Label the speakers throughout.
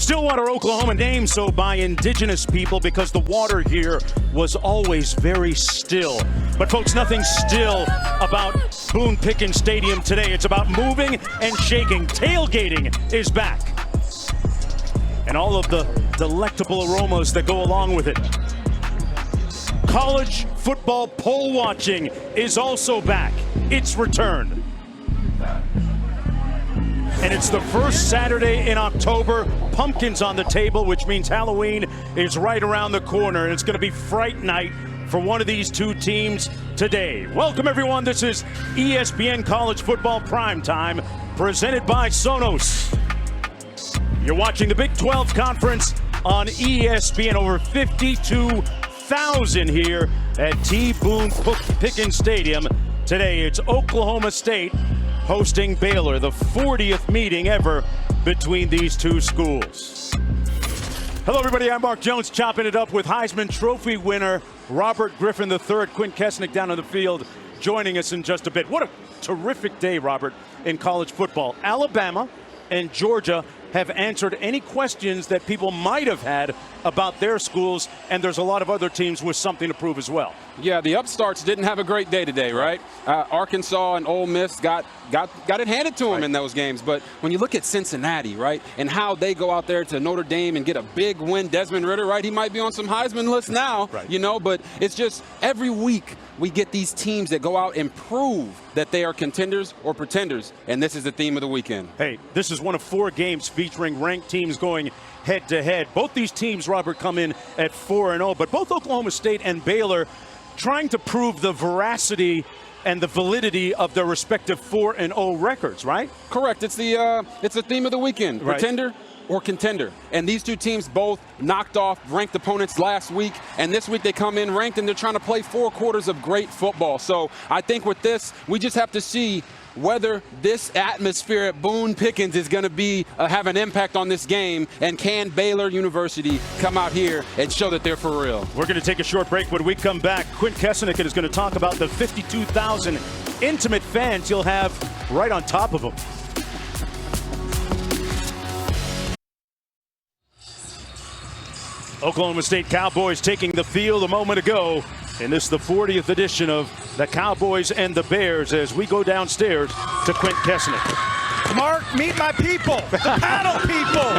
Speaker 1: Stillwater, Oklahoma, named so by indigenous people because the water here was always very still. But folks, nothing still about Boone Pickens Stadium today. It's about moving and shaking. Tailgating is back. And all of the delectable aromas that go along with it. College football poll watching is also back. It's returned. And it's the first Saturday in October. Pumpkins on the table, which means Halloween is right around the corner. And it's going to be Fright Night for one of these two teams today. Welcome, everyone. This is ESPN College Football Primetime, presented by Sonos. You're watching the Big 12 Conference on ESPN. Over 52,000 here at T. Boone Pickens Stadium. Today, it's Oklahoma State hosting Baylor, the 40th meeting ever between these two schools. Hello, everybody. I'm Mark Jones, chopping it up with Heisman Trophy winner Robert Griffin III. Quint Kesnick down on the field, joining us in just a bit. What a terrific day, Robert, in college football. Alabama and Georgia have answered any questions that people might have had about their schools, and there's a lot of other teams with something to prove as well.
Speaker 2: Yeah, the upstarts didn't have a great day today, right? Arkansas and Ole Miss got it handed to them in those games. But when you look at Cincinnati, right, and how they go out there to Notre Dame and get a big win, Desmond Ridder, right, he might be on some Heisman lists now, you know, but it's just every week we get these teams that go out and prove that they are contenders or pretenders, and this is the theme of the weekend.
Speaker 1: Hey, this is one of 4 games featuring ranked teams going head-to-head. Both these teams, Robert, come in at 4-0, but both Oklahoma State and Baylor trying to prove the veracity and the validity of their respective 4-0 records, right?
Speaker 2: Correct. It's the theme of the weekend. Right. Pretender or contender. And these two teams both knocked off ranked opponents last week, and this week they come in ranked and they're trying to play 4 quarters of great football. So I think with this, we just have to see whether this atmosphere at Boone Pickens is going to be have an impact on this game, and can Baylor University come out here and show that they're for real.
Speaker 1: We're going to take a short break. When we come back, Quint Kesnick is going to talk about the 52,000 intimate fans you'll have right on top of them. Oklahoma State Cowboys taking the field a moment ago. And this is the 40th edition of the Cowboys and the Bears as we go downstairs to Quint Kesnick.
Speaker 3: Mark, meet my people, the paddle people,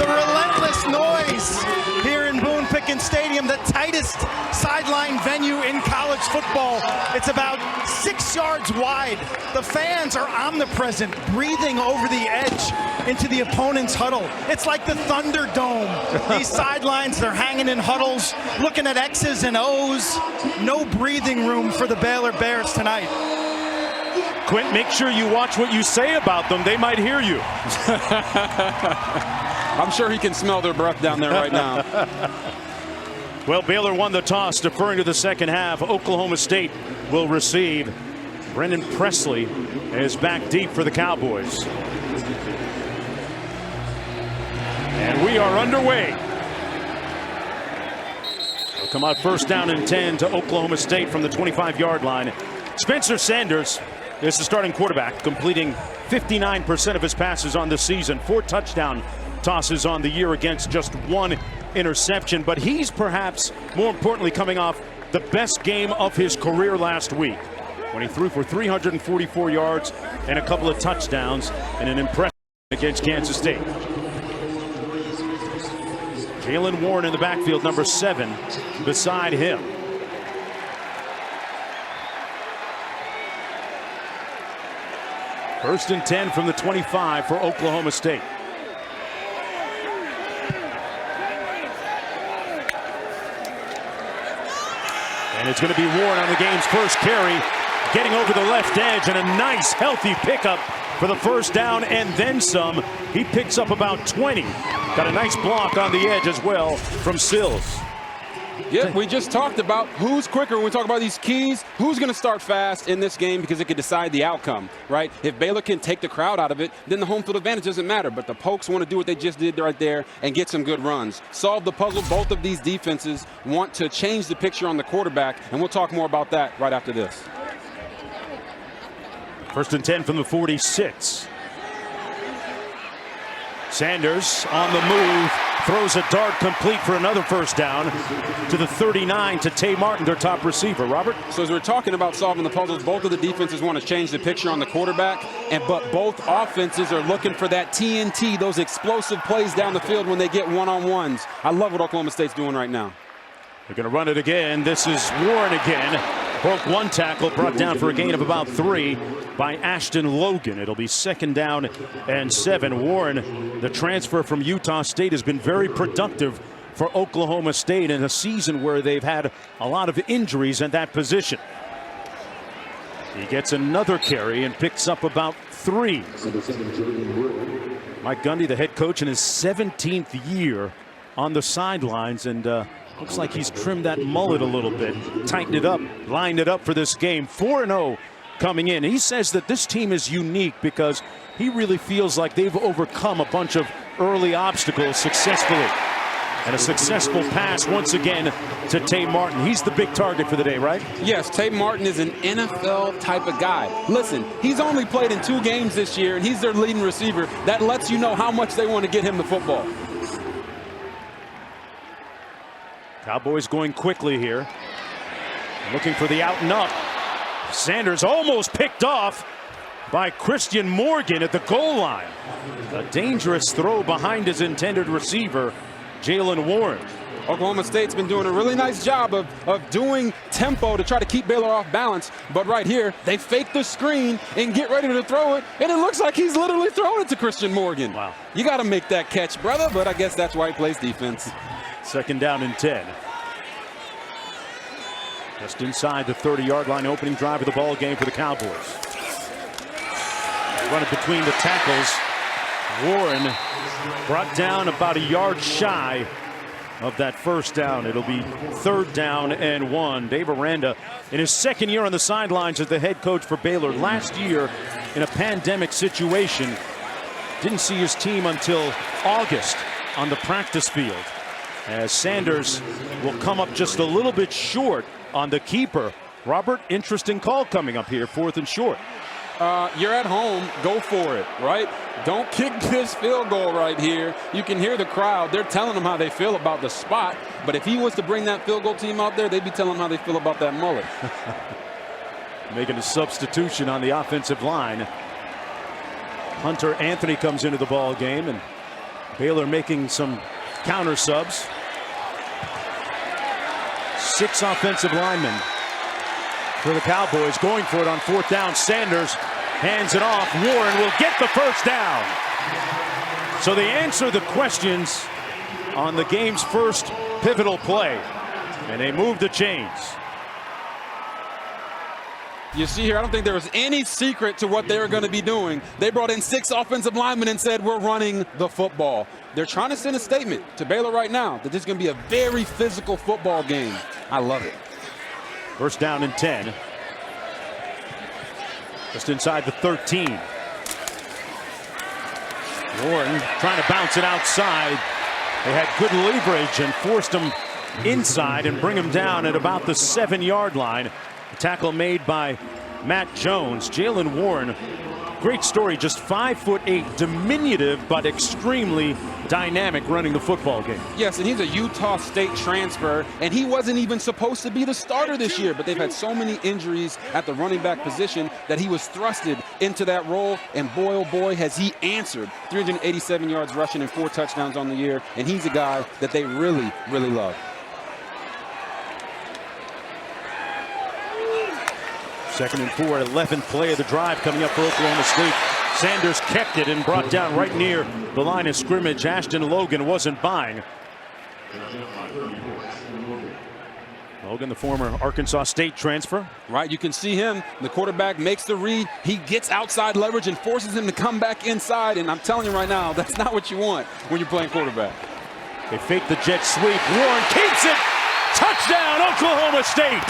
Speaker 3: the relentless noise here in Boone Pickens Stadium, the tightest sideline venue in college football. It's about 6 yards wide. The fans are omnipresent, breathing over the edge into the opponent's huddle. It's like the Thunderdome. These sidelines, they're hanging in huddles, looking at X's and O's. No breathing room for the Baylor Bears tonight.
Speaker 1: Quint, make sure you watch what you say about them. They might hear you.
Speaker 2: I'm sure he can smell their breath down there right now.
Speaker 1: Well, Baylor won the toss, deferring to the second half. Oklahoma State will receive. Brendan Presley is back deep for the Cowboys. And we are underway. They'll come out first down and 10 to Oklahoma State from the 25-yard line. Spencer Sanders is the starting quarterback, completing 59% of his passes on the season, 4 touchdown tosses on the year against just 1 interception. But he's perhaps more importantly coming off the best game of his career last week, when he threw for 344 yards and a couple of touchdowns and an impressive against Kansas State. Jalen Warren in the backfield, number 7 beside him. First and 10 from the 25 for Oklahoma State. And it's going to be Warren on the game's first carry, getting over the left edge, and a nice healthy pickup for the first down and then some. He picks up about 20. Got a nice block on the edge as well from Sills.
Speaker 2: Yeah, we just talked about who's quicker when we talk about these keys. Who's going to start fast in this game, because it could decide the outcome, right? If Baylor can take the crowd out of it, then the home field advantage doesn't matter. But the Pokes want to do what they just did right there and get some good runs. Solve the puzzle. Both of these defenses want to change the picture on the quarterback, and we'll talk more about that right after this.
Speaker 1: First and 10 from the 46. Sanders on the move, throws a dart complete for another first down to the 39 to Tay Martin, their top receiver. Robert?
Speaker 2: So as we're talking about solving the puzzles, both of the defenses want to change the picture on the quarterback, but both offenses are looking for that TNT, those explosive plays down the field when they get one-on-ones. I love what Oklahoma State's doing right now.
Speaker 1: They're going to run it again. This is Warren again. Broke one tackle, brought down for a gain of about 3 by Ashton Logan. It'll be 2nd down and 7. Warren, the transfer from Utah State, has been very productive for Oklahoma State in a season where they've had a lot of injuries at that position. He gets another carry and picks up about 3. Mike Gundy, the head coach, in his 17th year on the sidelines, and looks like he's trimmed that mullet a little bit, tightened it up, lined it up for this game. 4-0 coming in. He says that this team is unique because he really feels like they've overcome a bunch of early obstacles successfully. And a successful pass once again to Tay Martin. He's the big target for the day, right?
Speaker 2: Yes, Tay Martin is an NFL type of guy. Listen, he's only played in 2 games this year, and he's their leading receiver. That lets you know how much they want to get him the football.
Speaker 1: Cowboys going quickly here. Looking for the out and up. Sanders almost picked off by Christian Morgan at the goal line. A dangerous throw behind his intended receiver, Jalen Warren.
Speaker 2: Oklahoma State's been doing a really nice job of doing tempo to try to keep Baylor off balance. But right here, they fake the screen and get ready to throw it. And it looks like he's literally throwing it to Christian Morgan.
Speaker 1: Wow.
Speaker 2: You got to make that catch, brother. But I guess that's why he plays defense.
Speaker 1: 2nd down and 10. Just inside the 30-yard line, opening drive of the ball game for the Cowboys. Run it between the tackles. Warren brought down about a yard shy of that first down. It'll be 3rd down and 1. Dave Aranda in his 2nd year on the sidelines as the head coach for Baylor. Last year in a pandemic situation, didn't see his team until August on the practice field, as Sanders will come up just a little bit short on the keeper. Robert, interesting call coming up here, 4th and short.
Speaker 2: You're at home, go for it, right? Don't kick this field goal right here. You can hear the crowd. They're telling him how they feel about the spot. But if he was to bring that field goal team out there, they'd be telling him how they feel about that mullet.
Speaker 1: Making a substitution on the offensive line. Hunter Anthony comes into the ball game, and Baylor making some counter subs. 6 offensive linemen for the Cowboys going for it on 4th down. Sanders hands it off. Warren will get the first down. So they answer the questions on the game's first pivotal play, and they move the chains.
Speaker 2: You see here, I don't think there was any secret to what they were going to be doing. They brought in 6 offensive linemen and said, we're running the football. They're trying to send a statement to Baylor right now that this is going to be a very physical football game. I love it.
Speaker 1: 1st down and 10. Just inside the 13. Warren trying to bounce it outside. They had good leverage and forced him inside and bring him down at about the 7-yard line. A tackle made by Matt Jones. Jalen Warren, great story, just 5'8", diminutive but extremely dynamic running the football game.
Speaker 2: Yes, and he's a Utah State transfer, and he wasn't even supposed to be the starter this year, but they've had so many injuries at the running back position that he was thrusted into that role, and boy, oh boy, has he answered. 387 yards rushing and 4 touchdowns on the year, and he's a guy that they really, really love.
Speaker 1: 2nd and 4, 11th play of the drive coming up for Oklahoma State. Sanders kept it and brought down right near the line of scrimmage. Ashton Logan wasn't buying. Logan, the former Arkansas State transfer.
Speaker 2: Right, you can see him. The quarterback makes the read. He gets outside leverage and forces him to come back inside. And I'm telling you right now, that's not what you want when you're playing quarterback.
Speaker 1: They fake the jet sweep. Warren keeps it. Touchdown, Oklahoma State.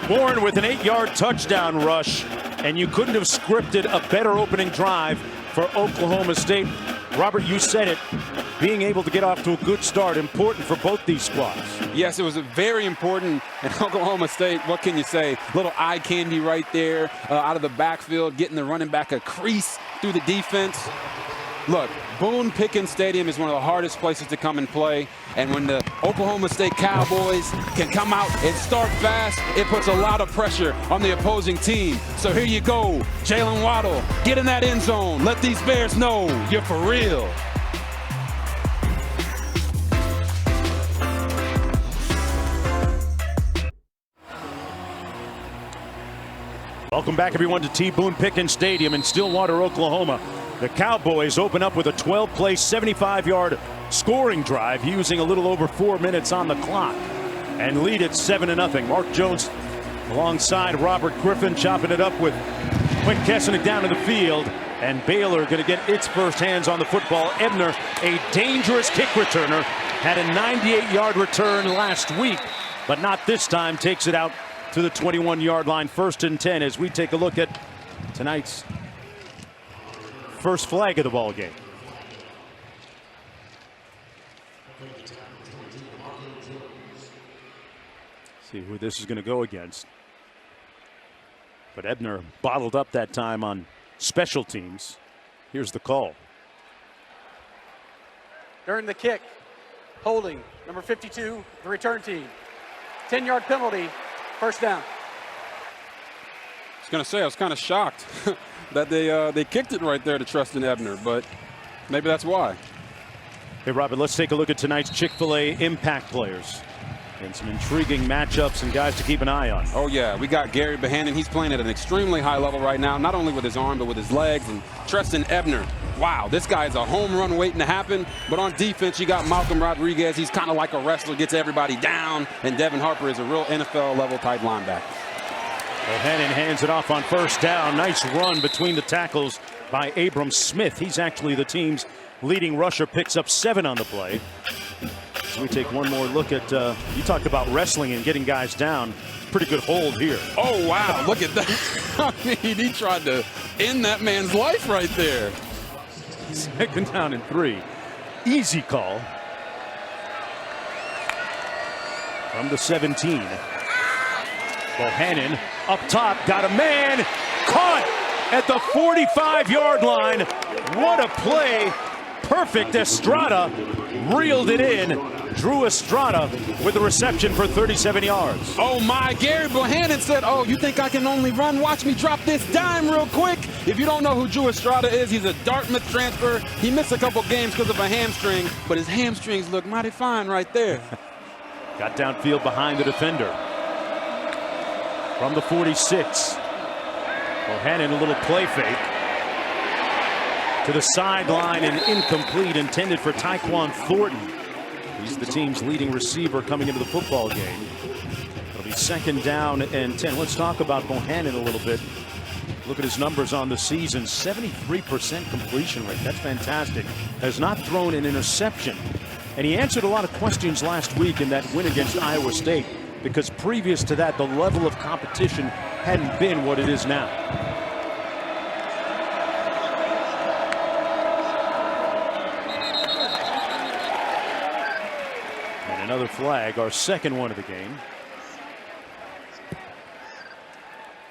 Speaker 1: Warren with an 8-yard touchdown rush, and you couldn't have scripted a better opening drive for Oklahoma State. Robert, you said it, being able to get off to a good start, important for both these squads.
Speaker 2: Yes, it was very important. And Oklahoma State, what can you say? Little eye candy right there out of the backfield, getting the running back a crease through the defense. Look, Boone-Pickens Stadium is one of the hardest places to come and play. And when the Oklahoma State Cowboys can come out and start fast, it puts a lot of pressure on the opposing team. So here you go, Jalen Waddle, get in that end zone. Let these Bears know you're for real.
Speaker 1: Welcome back, everyone, to T. Boone-Pickens Stadium in Stillwater, Oklahoma. The Cowboys open up with a 12-play, 75-yard scoring drive using a little over 4 minutes on the clock and lead it 7-0. Mark Jones alongside Robert Griffin chopping it up with Quint Kessenich down to the field. And Baylor going to get its first hands on the football. Ebner, a dangerous kick returner, had a 98-yard return last week, but not this time. Takes it out to the 21-yard line, 1st and 10, as we take a look at tonight's first flag of the ball game. See who this is going to go against. But Ebner bottled up that time on special teams. Here's the call.
Speaker 4: During the kick, holding number 52, the return team. 10-yard penalty, 1st down.
Speaker 2: I was going to say, I was kind of shocked that they kicked it right there to Treston Ebner, but maybe that's why.
Speaker 1: Hey, Robert, let's take a look at tonight's Chick-fil-A impact players and some intriguing matchups and guys to keep an eye on.
Speaker 2: Oh, yeah, we got Gary Bohannon. He's playing at an extremely high level right now, not only with his arm, but with his legs. And Treston Ebner, wow, this guy is a home run waiting to happen. But on defense, you got Malcolm Rodriguez. He's kind of like a wrestler, gets everybody down. And Devin Harper is a real NFL-level type linebacker.
Speaker 1: Bohannon hands it off on 1st down. Nice run between the tackles by Abram Smith. He's actually the team's leading rusher, picks up 7 on the play. As we take one more look at, you talked about wrestling and getting guys down. Pretty good hold here.
Speaker 2: Oh, wow, look at that. I mean, he tried to end that man's life right there.
Speaker 1: 2nd down and 3. Easy call. From the 17. Bohannon up top, got a man, caught at the 45-yard line. What a play. Perfect. Estrada reeled it in. Drew Estrada with the reception for 37 yards.
Speaker 2: Oh my, Gary Bohannon said, oh, you think I can only run? Watch me drop this dime real quick. If you don't know who Drew Estrada is, he's a Dartmouth transfer. He missed a couple games because of a hamstring, but his hamstrings look mighty fine right there.
Speaker 1: Got downfield behind the defender. From the 46. Bohannon, a little play fake. To the sideline and incomplete, intended for Tyquan Thornton. He's the team's leading receiver coming into the football game. It'll be 2nd down and 10. Let's talk about Bohannon a little bit. Look at his numbers on the season. 73% completion rate. That's fantastic. Has not thrown an interception. And he answered a lot of questions last week in that win against Iowa State, because previous to that, the level of competition hadn't been what it is now. And another flag, our 2nd one of the game.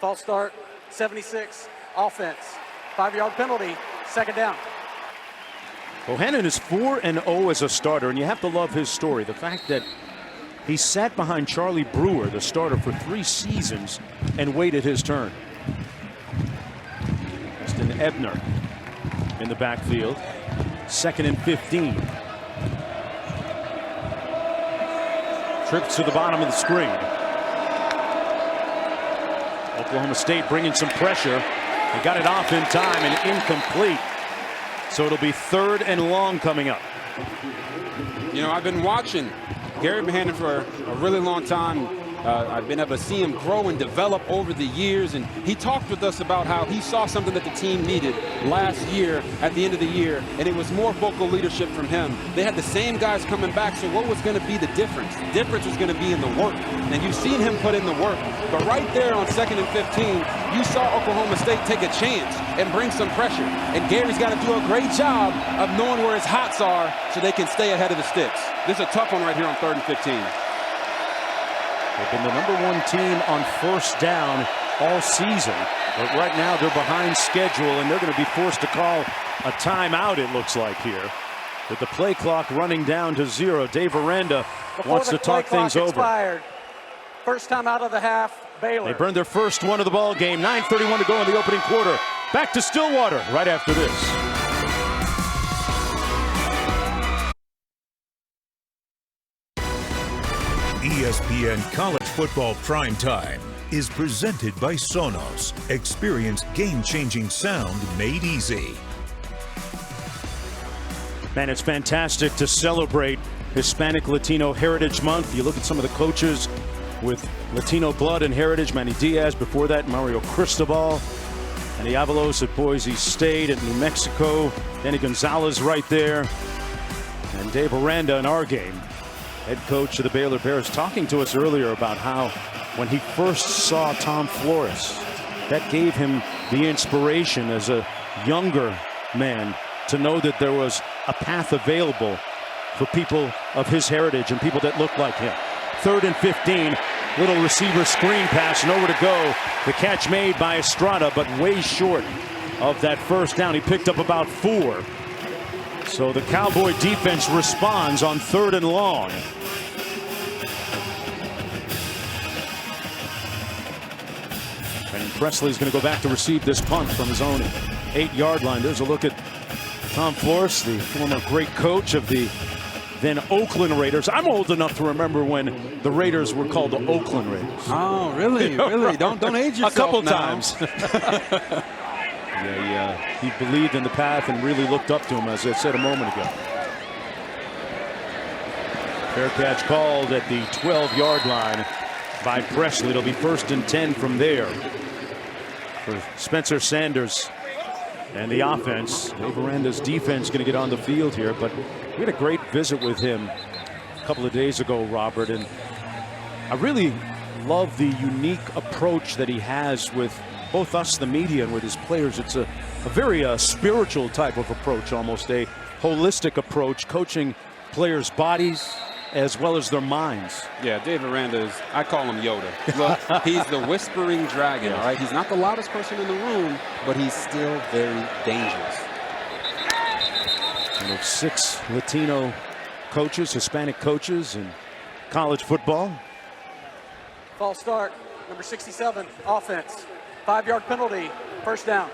Speaker 4: False start, 76, offense. 5-yard penalty, 2nd down.
Speaker 1: Bohannon is 4-0 as a starter, and you have to love his story. The fact that he sat behind Charlie Brewer, the starter, for 3 seasons and waited his turn. Treston Ebner in the backfield. 2nd and 15. Trips to the bottom of the screen. Oklahoma State bringing some pressure. They got it off in time and incomplete. So it'll be 3rd and long coming up.
Speaker 2: You know, I've been watching Gary Bohannon for a really long time. I've been able to see him grow and develop over the years, and he talked with us about how he saw something that the team needed last year at the end of the year, and it was more vocal leadership from him. They had the same guys coming back, so what was going to be the difference? The difference was going to be in the work, and you've seen him put in the work. But right there on 2nd and 15, you saw Oklahoma State take a chance and bring some pressure, and Gary's got to do a great job of knowing where his hots are so they can stay ahead of the sticks. This is a tough one right here on 3rd and 15.
Speaker 1: They've been the #1 team on first down all season. But right now they're behind schedule, and they're going to be forced to call a timeout, it looks like here. With the play clock running down to 0. Dave Aranda wants to talk things over.
Speaker 4: Expired. First time out of the half, Baylor.
Speaker 1: They burned their first one of the ball game. 9:31 to go in the opening quarter. Back to Stillwater right after this.
Speaker 5: ESPN College Football Primetime is presented by Sonos. Experience game-changing sound made easy.
Speaker 1: Man, it's fantastic to celebrate Hispanic Latino Heritage Month. You look at some of the coaches with Latino blood and heritage. Manny Diaz, before that, Mario Cristobal. And the Avalos at Boise State, at New Mexico. Danny Gonzalez right there. And Dave Aranda in our game, head coach of the Baylor Bears, talking to us earlier about how when he first saw Tom Flores, that gave him the inspiration as a younger man to know that there was a path available for people of his heritage and people that looked like him. 3rd and 15, little receiver screen pass, nowhere to go. The catch made by Estrada, but way short of that first down. He picked up about 4. So the Cowboy defense responds on 3rd and long. And Presley's going to go back to receive this punt from his own 8-yard line. There's a look at Tom Flores, the former great coach of the then Oakland Raiders. I'm old enough to remember when the Raiders were called the Oakland Raiders.
Speaker 2: Oh, really? Really? Don't age yourself
Speaker 1: a couple
Speaker 2: now.
Speaker 1: times. Yeah, he believed in the path and really looked up to him, as I said a moment ago. Fair catch called at the 12-yard line by Presley. It'll be 1st and 10 from there for Spencer Sanders and the offense. Dave Aranda's defense going to get on the field here, but we had a great visit with him a couple of days ago, Robert, and I really love the unique approach that he has with both us, the media, and with his players. It's a very spiritual type of approach, almost a holistic approach, coaching players' bodies as well as their minds.
Speaker 2: Yeah, Dave Aranda is, I call him Yoda. Look, he's the whispering dragon, all right? He's not the loudest person in the room, but he's still very dangerous.
Speaker 1: And there's 6 Latino coaches, Hispanic coaches in college football.
Speaker 4: False start, number 67, offense. 5-yard penalty, first down.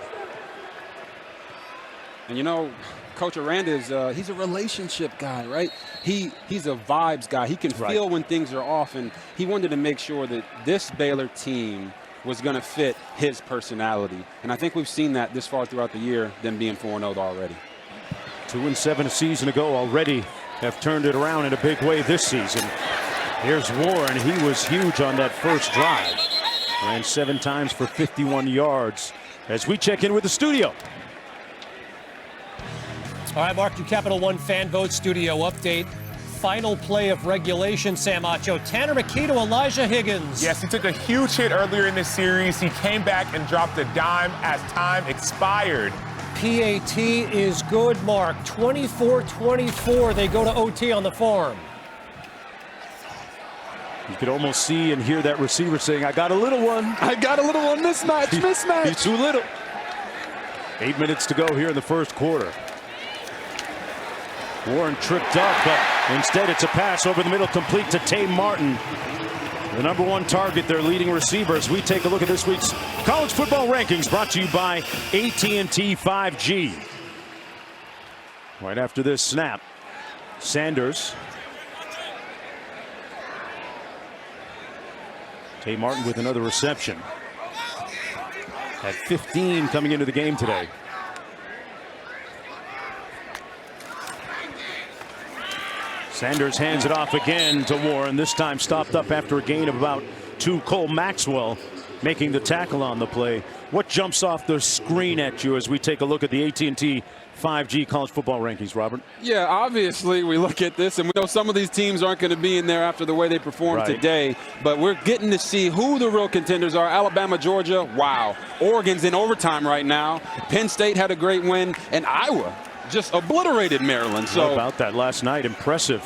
Speaker 2: And you know, Coach Aranda is he's a relationship guy, right? He's a vibes guy. He can feel when things are off, and he wanted to make sure that this Baylor team was going to fit his personality. And I think we've seen that this far throughout the year, them being 4-0 already.
Speaker 1: 2-7 a season ago, already have turned it around in a big way this season. Here's Warren. He was huge on that first drive. Ran 7 times for 51 yards. As we check in with the studio.
Speaker 6: All right, Mark, your Capital One fan vote studio update. Final play of regulation, Sam Acho. Tanner McKee to Elijah Higgins.
Speaker 7: Yes, he took a huge hit earlier in this series. He came back and dropped a dime as time expired.
Speaker 6: PAT is good, Mark. 24-24. They go to OT on the farm.
Speaker 1: You could almost see and hear that receiver saying, I got a little one.
Speaker 2: I got a little one. Mismatch.
Speaker 1: He's too little. 8 minutes to go here in the first quarter. Warren tripped up, but instead it's a pass over the middle, complete to Tay Martin. The #1 target, their leading receiver. As we take a look at this week's college football rankings, brought to you by AT&T 5G. Right after this snap, Sanders. Tay Martin with another reception. At 15 coming into the game today. Sanders hands it off again to Warren, this time stopped up after a gain of about 2. Cole Maxwell making the tackle on the play. What jumps off the screen at you as we take a look at the AT&T 5G college football rankings, Robert?
Speaker 2: Yeah, obviously we look at this and we know some of these teams aren't going to be in there after the way they performed today, but we're getting to see who the real contenders are. Alabama, Georgia, wow. Oregon's in overtime right now. Penn State had a great win, and Iowa just obliterated Maryland. So
Speaker 1: how about that last night? Impressive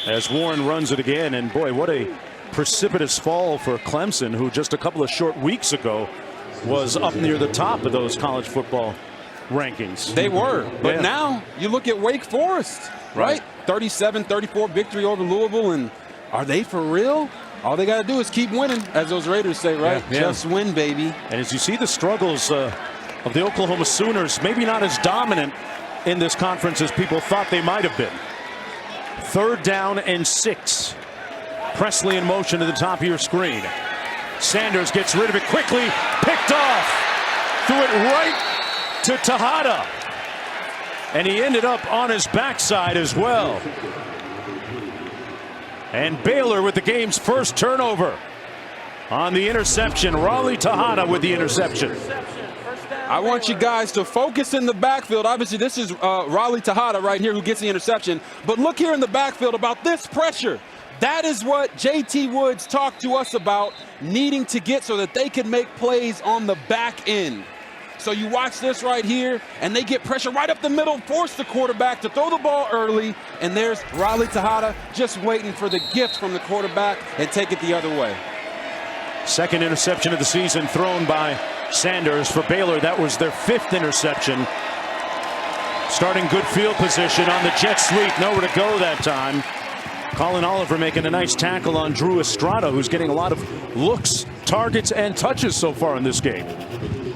Speaker 1: as Warren runs it again, and boy, what a precipitous fall for Clemson, who just a couple of short weeks ago was up near the top of those college football rankings.
Speaker 2: They were, but now you look at Wake Forest, right? 37-34 victory over Louisville, and are they for real? All they got to do is keep winning, as those Raiders say, right? Just win, baby.
Speaker 1: And as you see the struggles of the Oklahoma Sooners, maybe not as dominant in this conference as people thought they might have been. 3rd down and 6. Presley in motion to the top of your screen. Sanders gets rid of it quickly, picked off, threw it right to Tejada, and he ended up on his backside as well. And Baylor with the game's first turnover on the interception. Raleigh Tejada with the interception.
Speaker 2: I want you guys to focus in the backfield. Obviously, this is Raleigh Tejada right here who gets the interception. But look here in the backfield about this pressure. That is what JT Woods talked to us about needing to get so that they could make plays on the back end. So you watch this right here, and they get pressure right up the middle, force the quarterback to throw the ball early, and there's Raleigh Tejada just waiting for the gift from the quarterback and take it the other way.
Speaker 1: 2nd interception of the season thrown by Sanders for Baylor. That was their 5th interception. Starting good field position on the jet sweep. Nowhere to go that time. Colin Oliver making a nice tackle on Drew Estrada, who's getting a lot of looks, targets, and touches so far in this game.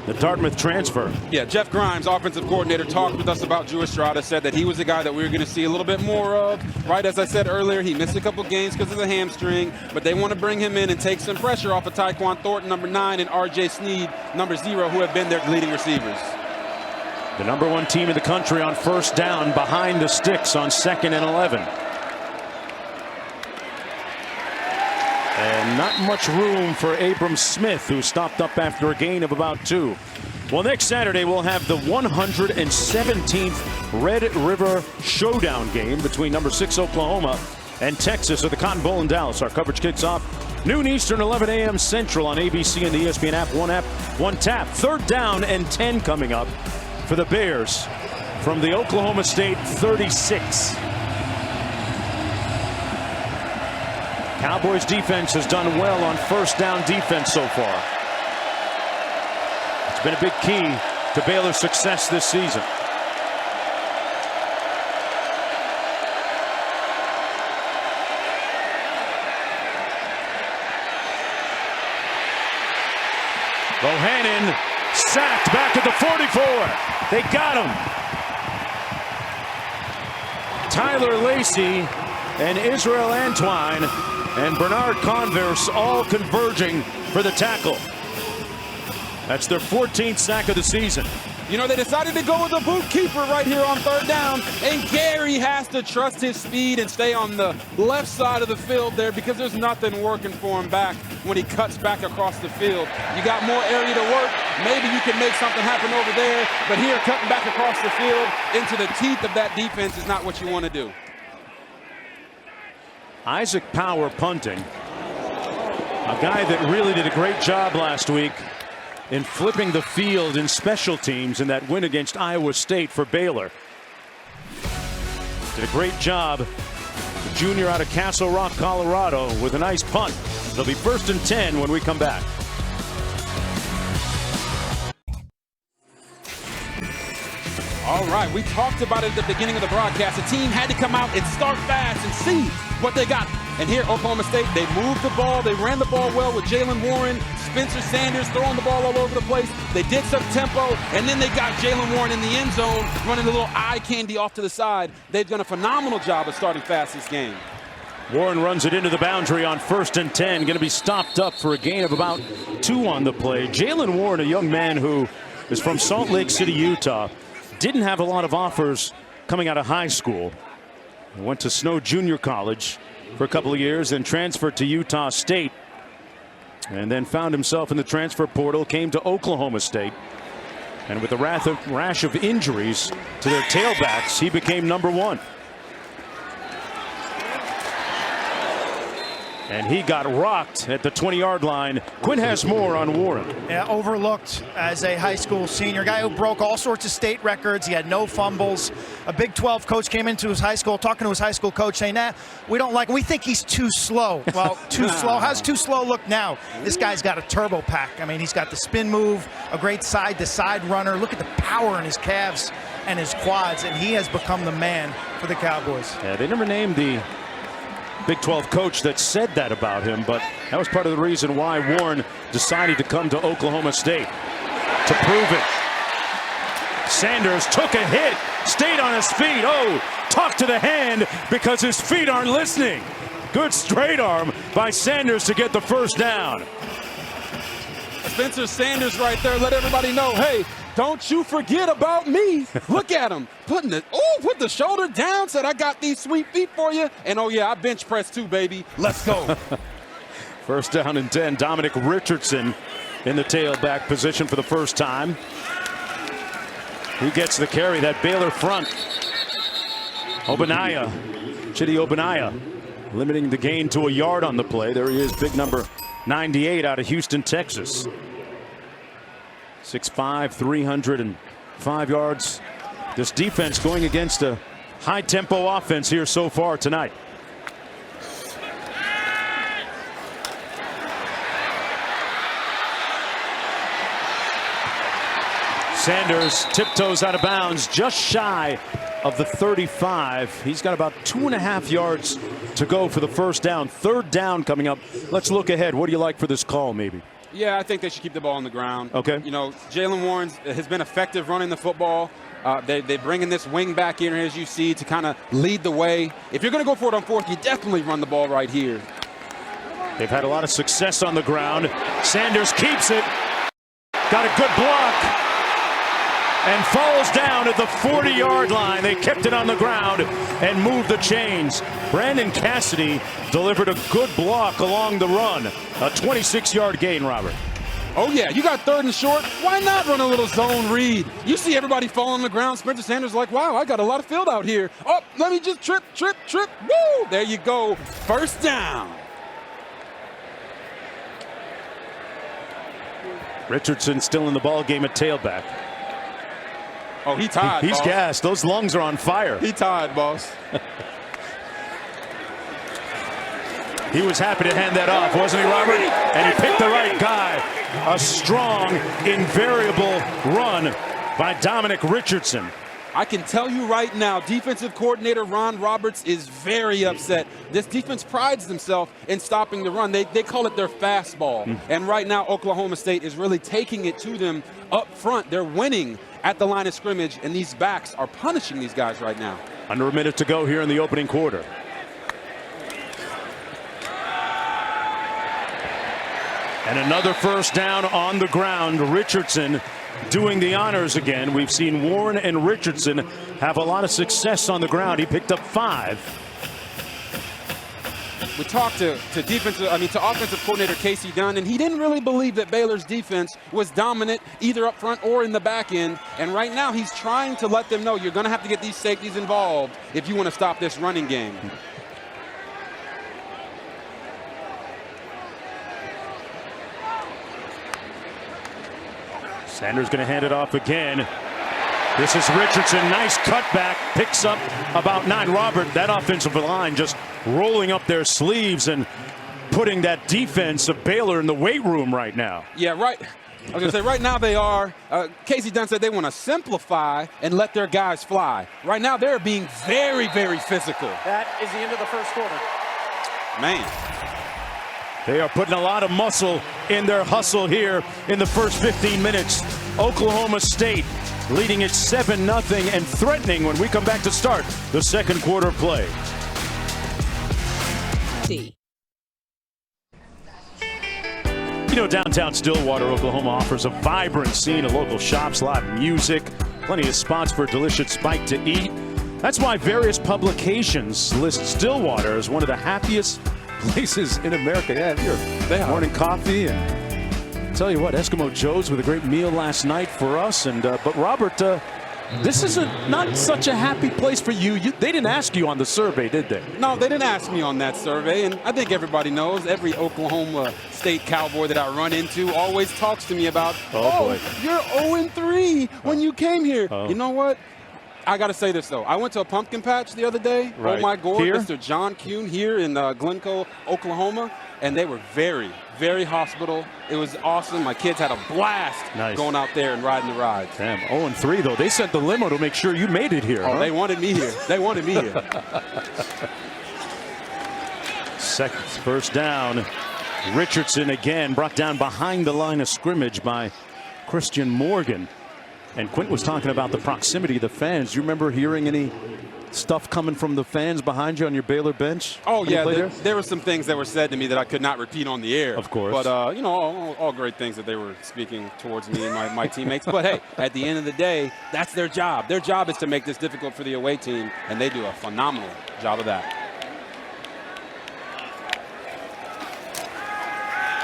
Speaker 1: The Dartmouth transfer.
Speaker 2: Yeah, Jeff Grimes, offensive coordinator, talked with us about Drew Estrada, said that he was a guy that we were going to see a little bit more of. Right, as I said earlier, he missed a couple games because of the hamstring, but they want to bring him in and take some pressure off of Tyquan Thornton, number 9, and R.J. Sneed, number 0, who have been their leading receivers.
Speaker 1: The number 1 team in the country on 1st down behind the sticks on 2nd and 11. And not much room for Abram Smith, who stopped up after a gain of about 2. Well, next Saturday we'll have the 117th Red River Showdown game between number 6 Oklahoma and Texas at the Cotton Bowl in Dallas. Our coverage kicks off noon Eastern, 11 a.m. Central on ABC and the ESPN app. One tap. 3rd down and 10 coming up for the Bears from the Oklahoma State 36. Cowboys defense has done well on 1st down defense so far. It's been a big key to Baylor's success this season. Bohannon sacked back at the 44. They got him. Tyler Lacey and Israel Antwine and Bernard Converse all converging for the tackle. That's their 14th sack of the season.
Speaker 2: You know, they decided to go with a boot keeper right here on 3rd down, and Gary has to trust his speed and stay on the left side of the field there because there's nothing working for him back when he cuts back across the field. You got more area to work. Maybe you can make something happen over there, but here cutting back across the field into the teeth of that defense is not what you want to do.
Speaker 1: Isaac Power punting. A guy that really did a great job last week in flipping the field in special teams in that win against Iowa State for Baylor. Did a great job. The junior out of Castle Rock, Colorado, with a nice punt. It'll be 1st and 10 when we come back.
Speaker 2: All right, we talked about it at the beginning of the broadcast. The team had to come out and start fast and see what they got. And here, Oklahoma State, they moved the ball. They ran the ball well with Jalen Warren, Spencer Sanders throwing the ball all over the place. They did some tempo, and then they got Jalen Warren in the end zone, running a little eye candy off to the side. They've done a phenomenal job of starting fast this game.
Speaker 1: Warren runs it into the boundary on 1st and 10. Going to be stopped up for a gain of about 2 on the play. Jalen Warren, a young man who is from Salt Lake City, Utah, didn't have a lot of offers coming out of high school. Went to Snow Junior College for a couple of years, then transferred to Utah State, and then found himself in the transfer portal, came to Oklahoma State. And with the rash of injuries to their tailbacks, he became #1. And he got rocked at the 20-yard line. Quinn has more on Warren.
Speaker 3: Yeah, overlooked as a high school senior. Guy who broke all sorts of state records. He had no fumbles. A Big 12 coach came into his high school, talking to his high school coach, saying, nah, we don't like him. We think he's too slow. Well, too slow. How's too slow look now? This guy's got a turbo pack. I mean, he's got the spin move, a great side-to-side runner. Look at the power in his calves and his quads, and he has become the man for the Cowboys.
Speaker 1: Yeah, they never named the Big 12 coach that said that about him, but that was part of the reason why Warren decided to come to Oklahoma State, to prove it. Sanders took a hit, stayed on his feet. Oh, talk to the hand because his feet aren't listening. Good straight arm by Sanders to get the first down.
Speaker 2: Spencer Sanders right there, let everybody know, hey, don't you forget about me. Look at him put the shoulder down, said I got these sweet feet for you. And oh yeah, I bench press too, baby. Let's go.
Speaker 1: First down and 10. Dominic Richardson in the tailback position for the first time. Who gets the carry? That Baylor front. Obanaya, Chidi Obanaya, limiting the gain to a yard on the play. There he is, big number 98 out of Houston, Texas. 6'5", 305 yards. This defense going against a high-tempo offense here so far tonight. Sanders tiptoes out of bounds just shy of the 35. He's got about 2.5 yards to go for the first down. Third down coming up. Let's look ahead. What do you like for this call, maybe?
Speaker 2: Yeah, I think they should keep the ball on the ground.
Speaker 1: Okay.
Speaker 2: You know, Jalen Warren has been effective running the football. They bring in this wing back in, as you see, to kind of lead the way. If you're going to go for it on fourth, you definitely run the ball right here.
Speaker 1: They've had a lot of success on the ground. Sanders keeps it. Got a good block. And falls down at the 40-yard line. They kept it on the ground and moved the chains. Brandon Cassidy delivered a good block along the run. A 26-yard gain, Robert.
Speaker 2: Oh, yeah, you got third and short. Why not run a little zone read? You see everybody fall on the ground. Spencer Sanders like, wow, I got a lot of field out here. Oh, let me just trip. Woo! There you go. First down.
Speaker 1: Richardson still in the ball game at tailback.
Speaker 2: Oh, he tied,
Speaker 1: He's
Speaker 2: boss.
Speaker 1: gassed. Those lungs are on fire.
Speaker 2: He tied, boss.
Speaker 1: He was happy to hand that off, wasn't he, Robert? And he picked the right guy. A strong, invariable run by Dominic Richardson.
Speaker 2: I can tell you right now, defensive coordinator Ron Roberts is very upset. This defense prides themselves in stopping the run. They call it their fastball. And right now, Oklahoma State is really taking it to them up front. They're winning at the line of scrimmage, and these backs are punishing these guys right now.
Speaker 1: Under a minute to go here in the opening quarter. And another first down on the ground. Richardson doing the honors again. We've seen Warren and Richardson have a lot of success on the ground. He picked up 5.
Speaker 2: We talked to offensive coordinator Casey Dunn, and he didn't really believe that Baylor's defense was dominant either up front or in the back end. And right now he's trying to let them know you're going to have to get these safeties involved if you want to stop this running game.
Speaker 1: Sanders going to hand it off again. This is Richardson. Nice cutback. Picks up about 9. Robert, that offensive line just rolling up their sleeves and putting that defense of Baylor in the weight room right now.
Speaker 2: Yeah, right. I was going to say, right now they are. Casey Dunn said they want to simplify and let their guys fly. Right now they're being very, very physical.
Speaker 4: That is the end of the first quarter.
Speaker 2: Man.
Speaker 1: They are putting a lot of muscle in their hustle here in the first 15 minutes. Oklahoma State leading it 7-0 and threatening when we come back to start the second quarter of play. You know, downtown Stillwater, Oklahoma offers a vibrant scene of local shops, live music, plenty of spots for a delicious bite to eat. That's why various publications list Stillwater as one of the happiest places in America. Yeah, your morning coffee, and tell you what, Eskimo Joe's with a great meal last night for us. And but Robert, this is not such a happy place for you. They didn't ask you on the survey, did they?
Speaker 2: No, they didn't ask me on that survey, and I think everybody knows. Every Oklahoma State Cowboy that I run into always talks to me about,
Speaker 1: boy,
Speaker 2: you're 0-3 when you came here. You know what? I got to say this, though. I went to a pumpkin patch the other day.
Speaker 1: Right.
Speaker 2: Oh, my God.
Speaker 1: Here?
Speaker 2: Mr. John Kuhn here in Glencoe, Oklahoma. And they were very, very hospitable. It was awesome. My kids had a blast going out there and riding the rides.
Speaker 1: Damn, 0-3, though. They sent the limo to make sure you made it here.
Speaker 2: Oh, they wanted me here. They wanted me here.
Speaker 1: Second, first down. Richardson again brought down behind the line of scrimmage by Christian Morgan. And Quint was talking about the proximity of the fans. Do you remember hearing any stuff coming from the fans behind you on your Baylor bench?
Speaker 2: Oh, yeah. There were some things that were said to me that I could not repeat on the air.
Speaker 1: Of course.
Speaker 2: But, you know, all great things that they were speaking towards me and my teammates. But, hey, at the end of the day, that's their job. Their job is to make this difficult for the away team, and they do a phenomenal job of that.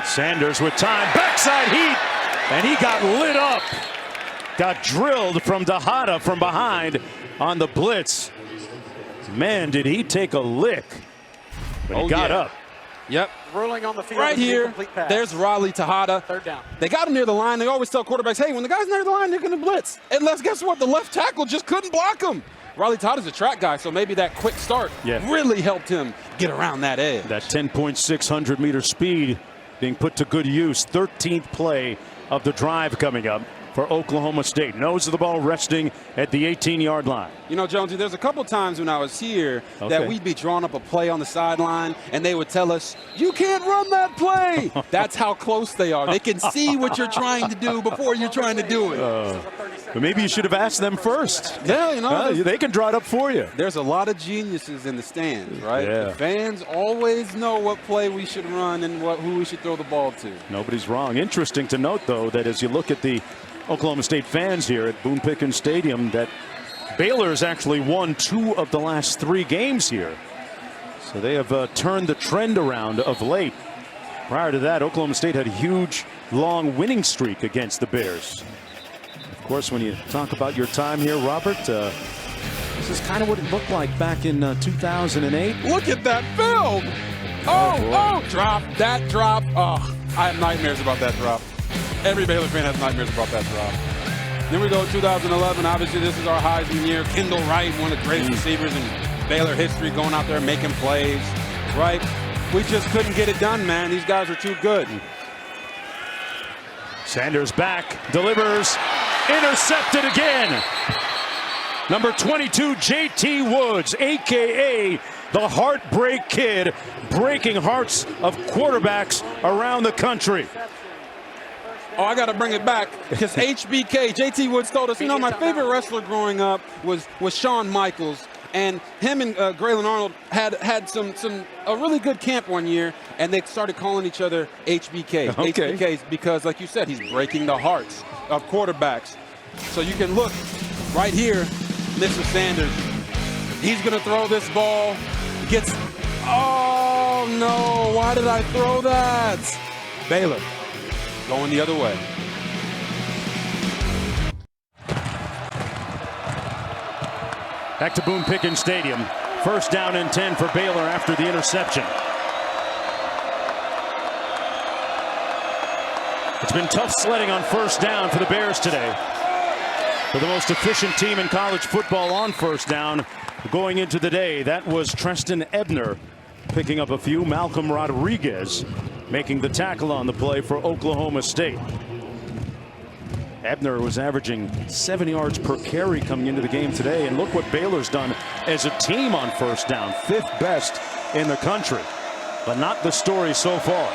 Speaker 1: Sanders with time. Backside heat. And he got lit up. Got drilled from Tejada from behind on the blitz. Man, did he take a lick. But he got up.
Speaker 2: Yep.
Speaker 4: Ruling on the field.
Speaker 2: Right here, there's Raleigh Tejada.
Speaker 4: Third down.
Speaker 2: They got him near the line. They always tell quarterbacks, hey, when the guy's near the line, they're going to blitz. Unless, guess what? The left tackle just couldn't block him. Raleigh Tejada's a track guy, so maybe that quick start really helped him get around that edge.
Speaker 1: That 10.600 meter speed being put to good use. 13th play of the drive coming up for Oklahoma State. Nose of the ball resting at the 18-yard line.
Speaker 2: You know, Jonesy, there's a couple times when I was here that we'd be drawing up a play on the sideline, and they would tell us, you can't run that play. That's how close they are. They can see what you're trying to do before you're trying to do it.
Speaker 1: But maybe you should have asked them first.
Speaker 2: Yeah, you know.
Speaker 1: They can draw it up for you.
Speaker 2: There's a lot of geniuses in the stands, right?
Speaker 1: Yeah.
Speaker 2: The fans always know what play we should run and who we should throw the ball to.
Speaker 1: Nobody's wrong. Interesting to note, though, that as you look at the Oklahoma State fans here at Boone Pickens Stadium, that Baylor's actually won 2 of the last 3 games here. So they have turned the trend around of late. Prior to that, Oklahoma State had a huge, long winning streak against the Bears. Of course, when you talk about your time here, Robert, this is kind of what it looked like back in 2008.
Speaker 2: Look at that film! Oh, drop, that drop. Oh, I have nightmares about that drop. Every Baylor fan has nightmares about that drop. Then we go to 2011. Obviously, this is our Heisman year. Kendall Wright, one of the greatest receivers in Baylor history, going out there making plays, right? We just couldn't get it done, man. These guys are too good.
Speaker 1: Sanders back, delivers, intercepted again. Number 22, J.T. Woods, a.k.a. the Heartbreak Kid, breaking hearts of quarterbacks around the country.
Speaker 2: Oh, I got to bring it back because HBK, J.T. Woods told us, you know, my favorite wrestler growing up was Shawn Michaels. And him and Graylin Arnold had a really good camp one year, and they started calling each other HBK.
Speaker 1: Okay.
Speaker 2: HBKs because, like you said, he's breaking the hearts of quarterbacks. So you can look right here, Mr. Sanders. He's going to throw this ball. Gets, oh, no, why did I throw that? Baylor going the other way.
Speaker 1: Back to Boone Pickens Stadium. First down and 10 for Baylor after the interception. It's been tough sledding on first down for the Bears today. For the most efficient team in college football on first down going into the day, that was Treston Ebner picking up a few. Malcolm Rodriguez making the tackle on the play for Oklahoma State. Ebner was averaging 7 yards per carry coming into the game today. And look what Baylor's done as a team on first down. 5th best in the country. But not the story so far.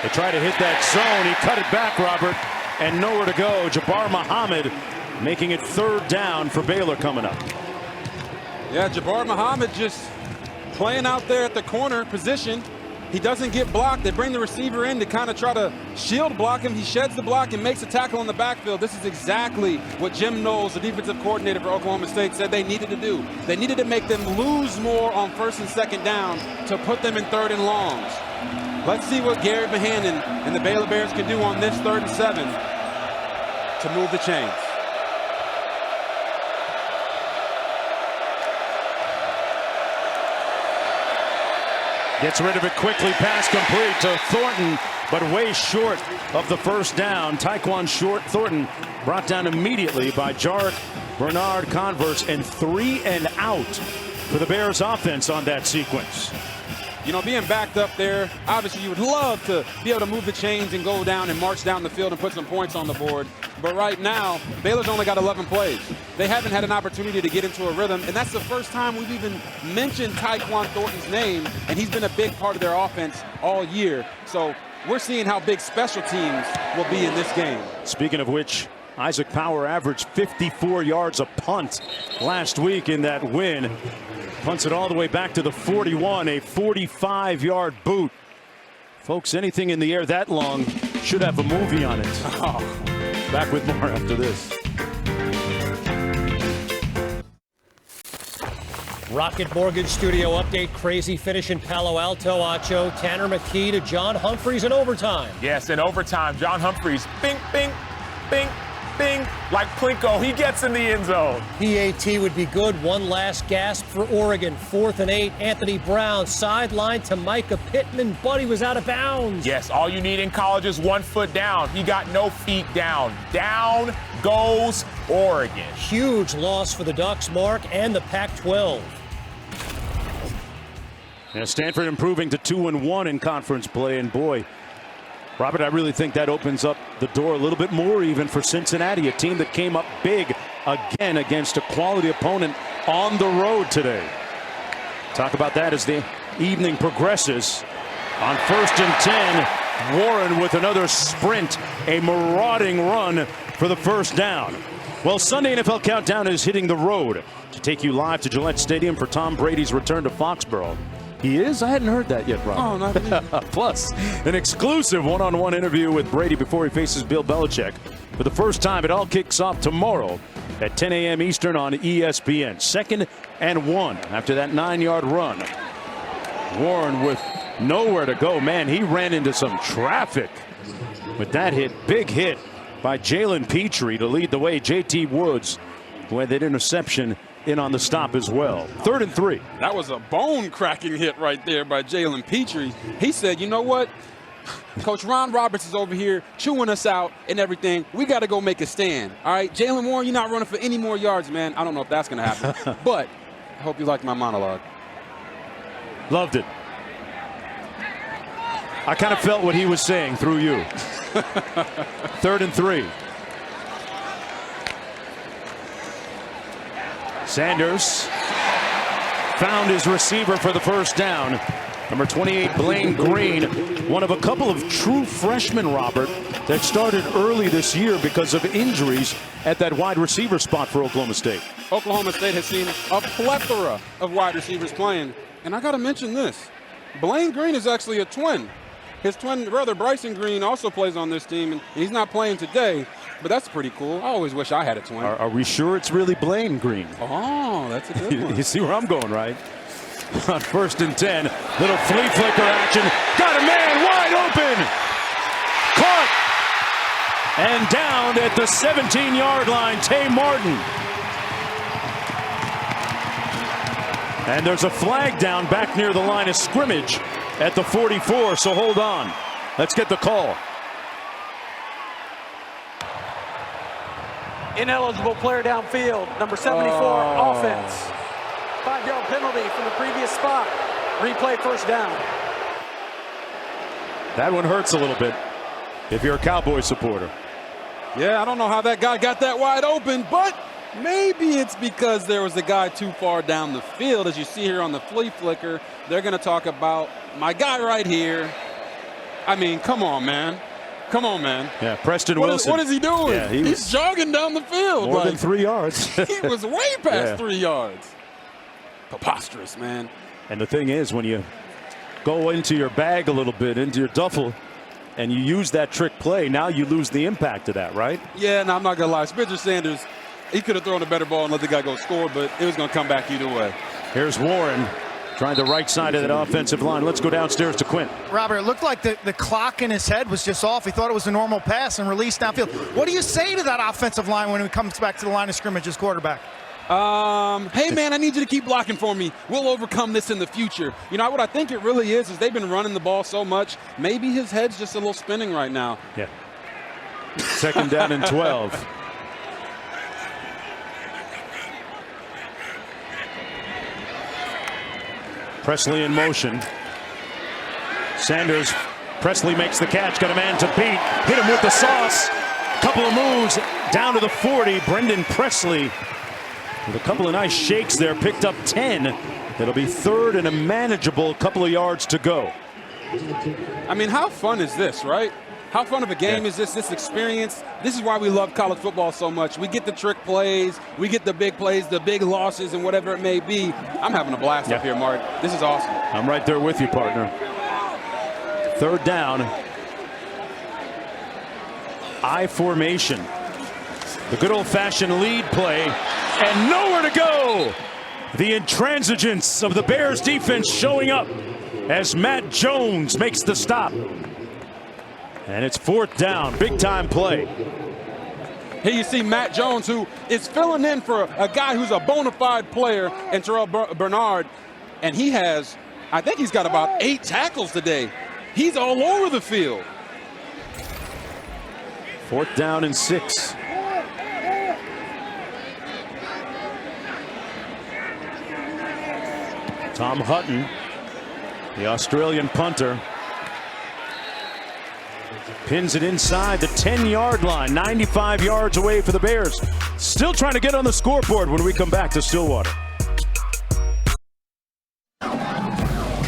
Speaker 1: They try to hit that zone. He cut it back, Robert, and nowhere to go. Jabbar Muhammad making it 3rd down for Baylor coming up.
Speaker 2: Yeah, Jabbar Muhammad just playing out there at the corner position. He doesn't get blocked. They bring the receiver in to kind of try to shield block him. He sheds the block and makes a tackle in the backfield. This is exactly what Jim Knowles, the defensive coordinator for Oklahoma State, said they needed to do. They needed to make them lose more on 1st and 2nd down to put them in 3rd and longs. Let's see what Gary Bohannon and the Baylor Bears can do on this 3rd and 7 to move the chains.
Speaker 1: Gets rid of it quickly, pass complete to Thornton, but way short of the 1st down. Tyquan Thornton brought down immediately by Jarek Bernard Converse, and 3 and out for the Bears offense on that sequence.
Speaker 2: You know, being backed up there, obviously you would love to be able to move the chains and go down and march down the field and put some points on the board. But right now, Baylor's only got 11 plays. They haven't had an opportunity to get into a rhythm, and that's the first time we've even mentioned Tyquan Thornton's name, and he's been a big part of their offense all year. So we're seeing how big special teams will be in this game.
Speaker 1: Speaking of which, Isaac Power averaged 54 yards a punt last week in that win. Punts it all the way back to the 41, a 45-yard boot. Folks, anything in the air that long should have a movie on it. Oh. Back with more after this.
Speaker 6: Rocket Mortgage Studio update. Crazy finish in Palo Alto. Acho, Tanner McKee to John Humphreys in overtime.
Speaker 7: Yes, in overtime, John Humphreys, bing, bing, bing, bing, like Plinko, he gets in the end zone.
Speaker 6: PAT would be good. One last gasp for Oregon. 4th and 8. Anthony Brown sideline to Micah Pittman, but he was out of bounds.
Speaker 7: Yes, all you need in college is 1 foot down. He got no feet down. Down goes Oregon.
Speaker 6: Huge loss for the Ducks, Mark, and the Pac-12.
Speaker 1: And Stanford improving to 2-1 in conference play, and boy, Robert, I really think that opens up the door a little bit more even for Cincinnati, a team that came up big again against a quality opponent on the road today. Talk about that as the evening progresses. On 1st and 10, Warren with another sprint, a marauding run for the 1st down. Well, Sunday NFL Countdown is hitting the road to take you live to Gillette Stadium for Tom Brady's return to Foxborough. He is? I hadn't heard that yet, Rob.
Speaker 2: Oh, not
Speaker 1: Plus, an exclusive one-on-one interview with Brady before he faces Bill Belichick. For the first time, it all kicks off tomorrow at 10 a.m. Eastern on ESPN. 2nd and 1 after that 9-yard run. Warren with nowhere to go. Man, he ran into some traffic with that hit. Big hit by Jalen Petrie to lead the way. J.T. Woods, who had that interception, in on the stop as well. 3rd and 3.
Speaker 2: That was a bone-cracking hit right there by Jalen Petrie. He said, you know what? Coach Ron Roberts is over here chewing us out and everything. We got to go make a stand. All right, Jalen Warren, you're not running for any more yards, man. I don't know if that's going to happen. But I hope you liked my monologue.
Speaker 1: Loved it. I kind of felt what he was saying through you. 3rd and 3. Sanders found his receiver for the 1st down. Number 28, Blaine Green, one of a couple of true freshmen, Robert, that started early this year because of injuries at that wide receiver spot for Oklahoma State.
Speaker 2: Oklahoma State has seen a plethora of wide receivers playing. And I got to mention this. Blaine Green is actually a twin. His twin brother, Bryson Green, also plays on this team, and he's not playing today, but that's pretty cool. I always wish I had a twin.
Speaker 1: Are we sure it's really Blaine Green?
Speaker 2: Oh, that's a good one.
Speaker 1: You see where I'm going, right? On 1st and 10, little flea flicker action. Got a man wide open. Caught. And down at the 17-yard line, Tay Martin. And there's a flag down back near the line of scrimmage at the 44, so hold on. Let's get the call.
Speaker 4: Ineligible player downfield, number 74, offense. 5-yard penalty from the previous spot. Replay 1st down.
Speaker 1: That one hurts a little bit if you're a Cowboy supporter.
Speaker 2: Yeah, I don't know how that guy got that wide open, but maybe it's because there was a guy too far down the field. As you see here on the flea flicker, they're going to talk about my guy right here. I mean, come on, man. Come on, man.
Speaker 1: Yeah, Preston Wilson.
Speaker 2: What is he doing?
Speaker 1: Yeah,
Speaker 2: he's jogging down the field.
Speaker 1: More than 3 yards.
Speaker 2: He was way past 3 yards. Preposterous, man.
Speaker 1: And the thing is, when you go into your bag a little bit, into your duffel, and you use that trick play, now you lose the impact of that, right?
Speaker 2: Yeah, and I'm not going to lie. Spencer Sanders, he could have thrown a better ball and let the guy go score, but it was going to come back either way.
Speaker 1: Here's Warren trying the right side of that offensive line. Let's go downstairs to Quint.
Speaker 3: Robert, it looked like the clock in his head was just off. He thought it was a normal pass and released downfield. What do you say to that offensive line when he comes back to the line of scrimmage as quarterback?
Speaker 2: Hey, man, I need you to keep blocking for me. We'll overcome this in the future. You know, what I think it really is they've been running the ball so much, maybe his head's just a little spinning right now.
Speaker 1: Yeah. Second down and 12. Presley in motion. Sanders, Presley makes the catch, got a man to beat, hit him with the sauce. Couple of moves down to the 40. Brendan Presley with a couple of nice shakes there, picked up 10. It'll be third and a manageable couple of yards to go.
Speaker 2: I mean, how fun is this, right? How fun of a game is this experience? This is why we love college football so much. We get the trick plays, we get the big plays, the big losses, and whatever it may be. I'm having a blast up here, Mark. This is awesome.
Speaker 1: I'm right there with you, partner. Third down. I formation. The good old-fashioned lead play, and nowhere to go. The intransigence of the Bears defense showing up as Matt Jones makes the stop. And it's fourth down, big time play.
Speaker 2: Here you see Matt Jones, who is filling in for a guy who's a bona fide player, and Terrell Bernard. And he has, I think he's got about 8 tackles today. He's all over the field.
Speaker 1: Fourth down and 6. Tom Hutton, the Australian punter, pins it inside the 10-yard line, 95 yards away for the Bears. Still trying to get on the scoreboard when we come back to Stillwater.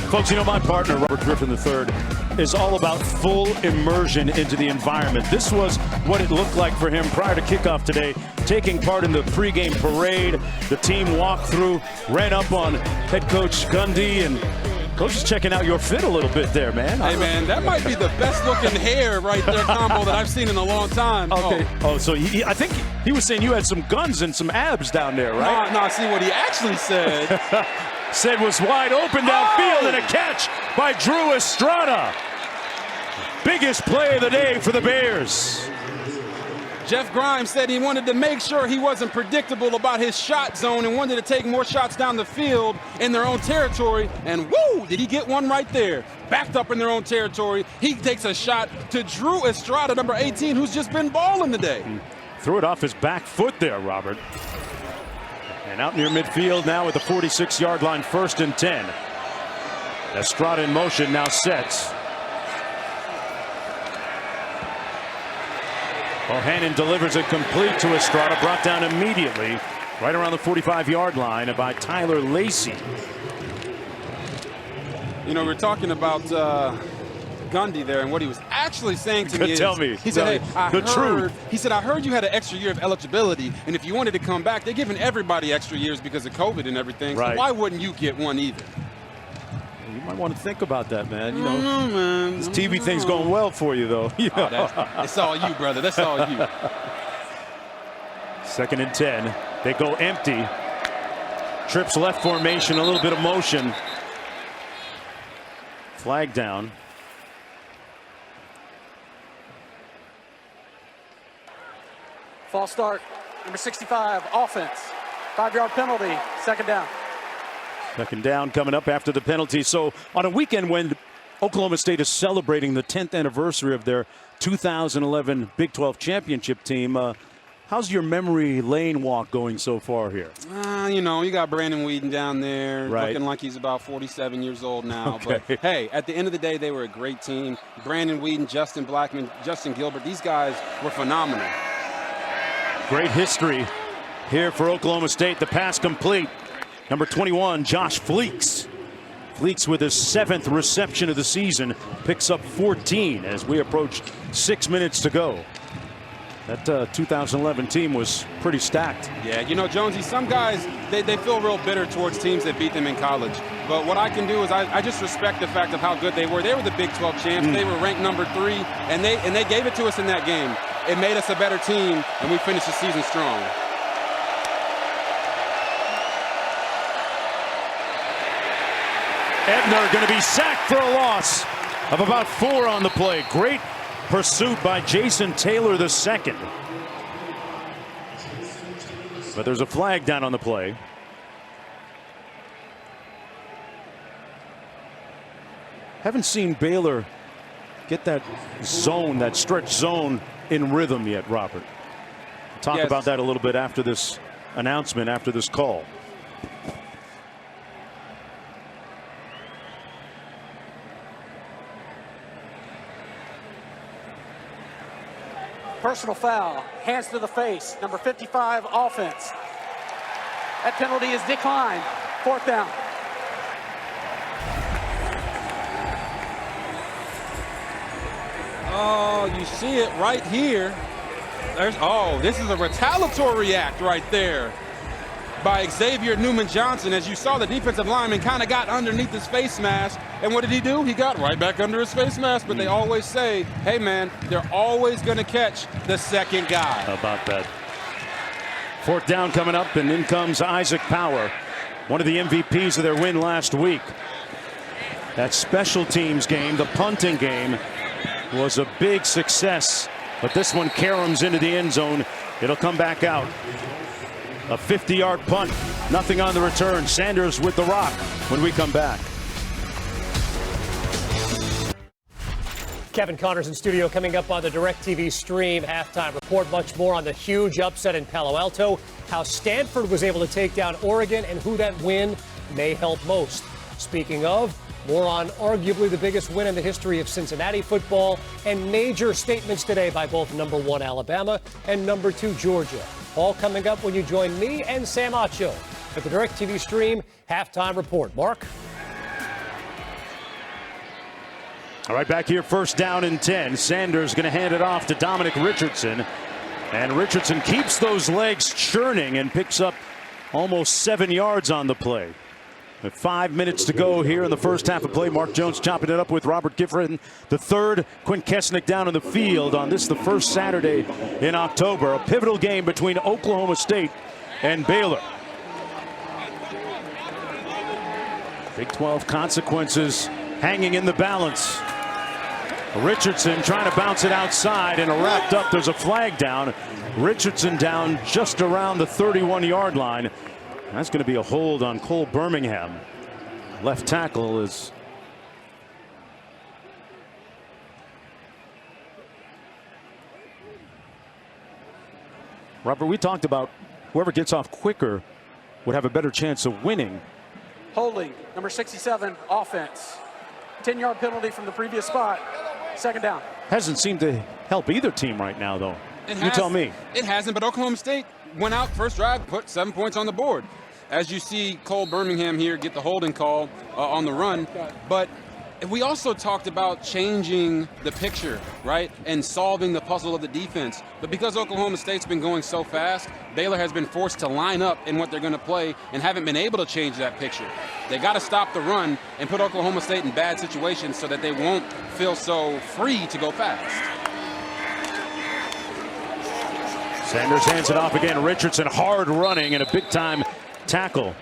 Speaker 1: Folks, you know, my partner, Robert Griffin III, is all about full immersion into the environment. This was what it looked like for him prior to kickoff today, taking part in the pregame parade. The team walked through, ran up on head coach Gundy, and Coach is checking out your fit a little bit there, man.
Speaker 2: Hey, man, that might be the best looking hair right there combo that I've seen in a long time.
Speaker 1: Okay. Oh, so I think he was saying you had some guns and some abs down there, right?
Speaker 2: No, see what he actually said.
Speaker 1: Said was wide open downfield, and a catch by Drew Estrada. Biggest play of the day for the Bears.
Speaker 2: Jeff Grimes said he wanted to make sure he wasn't predictable about his shot zone and wanted to take more shots down the field in their own territory. And woo, did he get one right there? Backed up in their own territory. He takes a shot to Drew Estrada, number 18, who's just been balling today.
Speaker 1: Threw it off his back foot there, Robert. And out near midfield now at the 46-yard line, 1st and 10. Estrada in motion, now sets. Bohannon delivers it complete to Estrada, brought down immediately right around the 45-yard line by Tyler Lacey.
Speaker 2: You know, we're talking about Gundy there, and what he was actually saying to me is, he said, hey, I heard you had an extra year of eligibility, and if you wanted to come back, they're giving everybody extra years because of COVID and everything, so why wouldn't you get one either?
Speaker 1: You might want to think about that, man. You know, man. This TV thing's going well for you, though.
Speaker 2: It's all you, brother. That's all you.
Speaker 1: 2nd and 10. They go empty. Trips left formation, a little bit of motion. Flag down.
Speaker 4: False start. Number 65, offense. 5-yard penalty. 2nd down.
Speaker 1: 2nd down coming up after the penalty. So on a weekend when Oklahoma State is celebrating the 10th anniversary of their 2011 Big 12 championship team, how's your memory lane walk going so far here?
Speaker 2: You know, you got Brandon Weeden down there looking like he's about 47 years old now. But, hey, at the end of the day, they were a great team. Brandon Weeden, Justin Blackman, Justin Gilbert, these guys were phenomenal.
Speaker 1: Great history here for Oklahoma State. The pass complete. Number 21, Josh Fleeks. Fleeks with his 7th reception of the season, picks up 14 as we approach 6 minutes to go. That 2011 team was pretty stacked.
Speaker 2: Yeah, you know, Jonesy, some guys, they feel real bitter towards teams that beat them in college. But what I can do is I just respect the fact of how good they were. They were the Big 12 champs. They were ranked number 3, and they gave it to us in that game. It made us a better team, and we finished the season strong.
Speaker 1: Ebner going to be sacked for a loss of about 4 on the play. Great pursuit by Jason Taylor II. But there's a flag down on the play. Haven't seen Baylor get that zone, that stretch zone in rhythm yet, Robert. Talk about that a little bit after this announcement, after this call.
Speaker 4: Personal foul, hands to the face, number 55 offense. That penalty is declined. 4th down.
Speaker 2: Oh, you see it right here. This is a retaliatory act right there by Xavier Newman-Johnson. As you saw, the defensive lineman kind of got underneath his face mask. And what did he do? He got right back under his face mask. But they always say, hey, man, they're always going to catch the second guy.
Speaker 1: How about that? 4th down coming up, and in comes Isaac Power, one of the MVPs of their win last week. That special teams game, the punting game, was a big success. But this one caroms into the end zone. It'll come back out. A 50-yard punt, nothing on the return. Sanders with the rock when we come back.
Speaker 6: Kevin Connors in studio. Coming up on the DirecTV stream halftime report. Much more on the huge upset in Palo Alto, how Stanford was able to take down Oregon, and who that win may help most. Speaking of, more on arguably the biggest win in the history of Cincinnati football, and major statements today by both number 1 Alabama and number 2 Georgia. All coming up when you join me and Sam Acho for the DirecTV stream halftime report. Mark?
Speaker 1: All right, back here, 1st down and 10. Sanders going to hand it off to Dominic Richardson. And Richardson keeps those legs churning and picks up almost 7 yards on the play. With 5 minutes to go here in the first half of play, Mark Jones chopping it up with Robert Gifford the third. Quint Kesnick down in the field on this, the first Saturday in October. A pivotal game between Oklahoma State and Baylor. Big 12 consequences hanging in the balance. Richardson trying to bounce it outside, and wrapped up. There's a flag down. Richardson down just around the 31-yard line. That's going to be a hold on Cole Birmingham. Left tackle is Robert. We talked about whoever gets off quicker would have a better chance of winning.
Speaker 4: Holding, number 67 offense. 10-yard penalty from the previous spot. 2nd down.
Speaker 1: Hasn't seemed to help either team right now, though. You tell me.
Speaker 2: It hasn't, but Oklahoma State went out first drive, put 7 points on the board. As you see Cole Birmingham here get the holding call on the run. But we also talked about changing the picture, right, and solving the puzzle of the defense. But because Oklahoma State's been going so fast, Baylor has been forced to line up in what they're going to play and haven't been able to change that picture. They got to stop the run and put Oklahoma State in bad situations so that they won't feel so free to go fast.
Speaker 1: Sanders hands it off again. Richardson hard running and a big-time tackle.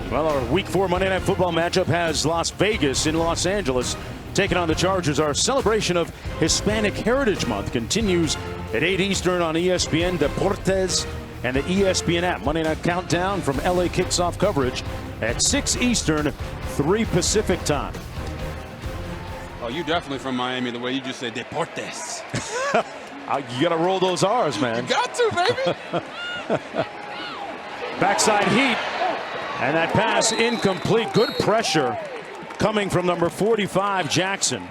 Speaker 1: Well, our Week 4 Monday Night Football matchup has Las Vegas in Los Angeles taking on the Chargers. Our celebration of Hispanic Heritage Month continues at 8 Eastern on ESPN Deportes and the ESPN app. Monday Night Countdown from LA kicks off coverage at 6 Eastern, 3 Pacific time.
Speaker 2: Oh, you definitely from Miami, the way you just said Deportes.
Speaker 1: You got to roll those R's, man.
Speaker 2: You got to, baby.
Speaker 1: Backside heat. And that pass incomplete. Good pressure coming from number 45, Jackson.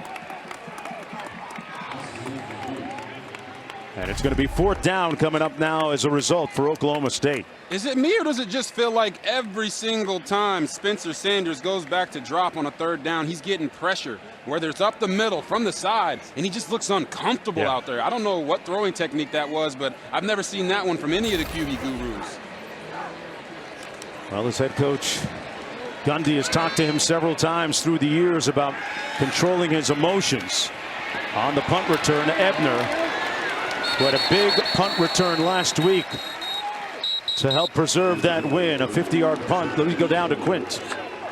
Speaker 1: And it's going to be 4th down coming up now as a result for Oklahoma State.
Speaker 2: Is it me, or does it just feel like every single time Spencer Sanders goes back to drop on a 3rd down, he's getting pressure whether it's up the middle, from the side, and he just looks uncomfortable out there. I don't know what throwing technique that was, but I've never seen that one from any of the QB gurus.
Speaker 1: Well, his head coach Gundy has talked to him several times through the years about controlling his emotions. On the punt return, Ebner, who had a big punt return last week to help preserve that win, a 50-yard punt. Let me go down to Quint.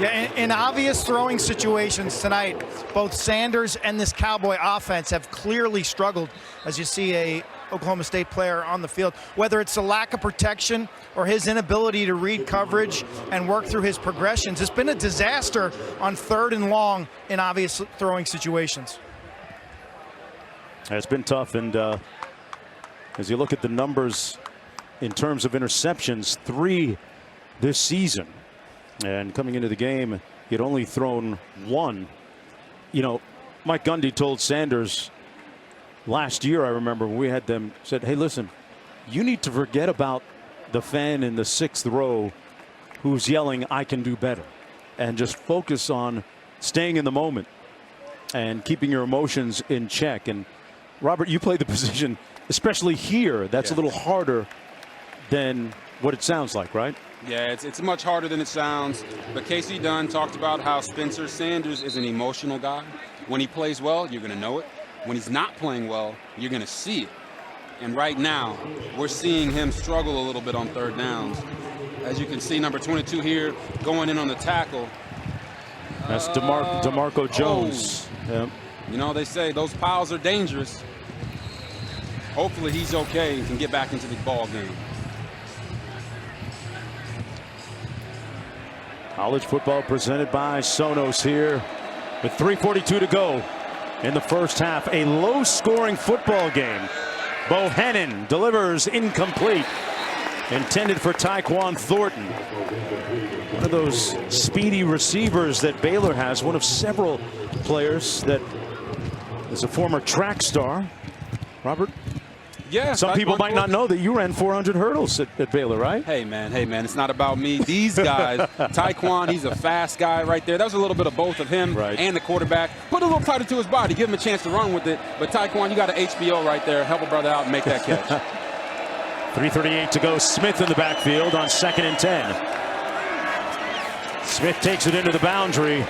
Speaker 3: Yeah, in obvious throwing situations tonight, both Sanders and this Cowboy offense have clearly struggled as you see a Oklahoma State player on the field, whether it's a lack of protection or his inability to read coverage and work through his progressions. It's been a disaster on 3rd and long in obvious throwing situations.
Speaker 1: It's been tough, and as you look at the numbers in terms of interceptions, 3 this season. And coming into the game, he'd only thrown 1. You know, Mike Gundy told Sanders last year, I remember when we had them, said, hey, listen, you need to forget about the fan in the 6th row who's yelling, I can do better, and just focus on staying in the moment and keeping your emotions in check. And Robert, you play the position, especially here, that's a little harder than what it sounds like, right?
Speaker 2: Yeah, it's much harder than it sounds. But Casey Dunn talked about how Spencer Sanders is an emotional guy. When he plays well, you're going to know it. When he's not playing well, you're going to see it. And right now, we're seeing him struggle a little bit on 3rd downs. As you can see, number 22 here going in on the tackle.
Speaker 1: That's DeMarco Jones. Yep.
Speaker 2: You know, they say those piles are dangerous. Hopefully he's okay and can get back into the ball game.
Speaker 1: College football presented by Sonos here with 3:42 to go in the first half. A low-scoring football game. Bohannon delivers incomplete. Intended for Tyquan Thornton. One of those speedy receivers that Baylor has. One of several players that is a former track star. Robert?
Speaker 2: Yeah.
Speaker 1: Some people might not know that you ran 400 hurdles at Baylor, right?
Speaker 2: Hey, man. It's not about me. These guys, Tyquan, he's a fast guy right there. That was a little bit of both of him and the quarterback. Put a little tighter to his body. Give him a chance to run with it. But Tyquan, you got an HBO right there. Help a brother out and make that catch.
Speaker 1: 3:38 to go. Smith in the backfield on 2nd and 10. Smith takes it into the boundary.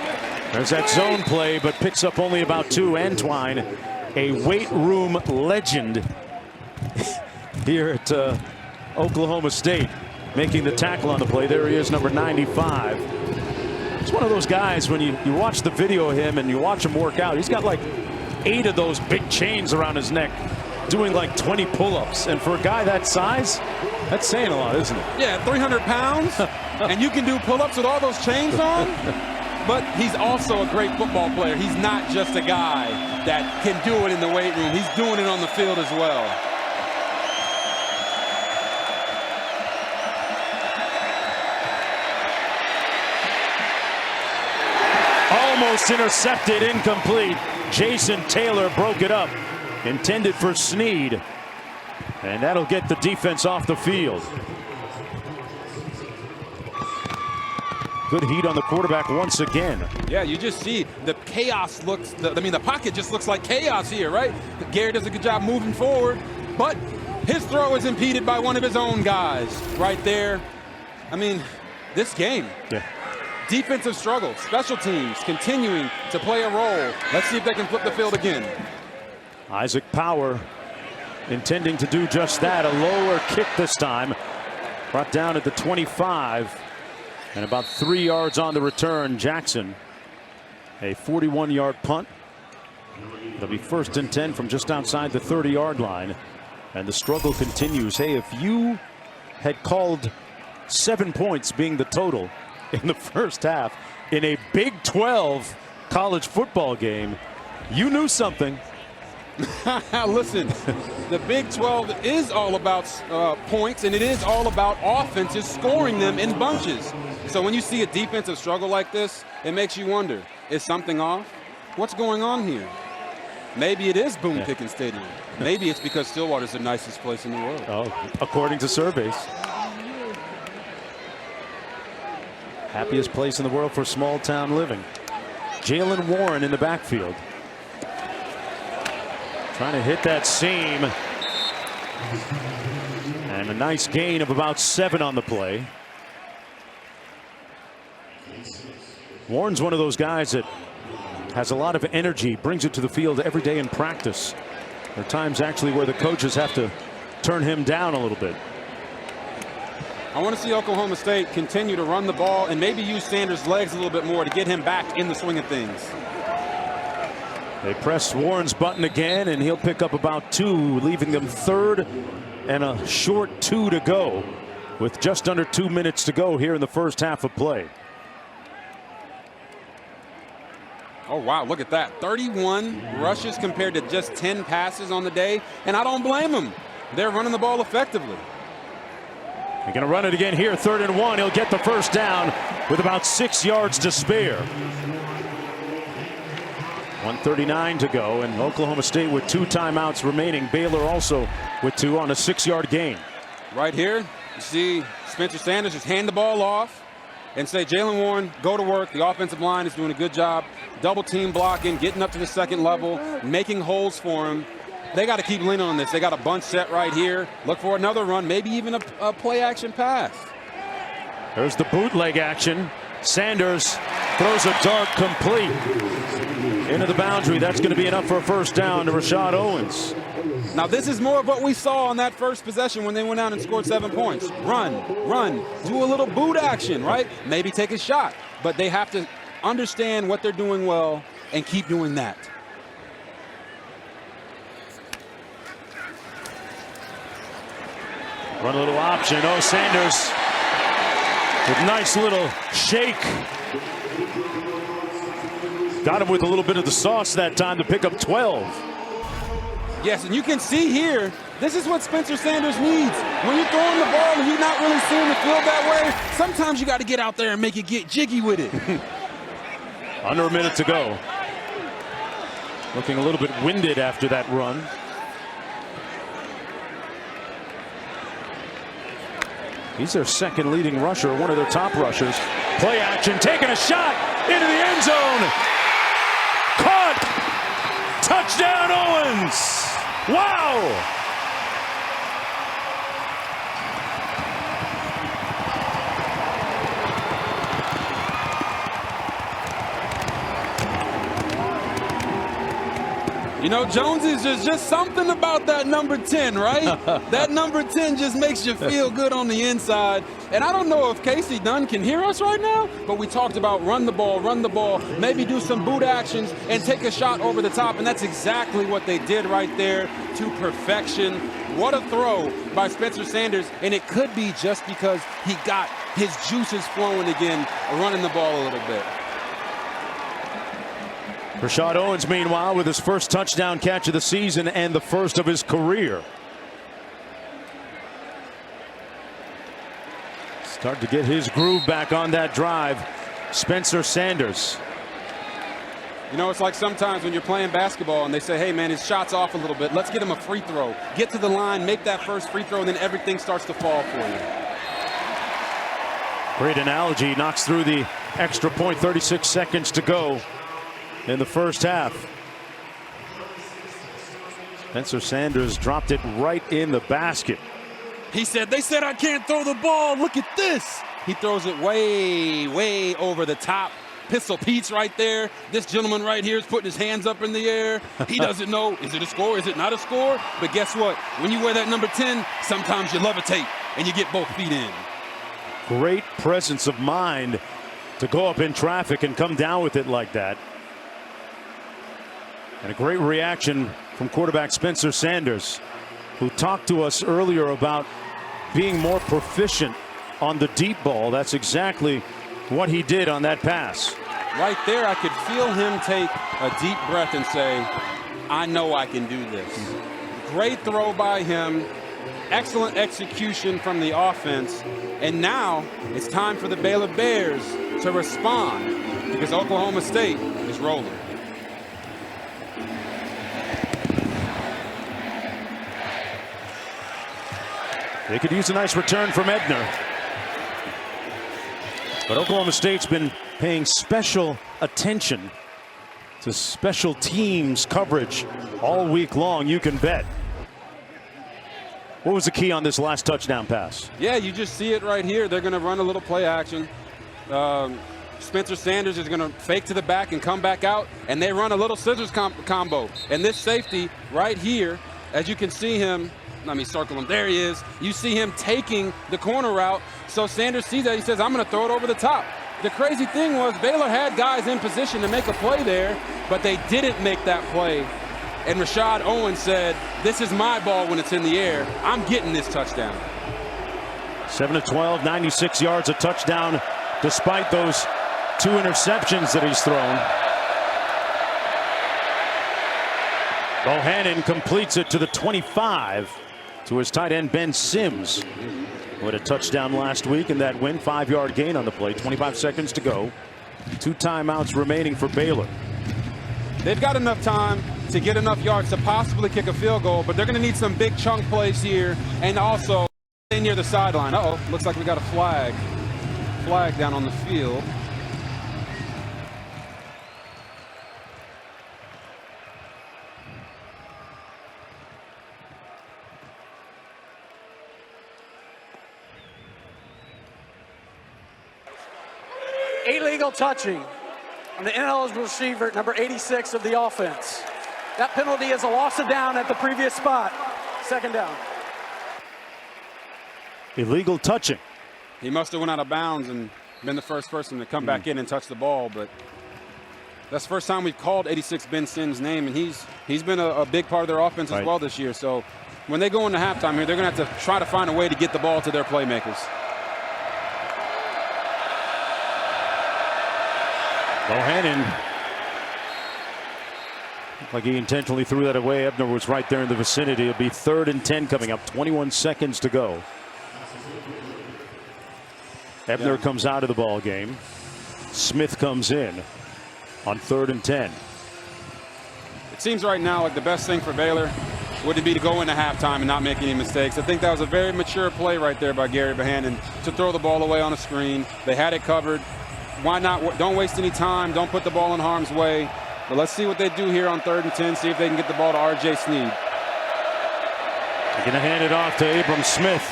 Speaker 1: There's that zone play, but picks up only about 2. Antwine, a weight room legend here at Oklahoma State, making the tackle on the play. There he is, number 95. It's one of those guys, when you watch the video of him and you watch him work out, he's got like 8 of those big chains around his neck, doing like 20 pull-ups. And for a guy that size, that's saying a lot, isn't it?
Speaker 2: Yeah, 300 pounds, and you can do pull-ups with all those chains on. But he's also a great football player. He's not just a guy that can do it in the weight room. He's doing it on the field as well.
Speaker 1: Almost intercepted, incomplete. Jason Taylor broke it up. Intended for Snead. And that'll get the defense off the field. Good heat on the quarterback once again.
Speaker 2: Yeah, you just see the chaos looks, the pocket just looks like chaos here, right? Gary does a good job moving forward, but his throw is impeded by one of his own guys right there. I mean, this game.
Speaker 1: Yeah.
Speaker 2: Defensive struggle, special teams continuing to play a role. Let's see if they can flip the field again.
Speaker 1: Isaac Power intending to do just that. A lower kick this time. Brought down at the 25. And about 3 yards on the return. Jackson, a 41-yard punt. It'll be 1st and 10 from just outside the 30-yard line. And the struggle continues. Hey, if you had called 7 points being the total in the first half in a Big 12 college football game, you knew something.
Speaker 2: Listen, the Big 12 is all about points, and it is all about offenses scoring them in bunches. So when you see a defensive struggle like this, it makes you wonder, is something off? What's going on here? Maybe it is Boone Pickens Stadium. Maybe it's because Stillwater's the nicest place in the world.
Speaker 1: Oh, according to surveys. Happiest place in the world for small town living. Jalen Warren in the backfield. Trying to hit that seam. And a nice gain of about 7 on the play. Warren's one of those guys that has a lot of energy, brings it to the field every day in practice. There are times actually where the coaches have to turn him down a little bit.
Speaker 2: I want to see Oklahoma State continue to run the ball and maybe use Sanders' legs a little bit more to get him back in the swing of things.
Speaker 1: They press Warren's button again, and he'll pick up about 2, leaving them 3rd and a short 2 to go with just under 2 minutes to go here in the first half of play.
Speaker 2: Oh, wow, look at that. 31 rushes compared to just 10 passes on the day, and I don't blame them. They're running the ball effectively.
Speaker 1: They're going to run it again here, 3rd and 1. He'll get the first down with about 6 yards to spare. 1:39 to go, and Oklahoma State with 2 timeouts remaining. Baylor also with 2 on a 6-yard gain.
Speaker 2: Right here, you see Spencer Sanders just hand the ball off and say, Jalen Warren, go to work. The offensive line is doing a good job. Double team blocking, getting up to the 2nd level, making holes for him. They got to keep leaning on this. They got a bunch set right here. Look for another run, maybe even a play action pass.
Speaker 1: There's the bootleg action. Sanders throws a dart complete into the boundary. That's going to be enough for a first down to Rashad Owens.
Speaker 2: Now this is more of what we saw on that first possession when they went out and scored 7 points. Run, do a little boot action, right? Maybe take a shot. But they have to understand what they're doing well and keep doing that.
Speaker 1: Run a little option. Oh, Sanders with nice little shake. Got him with a little bit of the sauce that time to pick up 12.
Speaker 2: Yes, and you can see here, this is what Spencer Sanders needs. When you're throwing the ball and you're not really seeing the field that way, sometimes you got to get out there and make it get jiggy with it.
Speaker 1: Under a minute to go. Looking a little bit winded after that run. He's their 2nd leading rusher, one of their top rushers. Play action, taking a shot into the end zone. Caught! Touchdown Owens! Wow!
Speaker 2: You know, Jones is just something about that number 10, right? That number 10 just makes you feel good on the inside. And I don't know if Casey Dunn can hear us right now, but we talked about run the ball, maybe do some boot actions and take a shot over the top. And that's exactly what they did right there to perfection. What a throw by Spencer Sanders. And it could be just because he got his juices flowing again, running the ball a little bit.
Speaker 1: Rashad Owens, meanwhile, with his first touchdown catch of the season and the first of his career. Start to get his groove back on that drive. Spencer Sanders.
Speaker 2: You know, it's like sometimes when you're playing basketball and they say, hey, man, his shot's off a little bit. Let's get him a free throw. Get to the line, make that first free throw, and then everything starts to fall for you.
Speaker 1: Great analogy. Knocks through the extra point. 36 seconds to go in the first half. Spencer Sanders dropped it right in the basket.
Speaker 2: He said, they said I can't throw the ball. Look at this. He throws it way, way over the top. Pistol Pete's right there. This gentleman right here is putting his hands up in the air. He doesn't know, is it a score? Is it not a score? But guess what? When you wear that number 10, sometimes you levitate and you get both feet in.
Speaker 1: Great presence of mind to go up in traffic and come down with it like that. And a great reaction from quarterback Spencer Sanders, who talked to us earlier about being more proficient on the deep ball. That's exactly what he did on that pass.
Speaker 2: Right there, I could feel him take a deep breath and say, I know I can do this. Great throw by him. Excellent execution from the offense. And now it's time for the Baylor Bears to respond because Oklahoma State is rolling.
Speaker 1: They could use a nice return from Edner. But Oklahoma State's been paying special attention to special teams coverage all week long, you can bet. What was the key on this last touchdown pass?
Speaker 2: Yeah, you just see it right here. They're going to run a little play action. Spencer Sanders is going to fake to the back and come back out, and they run a little scissors combo. And this safety right here, as you can see him, let me circle him. There he is. You see him taking the corner route. So Sanders sees that. He says, I'm going to throw it over the top. The crazy thing was Baylor had guys in position to make a play there, but they didn't make that play. And Rashad Owens said, this is my ball when it's in the air. I'm getting this touchdown.
Speaker 1: 7 of 12, 96 yards, a touchdown, despite those 2 interceptions that he's thrown. Bohannon completes it to the 25 to his tight end Ben Sims, who had a touchdown last week in that win. 5-yard gain on the play. 25 seconds to go. 2 timeouts remaining for Baylor.
Speaker 2: They've got enough time to get enough yards to possibly kick a field goal, but they're going to need some big chunk plays here and also stay near the sideline. Uh-oh, looks like we got a flag down on the field.
Speaker 4: Illegal touching on the ineligible receiver, number 86 of the offense. That penalty is a loss of down at the previous spot. 2nd down.
Speaker 1: Illegal touching.
Speaker 2: He must have went out of bounds and been the first person to come back in and touch the ball, but that's the first time we've called 86 Ben Sims' name, and he's been a big part of their offense as well this year. So when they go into halftime here, they're going to have to try to find a way to get the ball to their playmakers.
Speaker 1: Bohannon, looked like he intentionally threw that away. Ebner was right there in the vicinity. It'll be 3rd and 10 coming up. 21 seconds to go. Ebner comes out of the ball game. Smith comes in on 3rd and 10.
Speaker 2: It seems right now like the best thing for Baylor would be to go into halftime and not make any mistakes. I think that was a very mature play right there by Gary Bohannon to throw the ball away on a screen. They had it covered. Why not? Don't waste any time. Don't put the ball in harm's way. But let's see what they do here on 3rd and 10. See if they can get the ball to R.J. Sneed.
Speaker 1: They're going to hand it off to Abram Smith.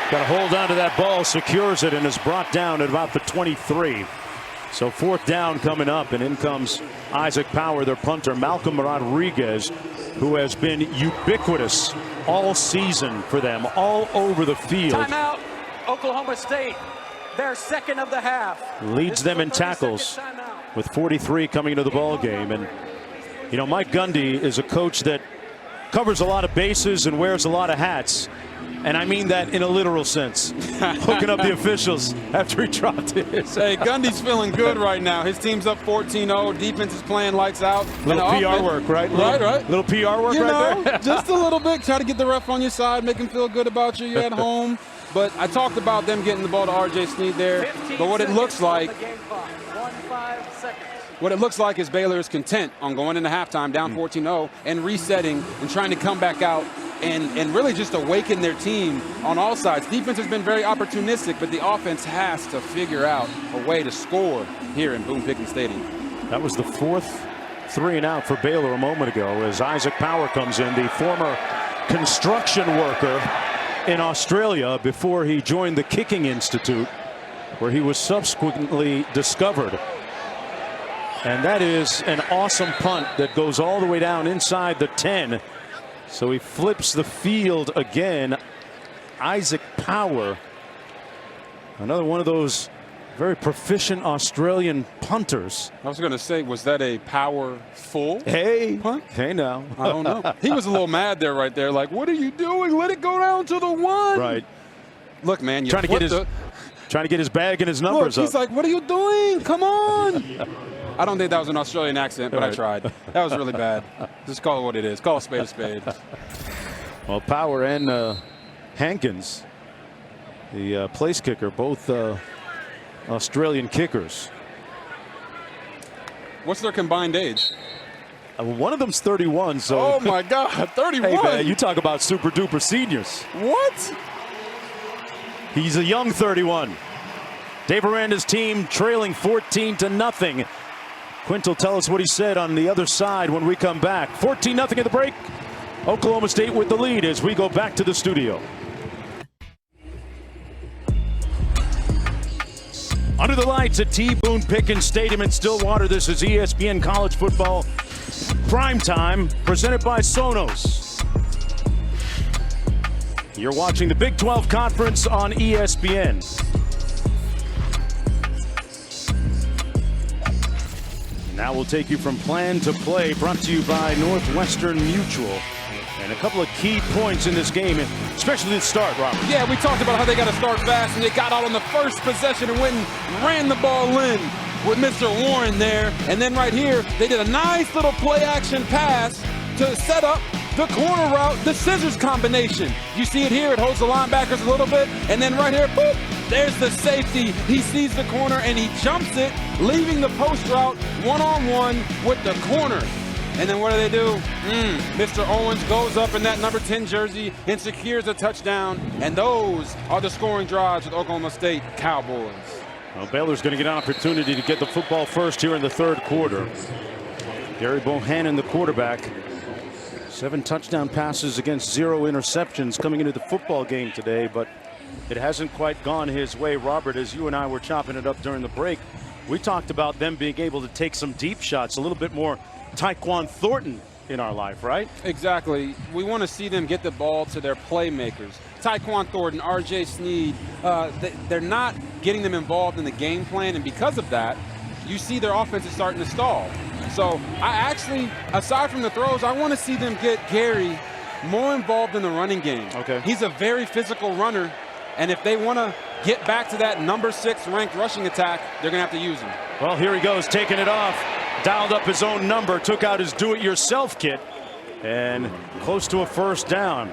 Speaker 1: Got to hold on to that ball, secures it, and is brought down at about the 23. So 4th down coming up, and in comes Isaac Power, their punter. Malcolm Rodriguez, who has been ubiquitous all season for them, all over the field.
Speaker 4: Timeout, Oklahoma State. Their 2nd of the half.
Speaker 1: Leads them in tackles with 43 coming into the ball game. And you know, Mike Gundy is a coach that covers a lot of bases and wears a lot of hats, and I mean that in a literal sense. Hooking up the officials after he dropped his.
Speaker 2: Hey, Gundy's feeling good right now. His team's up 14-0. Defense is playing lights out.
Speaker 1: Little PR work, right?
Speaker 2: Right.
Speaker 1: Little PR work right there.
Speaker 2: Just a little bit. Try to get the ref on your side, make him feel good about you. You're at home. But I talked about them getting the ball to R.J. Sneed there. But what it looks like, is Baylor is content on going into halftime down 14-0 and resetting and trying to come back out and really just awaken their team on all sides. Defense has been very opportunistic, but the offense has to figure out a way to score here in Boone Pickens Stadium.
Speaker 1: That was the 4th 3-and-out for Baylor a moment ago as Isaac Power comes in, the former construction worker in Australia before he joined the Kicking Institute, where he was subsequently discovered. And that is an awesome punt that goes all the way down inside the 10. So he flips the field again. Isaac Power, another one of those very proficient Australian punters.
Speaker 2: I was going to say, was that a powerful punt?
Speaker 1: Hey now.
Speaker 2: I don't know. He was a little mad there right there. Like, what are you doing? Let it go down to the 1.
Speaker 1: Right.
Speaker 2: Look, man,
Speaker 1: trying to get his bag and his numbers
Speaker 2: up. He's like, what are you doing? Come on. I don't think that was an Australian accent, but I tried. That was really bad. Just call it what it is. Call a spade a spade.
Speaker 1: Well, Power and Hankins, the place kicker, both Australian kickers.
Speaker 2: What's their combined age?
Speaker 1: One of them's 31. So.
Speaker 2: Oh my God, 31.
Speaker 1: Hey man, you talk about super duper seniors.
Speaker 2: What?
Speaker 1: He's a young 31. Dave Aranda's team trailing 14-0 Quint will tell us what he said on the other side when we come back. 14-0 at the break. Oklahoma State with the lead as we go back to the studio. Under the lights at T. Boone Pickens Stadium in Stillwater, this is ESPN College Football Prime Time, presented by Sonos. You're watching the Big 12 Conference on ESPN. Now we'll take you from plan to play, brought to you by Northwestern Mutual. And a couple of key points in this game, especially the start, Robert.
Speaker 2: Yeah, we talked about how they got to start fast, and they got out on the first possession and went and ran the ball in with Mr. Warren there. And then right here, they did a nice little play-action pass to set up the corner route, the scissors combination. You see it here, it holds the linebackers a little bit, and then right here, boop, there's the safety. He sees the corner and he jumps it, leaving the post route one-on-one with the corner. And then what do? Mr. Owens goes up in that number 10 jersey and secures a touchdown. And those are the scoring drives with Oklahoma State Cowboys.
Speaker 1: Well, Baylor's going to get an opportunity to get the football first here in the third quarter. Gary Bohannon, the quarterback. 7 touchdown passes against 0 interceptions coming into the football game today, but it hasn't quite gone his way. Robert, as you and I were chopping it up during the break, we talked about them being able to take some deep shots, a little bit more Tyquan Thornton in our life, right?
Speaker 2: Exactly. We want to see them get the ball to their playmakers. Tyquan Thornton, R.J. Sneed, they're not getting them involved in the game plan, and because of that, you see their offense is starting to stall. So I actually, aside from the throws, I want to see them get Gary more involved in the running game.
Speaker 1: Okay.
Speaker 2: He's a very physical runner, and if they want to get back to that number 6 ranked rushing attack, they're going to have to use him.
Speaker 1: Well, here he goes, taking it off. Dialed up his own number, took out his do-it-yourself kit, and close to a first down.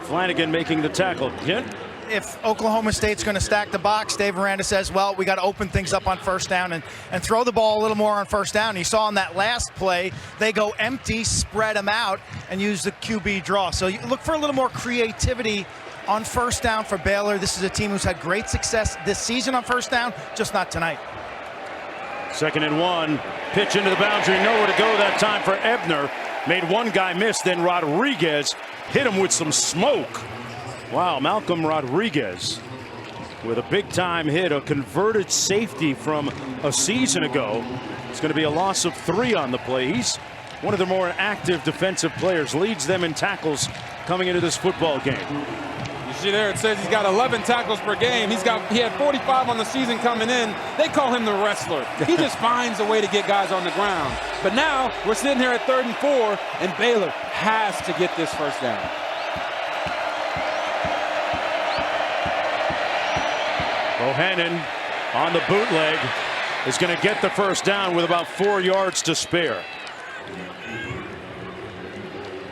Speaker 1: Flanagan making the tackle. Kent?
Speaker 3: If Oklahoma State's going to stack the box, Dave Aranda says, well, we got to open things up on first down and throw the ball a little more on first down. You saw on that last play, they go empty, spread them out, and use the QB draw. So you look for a little more creativity on first down for Baylor. This is a team who's had great success this season on first down, just not tonight.
Speaker 1: 2nd and 1, pitch into the boundary, nowhere to go that time for Ebner. Made one guy miss, then Rodriguez hit him with some smoke. Wow, Malcolm Rodriguez with a big-time hit, a converted safety from a season ago. It's going to be a loss of 3 on the play. He's one of the more active defensive players, leads them in tackles coming into this football game.
Speaker 2: You see there, it says he's got 11 tackles per game. He had 45 on the season coming in. They call him the wrestler. He just finds a way to get guys on the ground. But now we're sitting here at 3rd and 4, and Baylor has to get this first down.
Speaker 1: Bohannon on the bootleg is going to get the first down with about 4 yards to spare.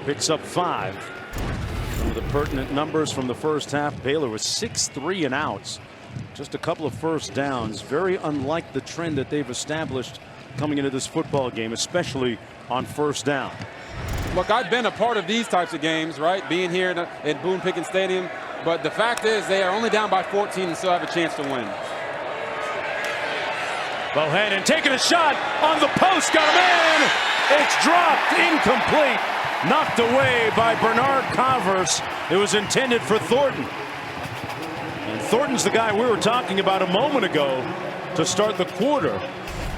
Speaker 1: Picks up 5. Some of the pertinent numbers from the first half. Baylor was 6-3 and outs. Just a couple of first downs. Very unlike the trend that they've established coming into this football game, especially on first down.
Speaker 2: Look, I've been a part of these types of games, right? Being here at Boone Pickens Stadium. But the fact is they are only down by 14 and still have a chance to win.
Speaker 1: Bohannon taking a shot on the post. Got him in. It's dropped. Incomplete. Knocked away by Bernard Converse. It was intended for Thornton. And Thornton's the guy we were talking about a moment ago to start the quarter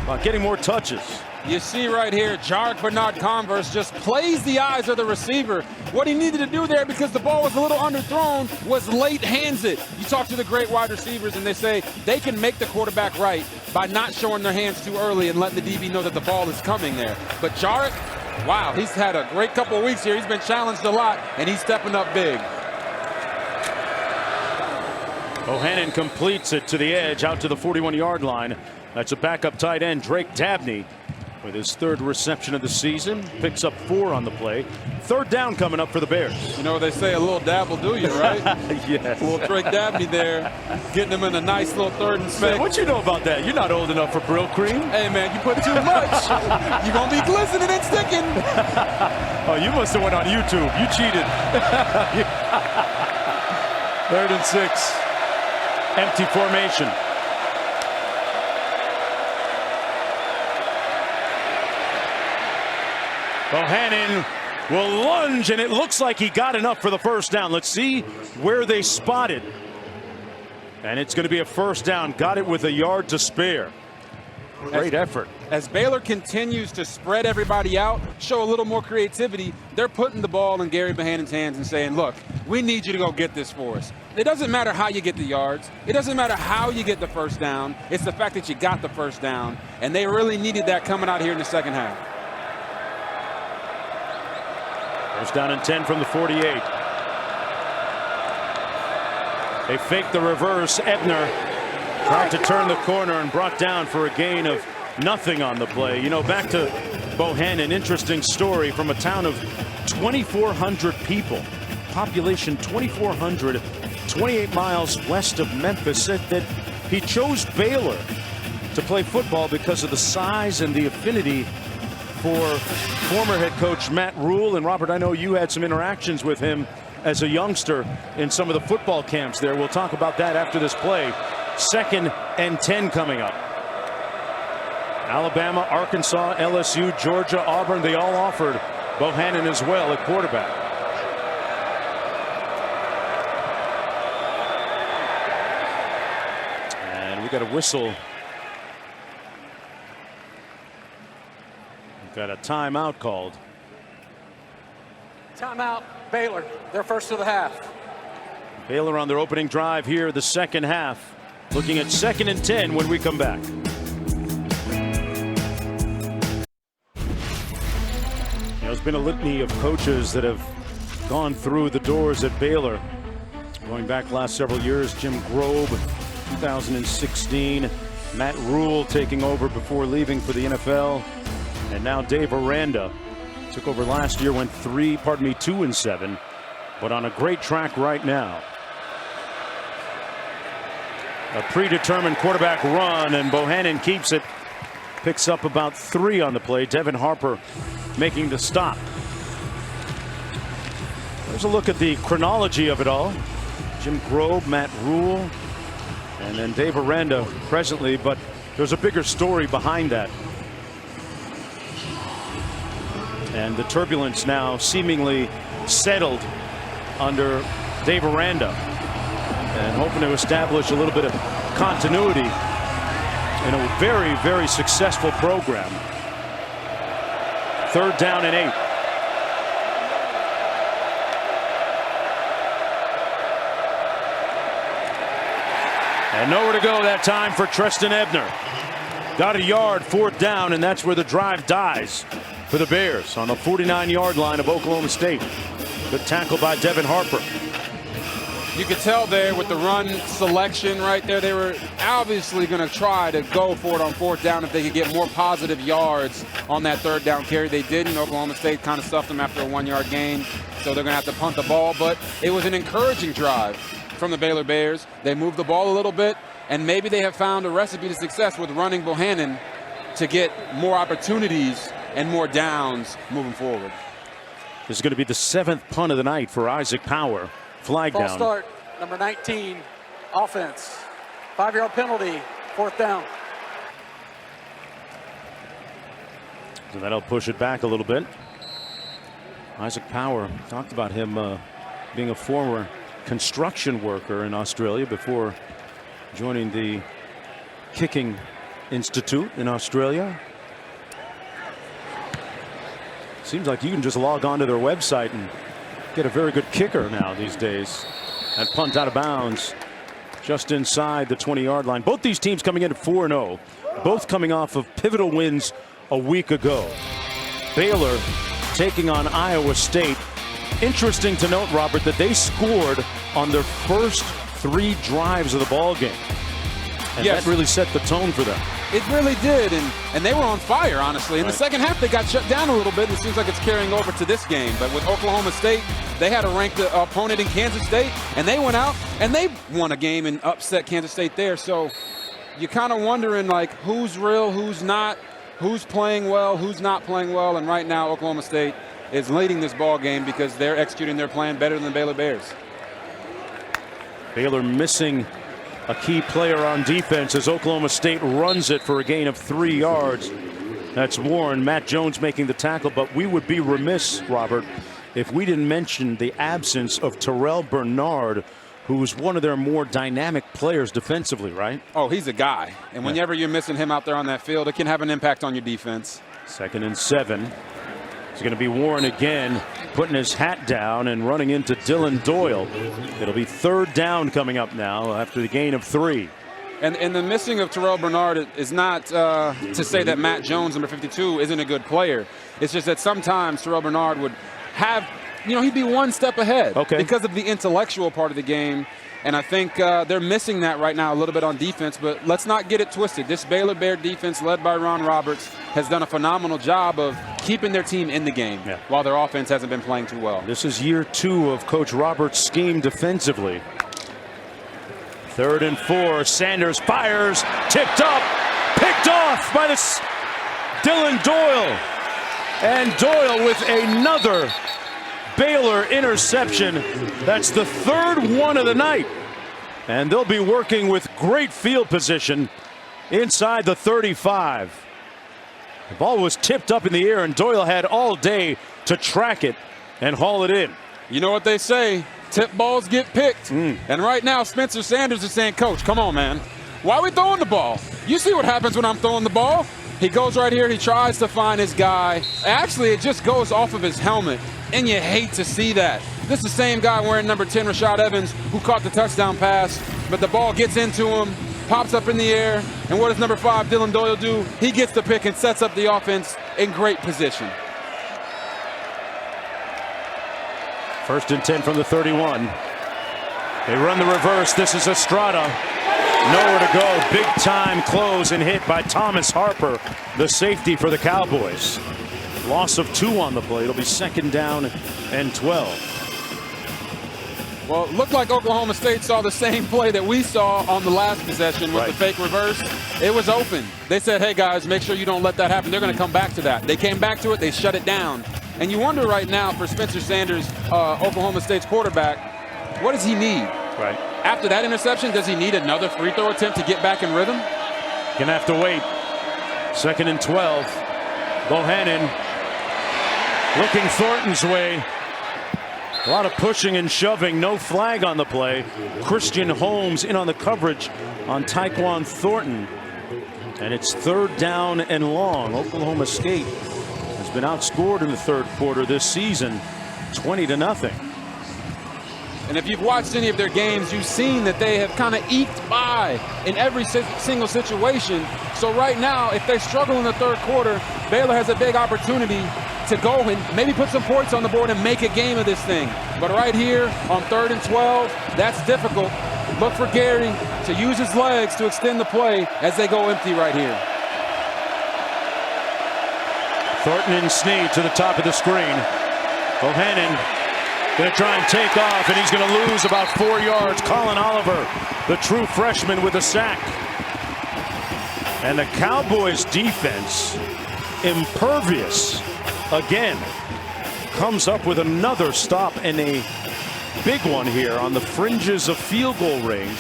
Speaker 1: about getting more touches.
Speaker 2: You see right here, Jarek Bernard Converse just plays the eyes of the receiver. What he needed to do there, because the ball was a little underthrown, was late hands it. You talk to the great wide receivers and they say they can make the quarterback right by not showing their hands too early and letting the DB know that the ball is coming there. But Jarek, wow, he's had a great couple of weeks here. He's been challenged a lot, and he's stepping up big.
Speaker 1: Bohannon completes it to the edge, out to the 41-yard line. That's a backup tight end, Drake Dabney, with his 3rd reception of the season. Picks up 4 on the play. 3rd down coming up for the Bears.
Speaker 2: You know what they say, a little dab will do you, right?
Speaker 1: Yes.
Speaker 2: A little Drake Dabney there, getting him in a nice little 3rd and 6.
Speaker 1: Man, what you know about that? You're not old enough for Brill Cream.
Speaker 2: Hey, man, you put too much. You're going to be glistening and sticking.
Speaker 1: Oh, you must have went on YouTube. You cheated. 3rd and 6. Empty formation. Bohannon will lunge, and it looks like he got enough for the first down. Let's see where they spotted. And it's going to be a first down. Got it with a yard to spare. Great effort.
Speaker 2: As Baylor continues to spread everybody out, show a little more creativity, they're putting the ball in Gary Bohannon's hands and saying, look, we need you to go get this for us. It doesn't matter how you get the yards. It doesn't matter how you get the first down. It's the fact that you got the first down. And they really needed that coming out here in the second half.
Speaker 1: First down and 10 from the 48. They fake the reverse. Ebner tried to turn the corner and brought down for a gain of nothing on the play. You know, back to Bohannon, interesting story from a town of 2,400 people. Population 2,400, 28 miles west of Memphis, said that he chose Baylor to play football because of the size and the affinity for former head coach Matt Rule. And Robert, I know you had some interactions with him as a youngster in some of the football camps there. We'll talk about that after this play. 2nd and 10 coming up. Alabama, Arkansas, LSU, Georgia, Auburn, they all offered Bohannon as well at quarterback. And we got a whistle. We've got a timeout called.
Speaker 4: Timeout, Baylor. They're first of the half.
Speaker 1: Baylor on their opening drive here, the second half. Looking at 2nd and 10 when we come back. There's been a litany of coaches that have gone through the doors at Baylor. Going back last several years, Jim Grobe, 2016. Matt Rule taking over before leaving for the NFL. And now Dave Aranda took over last year, went 2-7, but on a great track right now. A predetermined quarterback run, and Bohannon keeps it. Picks up about 3 on the play. Devin Harper making the stop. There's a look at the chronology of it all. Jim Grobe, Matt Rule, and then Dave Aranda presently, but there's a bigger story behind that. And the turbulence now seemingly settled under Dave Aranda, and hoping to establish a little bit of continuity in a very, very successful program. 3rd down and 8. And nowhere to go that time for Treston Ebner. Got a yard, 4th down, and that's where the drive dies for the Bears on the 49-yard line of Oklahoma State. Good tackle by Devin Harper.
Speaker 2: You could tell there with the run selection right there, they were obviously going to try to go for it on 4th down if they could get more positive yards on that 3rd down carry. They didn't. Oklahoma State kind of stuffed them after a 1-yard gain, so they're going to have to punt the ball. But it was an encouraging drive from the Baylor Bears. They moved the ball a little bit, and maybe they have found a recipe to success with running Bohannon to get more opportunities and more downs moving forward.
Speaker 1: This is going to be the 7th punt of the night for Isaac Power. Flag down.
Speaker 4: False start, number 19, offense. 5-yard penalty, 4th down.
Speaker 1: So that'll push it back a little bit. Isaac Power, talked about him being a former construction worker in Australia before joining the Kicking Institute in Australia. Seems like you can just log on to their website and get a very good kicker now these days. That punt out of bounds just inside the 20-yard line. Both these teams coming in at 4-0, both coming off of pivotal wins a week ago. Baylor taking on Iowa State. Interesting to note, Robert, that they scored on their first 3 drives of the ball game. And
Speaker 2: yes,
Speaker 1: that really set the tone for them.
Speaker 2: It really did, and they were on fire, honestly. In the second half, they got shut down a little bit, and it seems like it's carrying over to this game. But with Oklahoma State, they had a ranked opponent in Kansas State, and they went out, and they won a game and upset Kansas State there. So you're kind of wondering, like, who's real, who's not, who's playing well, who's not playing well. And right now, Oklahoma State is leading this ball game because they're executing their plan better than the Baylor Bears.
Speaker 1: Baylor missing a key player on defense as Oklahoma State runs it for a gain of 3 yards. That's Warren. Matt Jones making the tackle, but we would be remiss, Robert, if we didn't mention the absence of Terrell Bernard, who's one of their more dynamic players defensively, right?
Speaker 2: Oh, he's a guy. And whenever you're missing him out there on that field, it can have an impact on your defense.
Speaker 1: 2nd and 7. It's going to be Warren again, putting his hat down and running into Dylan Doyle. It'll be 3rd down coming up now after the gain of 3.
Speaker 2: And the missing of Terrell Bernard is not to say that Matt Jones, number 52, isn't a good player. It's just that sometimes Terrell Bernard would have, he'd be one step ahead because of the intellectual part of the game. And I think they're missing that right now a little bit on defense. But let's not get it twisted. This Baylor Bear defense, led by Ron Roberts, has done a phenomenal job of keeping their team in the game while their offense hasn't been playing too well.
Speaker 1: This is year 2 of Coach Roberts' scheme defensively. 3rd and 4. Sanders fires, tipped up, picked off by Dylan Doyle. And Doyle with another Baylor interception. That's the 3rd one of the night. And they'll be working with great field position inside the 35. The ball was tipped up in the air, and Doyle had all day to track it and haul it in.
Speaker 2: You know what they say, tip balls get picked. And right now, Spencer Sanders is saying, Coach, come on, man. Why are we throwing the ball? You see what happens when I'm throwing the ball. He goes right here. He tries to find his guy. Actually, it just goes off of his helmet, and you hate to see that. This is the same guy wearing number 10, Rashad Evans, who caught the touchdown pass, but the ball gets into him, pops up in the air, and what does number 5, Dylan Doyle, do? He gets the pick and sets up the offense in great position.
Speaker 1: 1st and 10 from the 31. They run the reverse. This is Estrada. Nowhere to go. Big time close and hit by Thomas Harper, the safety for the Cowboys. Loss of 2 on the play. It'll be 2nd down and 12.
Speaker 2: Well, it looked like Oklahoma State saw the same play that we saw on the last possession with the fake reverse. It was open. They said, hey, guys, make sure you don't let that happen. They're going to come back to that. They came back to it. They shut it down. And you wonder right now for Spencer Sanders, Oklahoma State's quarterback, what does he need?
Speaker 1: Right.
Speaker 2: After that interception, does he need another free throw attempt to get back in rhythm?
Speaker 1: Gonna have to wait. 2nd and 12. Bohannon looking Thornton's way. A lot of pushing and shoving. No flag on the play. Christian Holmes in on the coverage on Tyquan Thornton. And it's 3rd down and long. Oklahoma State has been outscored in the 3rd quarter this season, 20-0.
Speaker 2: And if you've watched any of their games, you've seen that they have kind of eked by in every single situation. So right now, if they struggle in the 3rd quarter, Baylor has a big opportunity to go and maybe put some points on the board and make a game of this thing. But right here on 3rd and 12, that's difficult. Look for Gary to use his legs to extend the play as they go empty right here.
Speaker 1: Thornton and Snead to the top of the screen. Bohannon going to try and take off, and he's going to lose about 4 yards. Colin Oliver, the true freshman, with a sack. And the Cowboys defense, impervious again, comes up with another stop and a big one here on the fringes of field goal range.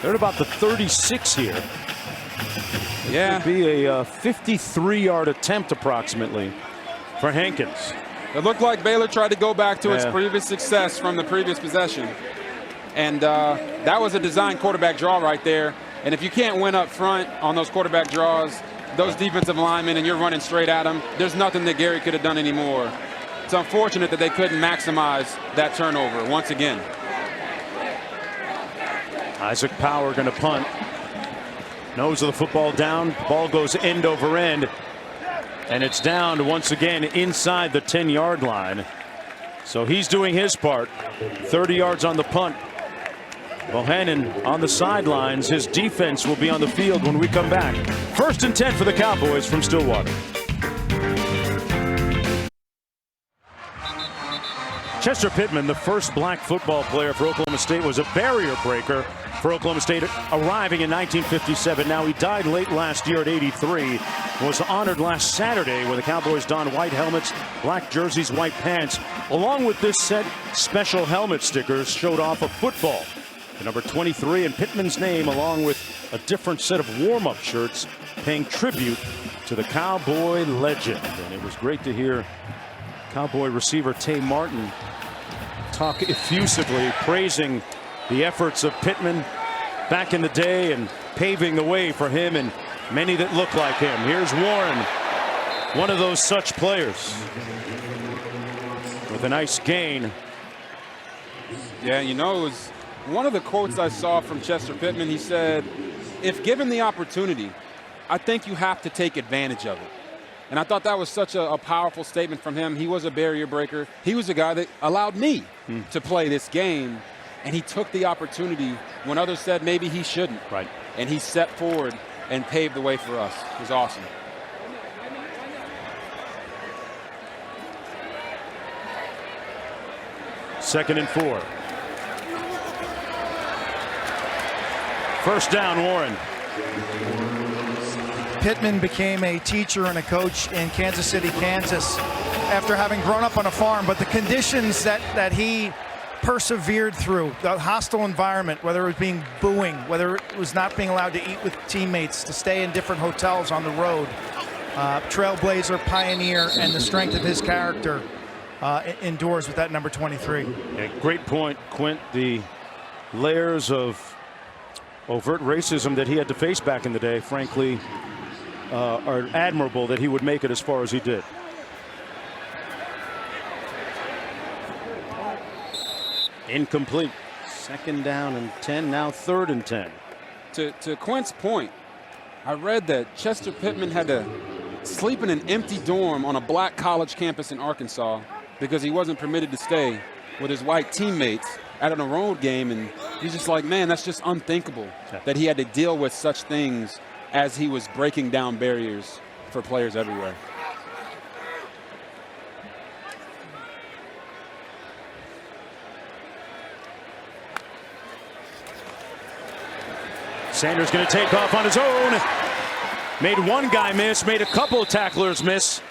Speaker 1: They're at about the 36 here.
Speaker 2: Yeah.
Speaker 1: It would be a 53-yard attempt approximately for Hankins.
Speaker 2: It looked like Baylor tried to go back to its previous success from the previous possession. And that was a design quarterback draw right there. And if you can't win up front on those quarterback draws, those defensive linemen, and you're running straight at them, there's nothing that Gary could have done anymore. It's unfortunate that they couldn't maximize that turnover once again.
Speaker 1: Isaac Power going to punt. Nose of the football down. Ball goes end over end. And it's down once again inside the 10-yard line. So he's doing his part. 30 yards on the punt. Bohannon on the sidelines. His defense will be on the field when we come back. 1st and 10 for the Cowboys from Stillwater. Chester Pittman, the first black football player for Oklahoma State, was a barrier breaker for Oklahoma State, arriving in 1957. Now, he died late last year at 83. Was honored last Saturday when the Cowboys donned white helmets, black jerseys, white pants. Along with this set, special helmet stickers showed off a football. The number 23 and Pittman's name, along with a different set of warm-up shirts, paying tribute to the Cowboy legend. And it was great to hear Cowboy receiver Tay Martin talk effusively, praising the efforts of Pittman back in the day and paving the way for him and many that look like him. Here's Warren, one of those such players, with a nice gain.
Speaker 2: Yeah, you know, it was one of the quotes I saw from Chester Pittman. He said, if given the opportunity, I think you have to take advantage of it. And I thought that was such a powerful statement from him. He was a barrier breaker. He was a guy that allowed me to play this game. And he took the opportunity when others said maybe he shouldn't.
Speaker 1: Right.
Speaker 2: And he stepped forward and paved the way for us. It was awesome.
Speaker 1: Second and 4. First down, Warren.
Speaker 3: Pittman became a teacher and a coach in Kansas City, Kansas, after having grown up on a farm. But the conditions that he persevered through, the hostile environment, whether it was being booing, whether it was not being allowed to eat with teammates, to stay in different hotels on the road, trailblazer, pioneer, and the strength of his character endures with that number 23.
Speaker 1: Yeah, great point, Quint. The layers of overt racism that he had to face back in the day, frankly, are admirable that he would make it as far as he did. Incomplete. Second down and 10, now third and 10.
Speaker 2: To Quint's point, I read that Chester Pittman had to sleep in an empty dorm on a black college campus in Arkansas because he wasn't permitted to stay with his white teammates at a road game. And he's just like, man, that's just unthinkable that he had to deal with such things as he was breaking down barriers for players everywhere.
Speaker 1: Sanders going to take off on his own. Made one guy miss, made a couple of tacklers miss.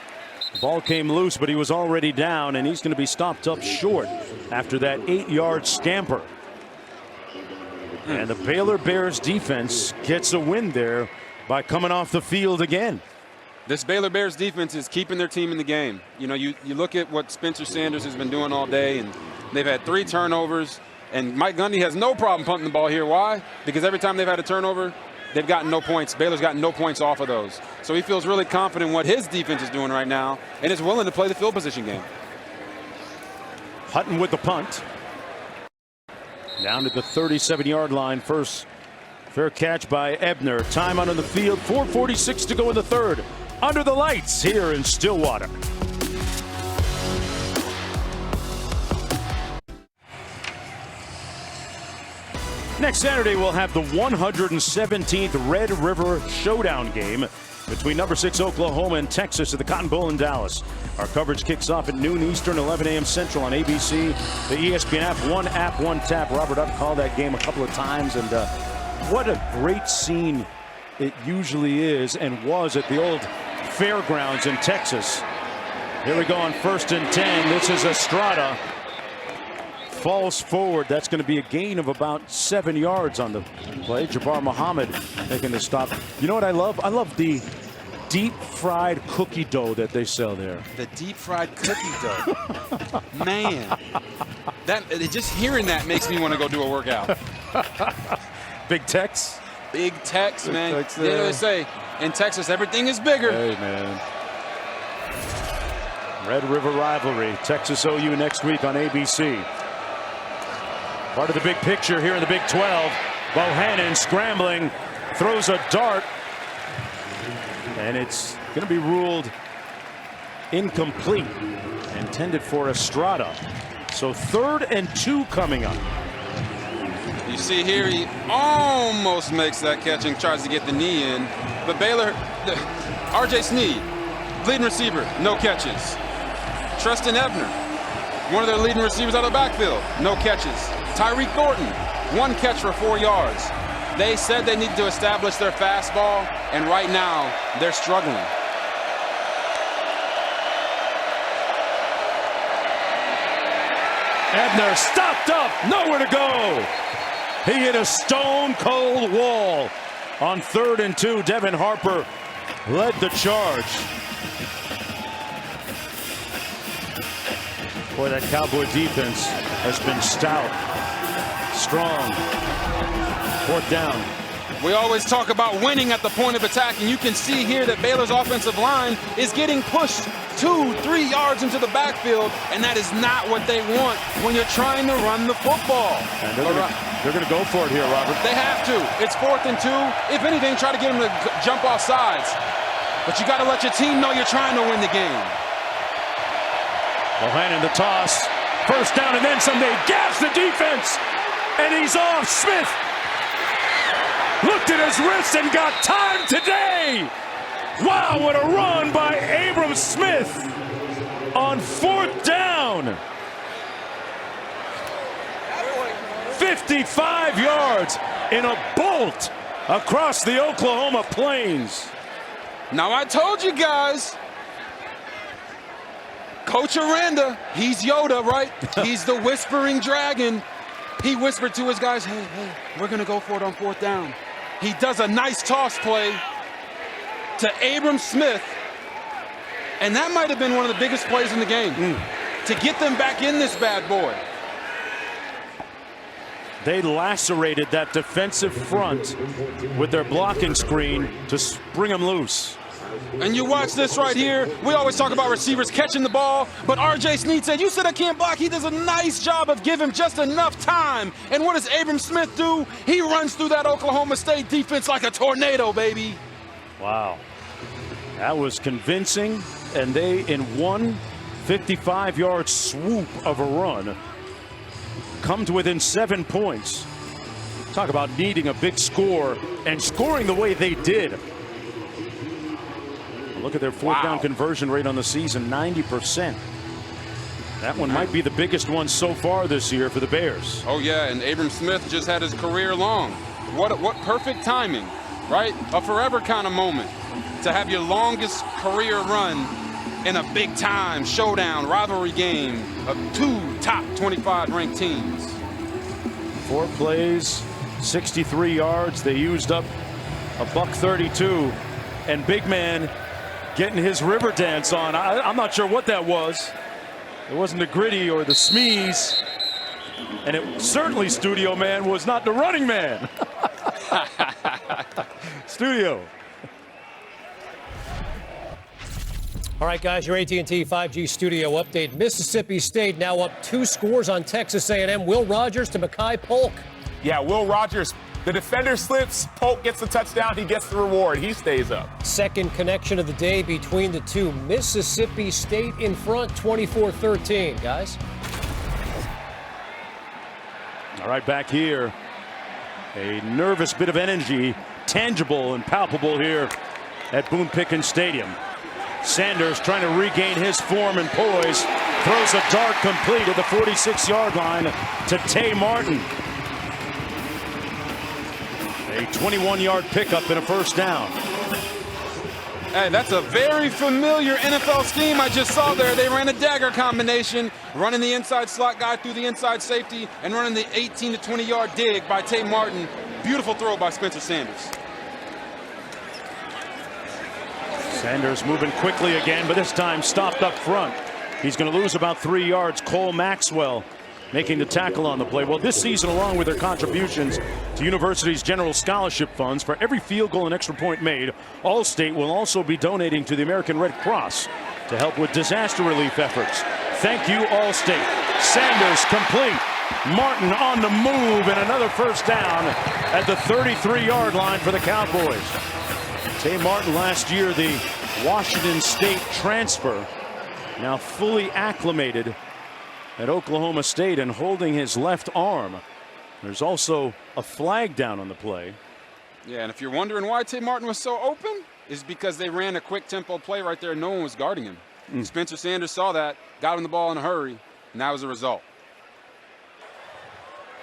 Speaker 1: The ball came loose, but he was already down, and he's going to be stopped up short after that 8-yard scamper. And the Baylor Bears defense gets a win there by coming off the field again.
Speaker 2: This Baylor Bears defense is keeping their team in the game. You know, you look at what Spencer Sanders has been doing all day, and they've had 3 turnovers. And Mike Gundy has no problem punting the ball here. Why? Because every time they've had a turnover, they've gotten no points. Baylor's gotten no points off of those. So he feels really confident in what his defense is doing right now and is willing to play the field position game.
Speaker 1: Hutton with the punt. Down to the 37-yard line. First fair catch by Ebner. Time out on the field. 4:46 to go in the third. Under the lights here in Stillwater. Next Saturday, we'll have the 117th Red River Showdown game between number 6 Oklahoma and Texas at the Cotton Bowl in Dallas. Our coverage kicks off at noon Eastern, 11 a.m. Central on ABC, the ESPN app, one tap. Robert Up called that game a couple of times, and what a great scene it usually is and was at the old fairgrounds in Texas. Here we go on 1st and 10. This is Estrada. Falls forward. That's going to be a gain of about 7 yards on the play. Jabbar Muhammad making the stop. You know what I love? I love the deep fried cookie dough that they sell there.
Speaker 2: The deep fried cookie dough. Man, just hearing that makes me want to go do a workout.
Speaker 1: Big Tex.
Speaker 2: Big Tex, man. Tex, you know they say in Texas everything is bigger.
Speaker 1: Hey, man. Red River rivalry. Texas OU next week on ABC. Part of the big picture here in the Big 12. Bohannon scrambling, throws a dart, and it's going to be ruled incomplete. Intended for Estrada. So 3rd and 2 coming up.
Speaker 2: You see here, he almost makes that catch and tries to get the knee in. But Baylor, R.J. Sneed, leading receiver, no catches. Treston Ebner, one of their leading receivers out of the backfield, no catches. Tyreek Thornton, 1 catch for 4 yards. They said they needed to establish their fastball, and right now they're struggling.
Speaker 1: Ebner stopped up, nowhere to go. He hit a stone cold wall on 3rd and 2. Devin Harper led the charge. Boy, that Cowboy defense has been stout, strong. 4th down.
Speaker 2: We always talk about winning at the point of attack, and you can see here that Baylor's offensive line is getting pushed 2-3 yards into the backfield, and that is not what they want when you're trying to run the football.
Speaker 1: And they're going to go for it here, Robert.
Speaker 2: They have to. It's 4th and 2. If anything, try to get them to jump off sides. But you got to let your team know you're trying to win the game.
Speaker 1: Bohannon the toss. 1st down and then some. They gas the defense. And he's off. Smith looked at his wrist and got time today. Wow, what a run by Abram Smith on 4th down. 55 yards in a bolt across the Oklahoma plains.
Speaker 2: Now, I told you guys, Coach Aranda, he's Yoda, right? He's the whispering dragon. He whispered to his guys, hey, we're going to go for it on 4th down. He does a nice toss play to Abram Smith, and that might have been one of the biggest plays in the game to get them back in this bad boy.
Speaker 1: They lacerated that defensive front with their blocking screen to spring them loose.
Speaker 2: And you watch this right here. We always talk about receivers catching the ball, but R.J. Snead said, you said I can't block. He does a nice job of giving just enough time. And what does Abram Smith do? He runs through that Oklahoma State defense like a tornado, baby.
Speaker 1: Wow. That was convincing, and they, in one 55-yard swoop of a run, come to within 7 points. Talk about needing a big score and scoring the way they did. Look at their 4th down conversion rate on the season, 90%. That one might be the biggest one so far this year for the Bears.
Speaker 2: Oh, yeah, and Abram Smith just had his career long. What perfect timing, right? A forever kind of moment to have your longest career run in a big-time showdown rivalry game of 2 top 25 ranked teams.
Speaker 1: 4 plays, 63 yards. They used up a $132, and big man getting his river dance on. I'm not sure what that was. It wasn't the gritty or the smeeze, and it certainly, Studio Man, was not the running man. Studio.
Speaker 6: All right, guys, your AT&T 5G studio update. Mississippi State now up 2 scores on Texas A&M. Will Rogers to Mekhi Polk.
Speaker 7: Yeah, Will Rogers. The defender slips, Polk gets the touchdown, he gets the reward, he stays up.
Speaker 6: Second connection of the day between the two. Mississippi State in front, 24-13, guys.
Speaker 1: All right, back here. A nervous bit of energy, tangible and palpable here at Boone Pickens Stadium. Sanders trying to regain his form and poise. Throws a dart complete at the 46-yard line to Tay Martin. A 21-yard pickup and a 1st down.
Speaker 2: Hey, that's a very familiar NFL scheme I just saw there. They ran a dagger combination, running the inside slot guy through the inside safety and running the 18 to 20-yard dig by Tay Martin. Beautiful throw by Spencer Sanders.
Speaker 1: Sanders moving quickly again, but this time stopped up front. He's going to lose about 3 yards. Cole Maxwell making the tackle on the play. Well, this season, along with their contributions to university's general scholarship funds, for every field goal and extra point made, Allstate will also be donating to the American Red Cross to help with disaster relief efforts. Thank you, Allstate. Sanders complete. Martin on the move, and another 1st down at the 33-yard line for the Cowboys. Tay Martin, last year the Washington State transfer, now fully acclimated at Oklahoma State and holding his left arm. There's also a flag down on the play.
Speaker 2: Yeah, and if you're wondering why Tay Martin was so open, is because they ran a quick tempo play right there and no one was guarding him. Spencer Sanders saw that, got him the ball in a hurry, and that was the result.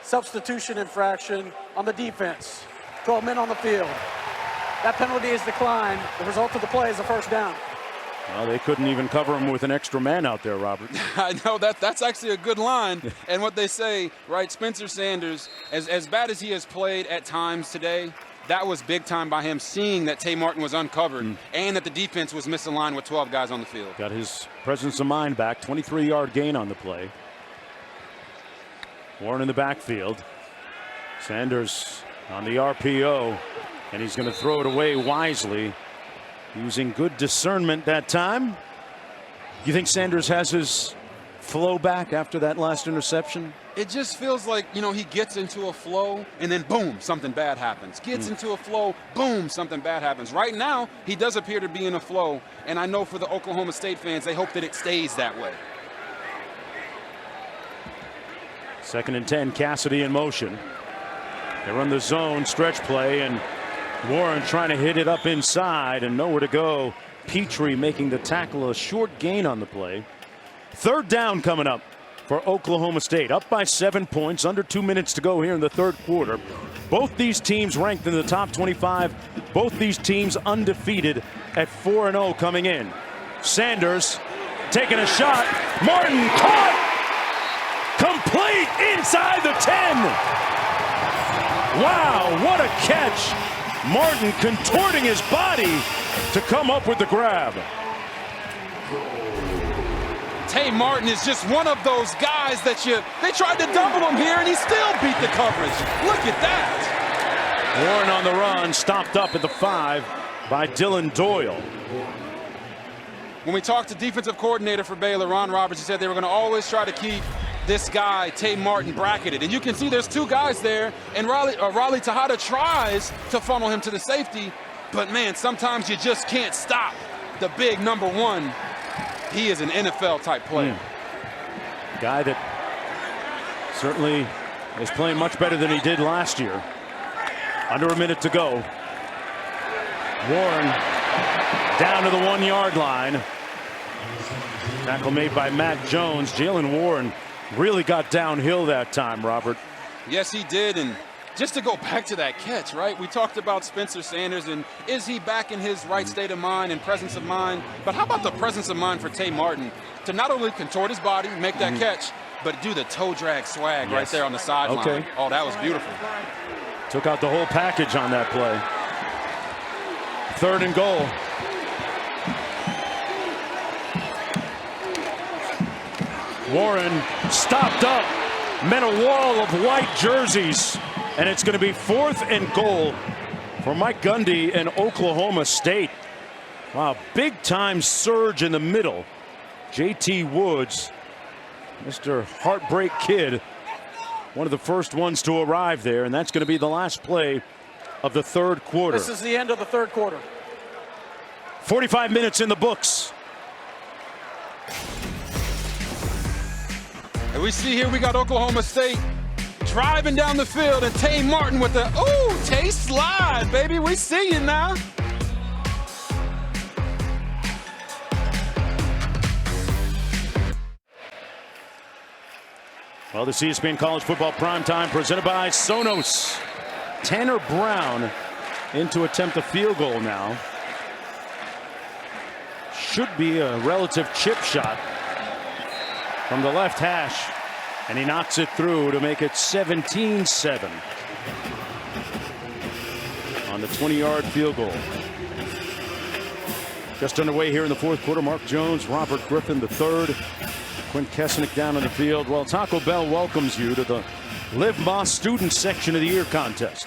Speaker 4: Substitution infraction on the defense. 12 men on the field. That penalty is declined. The result of the play is a 1st down.
Speaker 1: Well, they couldn't even cover him with an extra man out there, Robert.
Speaker 2: I know that's actually a good line. And what they say, right, Spencer Sanders, as bad as he has played at times today, that was big time by him, seeing that Tay Martin was uncovered and that the defense was misaligned with 12 guys on the field.
Speaker 1: Got his presence of mind back. 23-yard gain on the play. Warren in the backfield. Sanders on the RPO, and he's going to throw it away wisely, using good discernment that time. You think Sanders has his flow back after that last interception?
Speaker 2: It just feels like, he gets into a flow and then boom, something bad happens. Gets into a flow, boom, something bad happens. Right now, he does appear to be in a flow, and I know for the Oklahoma State fans, they hope that it stays that way.
Speaker 1: 2nd and 10, Cassidy in motion. They run the zone stretch play, and Warren trying to hit it up inside and nowhere to go. Petrie making the tackle, a short gain on the play. 3rd down coming up for Oklahoma State. Up by 7 points, under 2 minutes to go here in the 3rd quarter. Both these teams ranked in the top 25. Both these teams undefeated at 4-0 coming in. Sanders taking a shot. Martin caught. Complete inside the 10. Wow, what a catch. Martin contorting his body to come up with the grab.
Speaker 2: Tay Martin is just one of those guys that they tried to double him here and he still beat the coverage. Look at that.
Speaker 1: Warren on the run, stopped up at the 5 by Dylan Doyle.
Speaker 2: When we talked to defensive coordinator for Baylor, Ron Roberts, he said they were going to always try to keep this guy, Tay Martin, bracketed. And you can see there's 2 guys there, and Riley Tejada tries to funnel him to the safety, but man, sometimes you just can't stop the big number 1. He is an NFL-type player.
Speaker 1: Guy that certainly is playing much better than he did last year. Under a minute to go. Warren down to the 1-yard line. Tackle made by Matt Jones. Jalen Warren really got downhill that time, Robert.
Speaker 2: Yes, he did. And just to go back to that catch, right? We talked about Spencer Sanders and is he back in his right state of mind and presence of mind? But how about the presence of mind for Tay Martin to not only contort his body, make that catch, but do the toe drag swag right there on the sideline.
Speaker 1: Okay.
Speaker 2: Oh, that was beautiful.
Speaker 1: Took out the whole package on that play. 3rd and goal. Warren stopped up, met a wall of white jerseys, and it's going to be 4th and goal for Mike Gundy and Oklahoma State. Wow, big time surge in the middle. JT Woods, Mr. Heartbreak Kid, one of the first ones to arrive there, and that's going to be the last play of the 3rd quarter.
Speaker 4: This is the end of the 3rd quarter.
Speaker 1: 45 minutes in the books.
Speaker 2: And we see here we got Oklahoma State driving down the field and Tay Martin with the, Tay slide, baby. We see you now.
Speaker 1: Well, this ESPN College Football Primetime presented by Sonos. Tanner Brown in to attempt a field goal now. Should be a relative chip shot from the left hash, and he knocks it through to make it 17-7 on the 20-yard field goal. Just underway here in the 4th quarter. Mark Jones, Robert Griffin III, Quint Kesnick down on the field. Well, Taco Bell welcomes you to the Live Moss Student Section of the Year contest.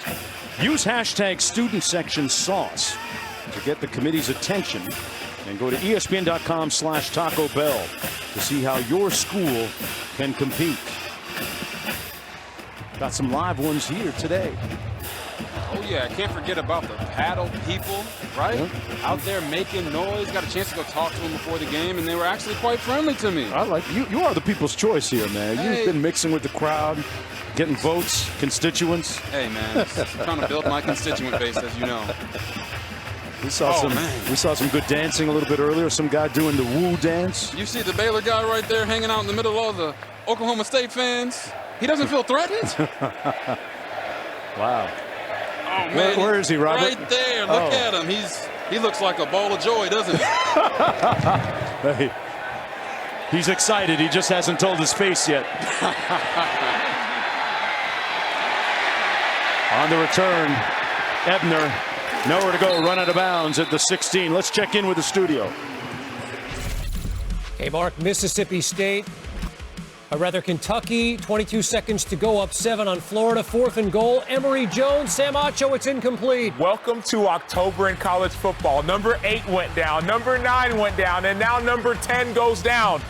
Speaker 1: Use hashtag Student Section Sauce to get the committee's attention, and go to ESPN.com/Taco Bell to see how your school can compete. Got some live ones here today.
Speaker 2: Oh yeah, I can't forget about the paddle people, right? Yeah. Out there making noise. Got a chance to go talk to them before the game, and they were actually quite friendly to me.
Speaker 1: I like you. You are the people's choice here, man.
Speaker 2: Hey.
Speaker 1: You've been mixing with the crowd, getting votes, constituents.
Speaker 2: Hey man, I'm trying to build my constituent base, as you know.
Speaker 1: We saw some good dancing a little bit earlier. Some guy doing the woo dance.
Speaker 2: You see the Baylor guy right there hanging out in the middle of the Oklahoma State fans. He doesn't feel threatened.
Speaker 1: Wow.
Speaker 2: Oh man,
Speaker 1: where is he, Robert?
Speaker 2: Right there. Look at him. He looks like a ball of joy, doesn't he?
Speaker 1: Hey, he's excited. He just hasn't told his face yet. On the return, Ebner, nowhere to go, run out of bounds at the 16. Let's check in with the studio.
Speaker 6: Hey, Mark, Mississippi State, Kentucky, 22 seconds to go, up 7 on Florida, 4th and goal. Emory Jones, Sam Acho, it's incomplete.
Speaker 7: Welcome to October in college football. Number 8 went down, number 9 went down, and now number 10 goes down.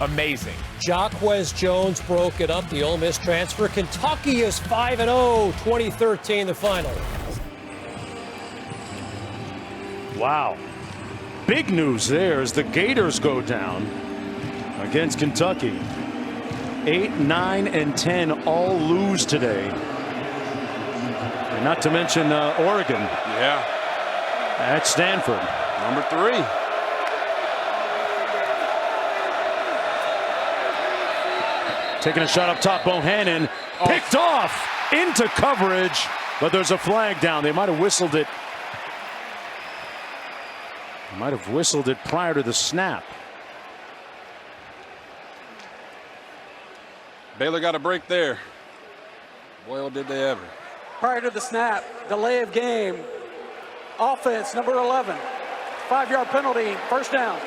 Speaker 7: Amazing.
Speaker 6: Jacquez Jones broke it up, the Ole Miss transfer. Kentucky is 5-0, 2013, the final.
Speaker 1: Wow. Big news there as the Gators go down against Kentucky. 8, 9, and 10 all lose today. And not to mention Oregon.
Speaker 2: Yeah.
Speaker 1: At Stanford.
Speaker 2: Number 3.
Speaker 1: Taking a shot up top, Bohannon picked off into coverage, but there's a flag down. They might have whistled it. Prior to the snap.
Speaker 2: Baylor got a break there. Boy, oh, did they ever.
Speaker 4: Prior to the snap, delay of game, offense, number 11. 5-yard penalty, first down.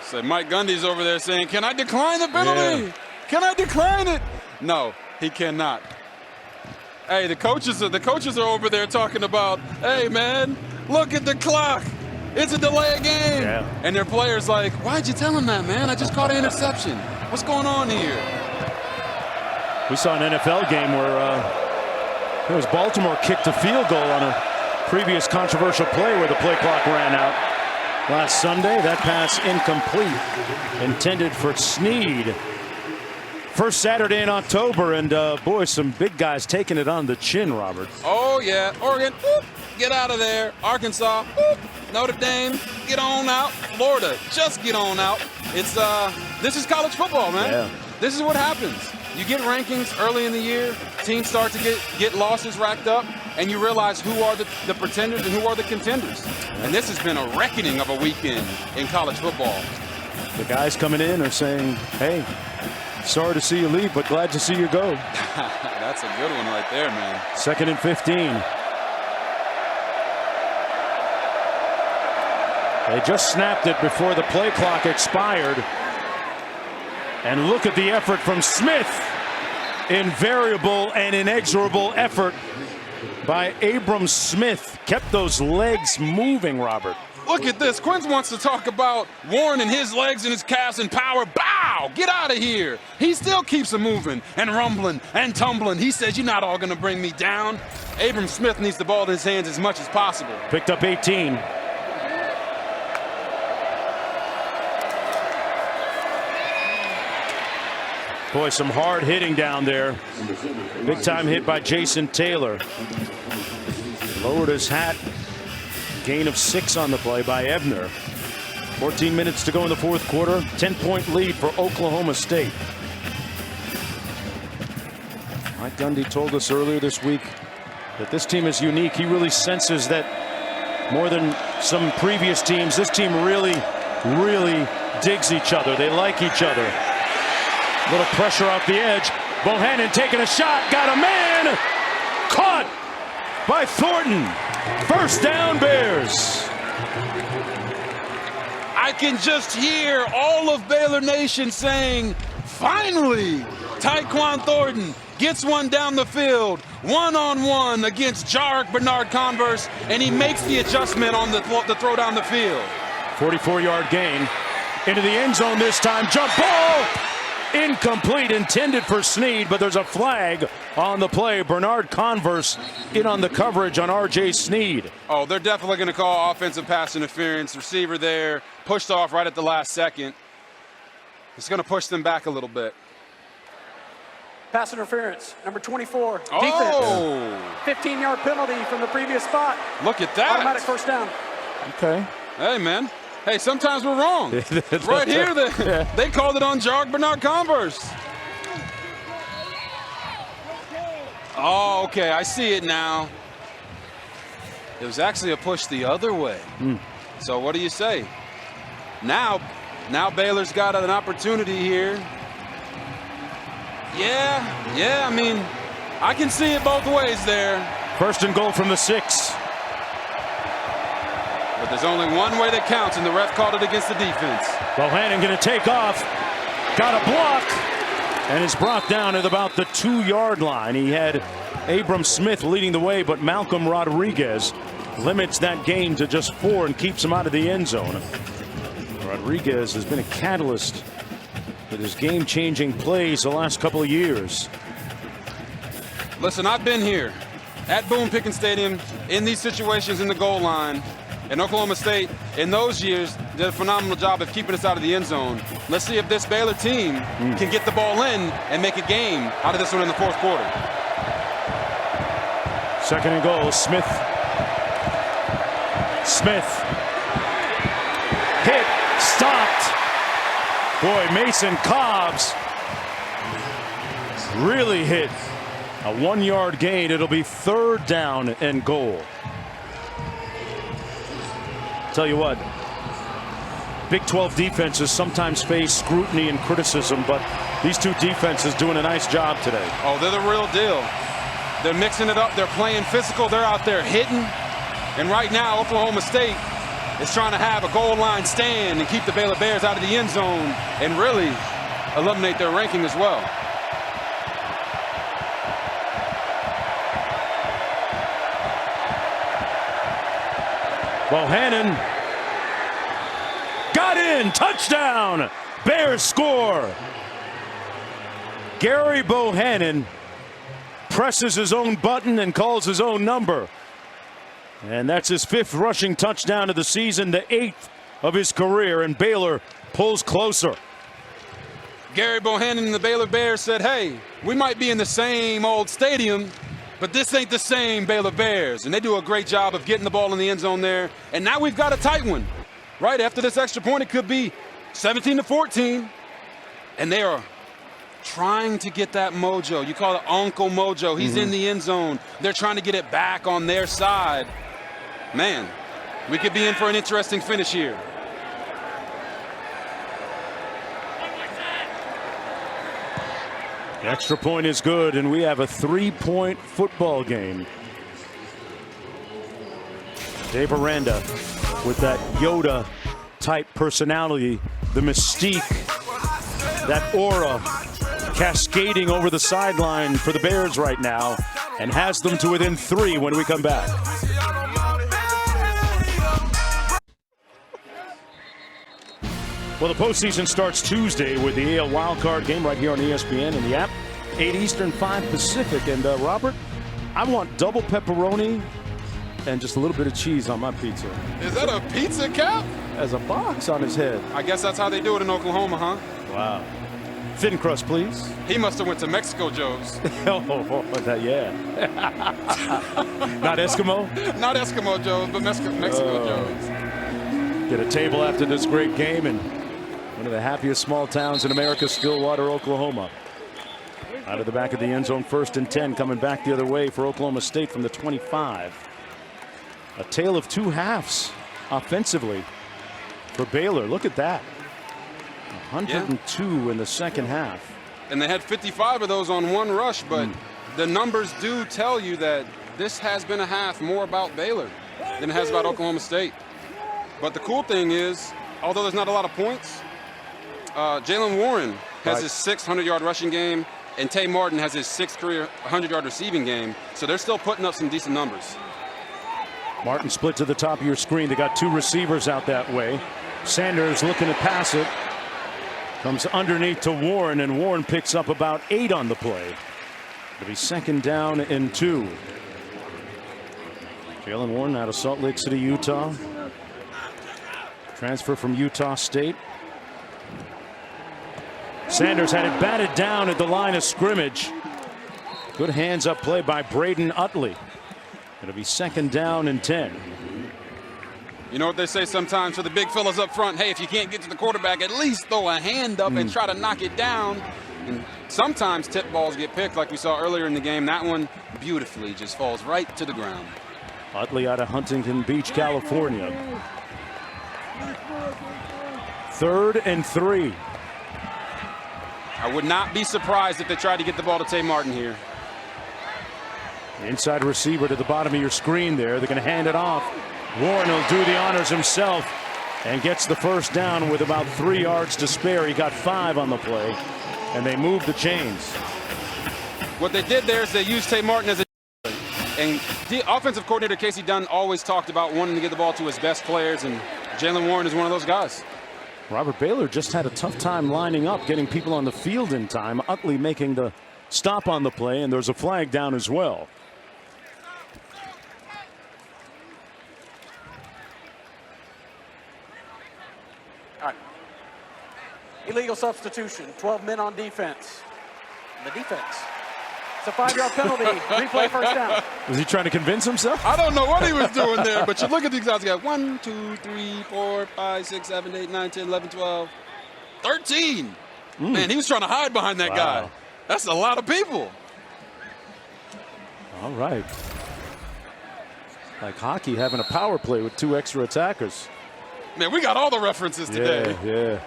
Speaker 2: So Mike Gundy's over there saying, can I decline the penalty?
Speaker 1: Yeah.
Speaker 2: Can I decline it? No, he cannot. Hey, the coaches are over there talking about, hey, man, look at the clock. It's a delay of game.
Speaker 1: Yeah.
Speaker 2: And their players like, why'd you tell him that, man? I just caught an interception. What's going on here?
Speaker 1: We saw an NFL game where it was Baltimore kicked a field goal on a previous controversial play where the play clock ran out. Last Sunday, that pass incomplete, intended for Snead. First Saturday in October, and boy, some big guys taking it on the chin, Robert.
Speaker 2: Oh, yeah. Oregon, whoop, get out of there. Arkansas, whoop, Notre Dame, get on out. Florida, just get on out. This is college football, man.
Speaker 1: Yeah.
Speaker 2: This is what happens. You get rankings early in the year, teams start to get losses racked up, and you realize who are the pretenders and who are the contenders. And this has been a reckoning of a weekend in college football.
Speaker 1: The guys coming in are saying, hey, sorry to see you leave, but glad to see you go.
Speaker 2: That's a good one right there, man.
Speaker 1: 2nd and 15. They just snapped it before the play clock expired. And look at the effort from Smith. Invariable and inexorable effort by Abram Smith. Kept those legs moving, Robert.
Speaker 2: Look at this. Quinn wants to talk about Warren and his legs and his calves and power. Bow! Get out of here. He still keeps them moving and rumbling and tumbling. He says, you're not all going to bring me down. Abram Smith needs the ball in his hands as much as possible.
Speaker 1: Picked up 18. Boy, some hard hitting down there. Big time hit by Jason Taylor. Lowered his hat. Gain of 6 on the play by Ebner. 14 minutes to go in the 4th quarter. 10-point lead for Oklahoma State. Mike Gundy told us earlier this week that this team is unique. He really senses that more than some previous teams, this team really digs each other. They like each other. A little pressure off the edge. Bohannon taking a shot. Got a man. Caught by Thornton. First down, Bears.
Speaker 2: I can just hear all of Baylor Nation saying, finally, Tyquan Thornton gets one down the field, one-on-one against Jarek Bernard-Converse, and he makes the adjustment on the throw down the field.
Speaker 1: 44-yard gain. Into the end zone this time. Jump ball. Incomplete, intended for Snead, but there's a flag on the play. Bernard-Converse in on the coverage on R.J. Snead.
Speaker 2: Oh, they're definitely going to call offensive pass interference. Receiver there, pushed off right at the last second. It's going to push them back a little bit.
Speaker 4: Pass interference, number 24,
Speaker 2: oh.
Speaker 4: defense. 15-yard penalty from the previous spot.
Speaker 2: Look at that.
Speaker 4: Automatic first down.
Speaker 1: Okay.
Speaker 2: Hey, man. Hey, sometimes we're wrong. Right here, they called it on Jarek Bernard-Converse. Oh, okay, I see it now. It was actually a push the other way. So what do you say? Now Baylor's got an opportunity here. Yeah, I mean, I can see it both ways there.
Speaker 1: First and goal from the 6.
Speaker 2: But there's only one way that counts, and the ref called it against the defense.
Speaker 1: Bohannon going to take off. Got a block. And is brought down at about the 2-yard line. He had Abram Smith leading the way, but Malcolm Rodriguez limits that gain to just 4 and keeps him out of the end zone. Rodriguez has been a catalyst with his game-changing plays the last couple of years.
Speaker 2: Listen, I've been here at Boone Pickens Stadium in these situations in the goal line. And Oklahoma State, in those years, did a phenomenal job of keeping us out of the end zone. Let's see if this Baylor team can get the ball in and make a game out of this one in the 4th quarter.
Speaker 1: Second and goal, Smith. Hit, stopped. Boy, Mason Cobbs really hit a 1-yard gain. It'll be 3rd down and goal. Tell you what, Big 12 defenses sometimes face scrutiny and criticism, but these two defenses doing a nice job today.
Speaker 2: Oh, they're the real deal. They're mixing it up. They're playing physical. They're out there hitting. And right now, Oklahoma State is trying to have a goal line stand and keep the Baylor Bears out of the end zone and really eliminate their ranking as well.
Speaker 1: Bohannon got in, touchdown, Bears score. Gary Bohannon presses his own button and calls his own number. And that's his 5th rushing touchdown of the season, the 8th of his career, and Baylor pulls closer.
Speaker 2: Gary Bohannon and the Baylor Bears said, hey, we might be in the same old stadium, but this ain't the same Baylor Bears. And they do a great job of getting the ball in the end zone there. And now we've got a tight one. Right after this extra point, it could be 17-14. And they are trying to get that mojo. You call it Uncle Mojo. He's in the end zone. They're trying to get it back on their side. Man, we could be in for an interesting finish here.
Speaker 1: The extra point is good, and we have a 3-point football game. Dave Aranda with that Yoda-type personality, the mystique, that aura cascading over the sideline for the Bears right now, and has them to within 3 when we come back. Well, the postseason starts Tuesday with the AL wildcard game right here on ESPN and the app. 8 Eastern, 5 Pacific. And Robert, I want double pepperoni and just a little bit of cheese on my pizza.
Speaker 2: Is that a pizza cap?
Speaker 1: As a box on his head.
Speaker 2: I guess that's how they do it in Oklahoma, huh?
Speaker 1: Wow. Thin crust, please.
Speaker 2: He must have went to Mexico Joe's.
Speaker 1: Yeah. Not Eskimo?
Speaker 2: Not Eskimo Joe's, but Mexico Joe's.
Speaker 1: Get a table after this great game, and one of the happiest small towns in America, Stillwater, Oklahoma. Out of the back of the end zone, 1st and 10, coming back the other way for Oklahoma State from the 25. A tale of 2 halves offensively for Baylor. Look at that. 102 in the second half.
Speaker 2: And they had 55 of those on 1 rush, but the numbers do tell you that this has been a half more about Baylor than it has about Oklahoma State. But the cool thing is, although there's not a lot of points, Jalen Warren has his 6th 100-yard rushing game, and Tay Martin has his 6th career 100-yard receiving game. So they're still putting up some decent numbers.
Speaker 1: Martin split to the top of your screen. They got 2 receivers out that way. Sanders looking to pass it. Comes underneath to Warren, and Warren picks up about 8 on the play. It'll be 2nd down and 2. Jalen Warren out of Salt Lake City, Utah. Transfer from Utah State. Sanders had it batted down at the line of scrimmage. Good hands up play by Braden Utley. It'll be 2nd down and 10.
Speaker 2: You know what they say sometimes to the big fellas up front? Hey, if you can't get to the quarterback, at least throw a hand up and try to knock it down. And sometimes tip balls get picked like we saw earlier in the game. That one beautifully just falls right to the ground.
Speaker 1: Utley out of Huntington Beach, California. 3rd and 3.
Speaker 2: I would not be surprised if they tried to get the ball to Tay Martin here.
Speaker 1: Inside receiver to the bottom of your screen there. They're going to hand it off. Warren will do the honors himself and gets the first down with about 3 yards to spare. He got 5 on the play, and they moved the chains.
Speaker 2: What they did there is they used Tay Martin as a and the offensive coordinator Casey Dunn always talked about wanting to get the ball to his best players, and Jalen Warren is one of those guys.
Speaker 1: Robert Baylor just had a tough time lining up, getting people on the field in time. Utley making the stop on the play, and there's a flag down as well.
Speaker 4: All right. Illegal substitution. 12 men on defense. The defense. It's a 5-yard penalty. Replay first down.
Speaker 1: Was he trying to convince himself?
Speaker 2: I don't know what he was doing there, but you look at these guys. You got 1, 2, 3, 4, 5, 6, 7, 8, 9, 10, 11, 12, 13. Man, he was trying to hide behind that guy. That's a lot of people.
Speaker 1: All right. Like hockey having a power play with 2 extra attackers.
Speaker 2: Man, we got all the references today.
Speaker 1: Yeah.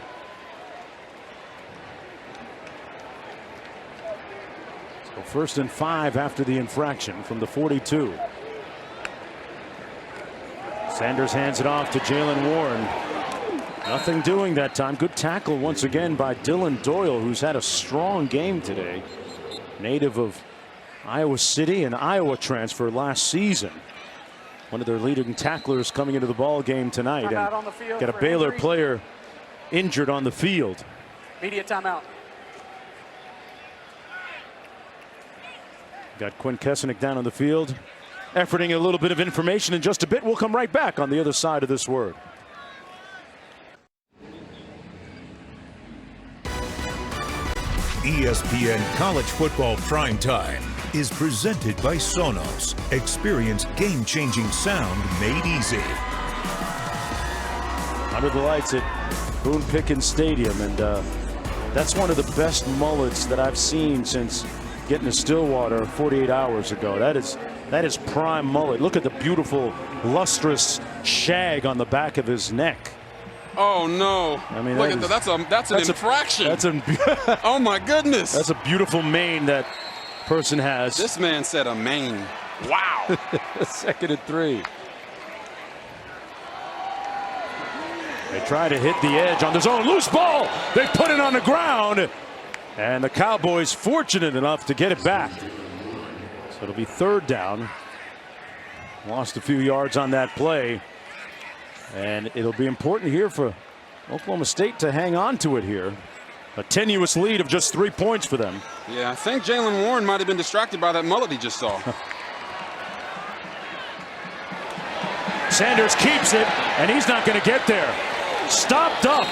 Speaker 1: So 1st and 5 after the infraction from the 42. Sanders hands it off to Jalen Warren. Nothing doing that time. Good tackle once again by Dylan Doyle, who's had a strong game today. Native of Iowa City and Iowa transfer last season. One of their leading tacklers coming into the ball game tonight. And got a Baylor player injured on the field.
Speaker 4: Media timeout.
Speaker 1: Got Quinn Kesenick down on the field, efforting a little bit of information in just a bit. We'll come right back on the other side of this word.
Speaker 5: ESPN College Football Primetime is presented by Sonos. Experience game-changing sound made easy.
Speaker 1: Under the lights at Boone Pickens Stadium, and that's one of the best mullets that I've seen since getting to Stillwater 48 hours ago. That is prime mullet. Look at the beautiful lustrous shag on the back of his neck.
Speaker 2: Oh no!
Speaker 1: I mean,
Speaker 2: look at that. That's an infraction. Oh my goodness!
Speaker 1: That's a beautiful mane that person has.
Speaker 2: This man said a mane. Wow.
Speaker 1: 2nd and 3. They try to hit the edge on the zone. Loose ball. They put it on the ground. And the Cowboys fortunate enough to get it back. So it'll be 3rd down. Lost a few yards on that play. And it'll be important here for Oklahoma State to hang on to it here. A tenuous lead of just 3 points for them.
Speaker 2: Yeah, I think Jalen Warren might have been distracted by that mullet he just saw.
Speaker 1: Sanders keeps it, and he's not going to get there. Stopped up.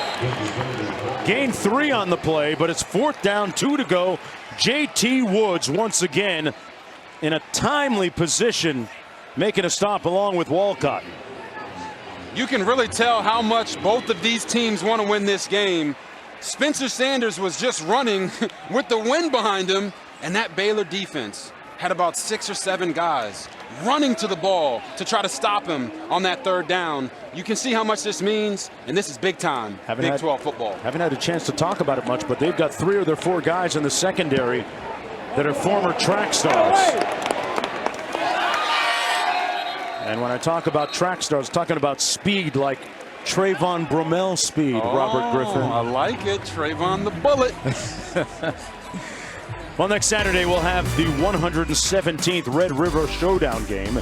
Speaker 1: Gained 3 on the play, but it's 4th down, 2 to go. J.T. Woods once again in a timely position, making a stop along with Walcott.
Speaker 2: You can really tell how much both of these teams want to win this game. Spencer Sanders was just running with the wind behind him, and that Baylor defense had about 6 or 7 guys running to the ball to try to stop him on that 3rd down. You can see how much this means, and this is big time, Big 12 football.
Speaker 1: Haven't had a chance to talk about it much, but they've got 3 of their 4 guys in the secondary that are former track stars. And when I talk about track stars, I'm talking about speed like Trayvon Bromell speed, Robert Griffin.
Speaker 2: I like it, Trayvon the Bullet.
Speaker 1: Well, next Saturday we'll have the 117th Red River Showdown game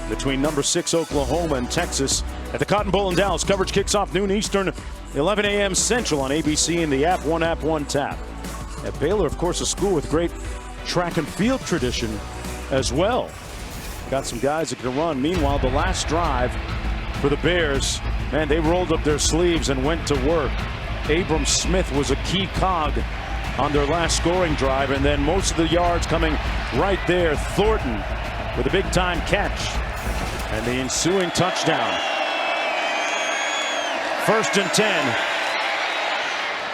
Speaker 1: between number 6 Oklahoma and Texas at the Cotton Bowl in Dallas. Coverage kicks off noon Eastern, 11 a.m. Central on ABC and the app, one tap. At Baylor, of course, a school with great track and field tradition as well. Got some guys that can run. Meanwhile, the last drive for the Bears, man, they rolled up their sleeves and went to work. Abram Smith was a key cog on their last scoring drive, and then most of the yards coming right there. Thornton with a big-time catch and the ensuing touchdown. 1st and 10.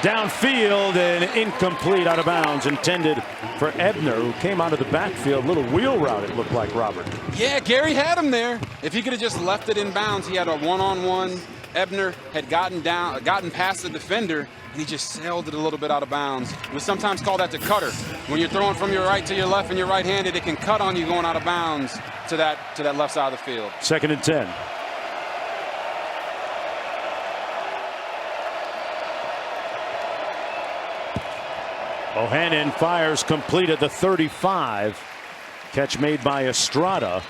Speaker 1: Downfield and incomplete, out of bounds, intended for Ebner, who came out of the backfield. Little wheel route, it looked like, Robert.
Speaker 2: Yeah, Gary had him there. If he could have just left it in bounds, he had a one-on-one. Ebner had gotten past the defender, and he just sailed it a little bit out of bounds. We sometimes call that the cutter. When you're throwing from your right to your left and you're right-handed, it can cut on you going out of bounds to that left side of the field.
Speaker 1: 2nd and 10. Bohannon fires complete at the 35. Catch made by Estrada.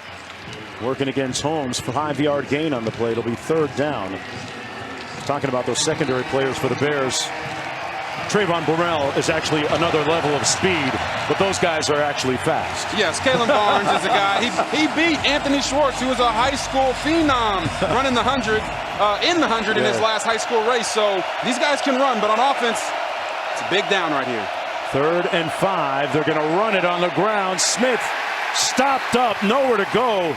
Speaker 1: Working against Holmes for 5-yard gain on the play. It'll be 3rd down. Talking about those secondary players for the Bears. Trayvon Burrell is actually another level of speed, but those guys are actually fast.
Speaker 2: Yes, Kalen Barnes is a guy. He beat Anthony Schwartz, who was a high school phenom, running the 100, in his last high school race. So these guys can run, but on offense, it's a big down right here.
Speaker 1: 3rd and 5. They're going to run it on the ground. Smith stopped up, nowhere to go.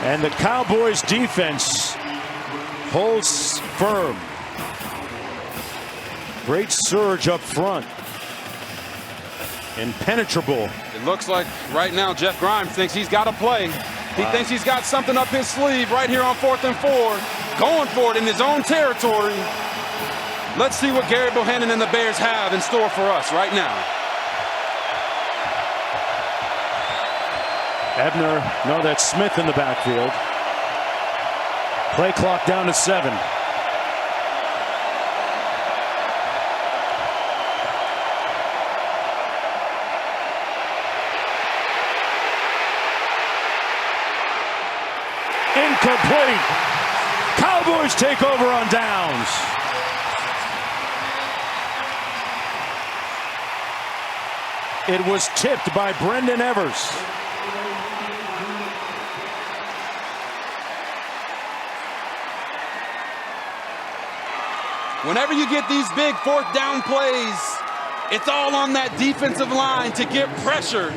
Speaker 1: And the Cowboys defense holds firm. Great surge up front. Impenetrable.
Speaker 2: It looks like right now Jeff Grimes thinks he's got to play. He thinks he's got something up his sleeve right here on 4th and 4. Going for it in his own territory. Let's see what Gary Bohannon and the Bears have in store for us right now.
Speaker 1: Ebner, no, that's Smith in the backfield. Play clock down to 7. Incomplete. Cowboys take over on downs. It was tipped by Brendan Evers.
Speaker 2: Whenever you get these big 4th down plays, it's all on that defensive line to get pressure.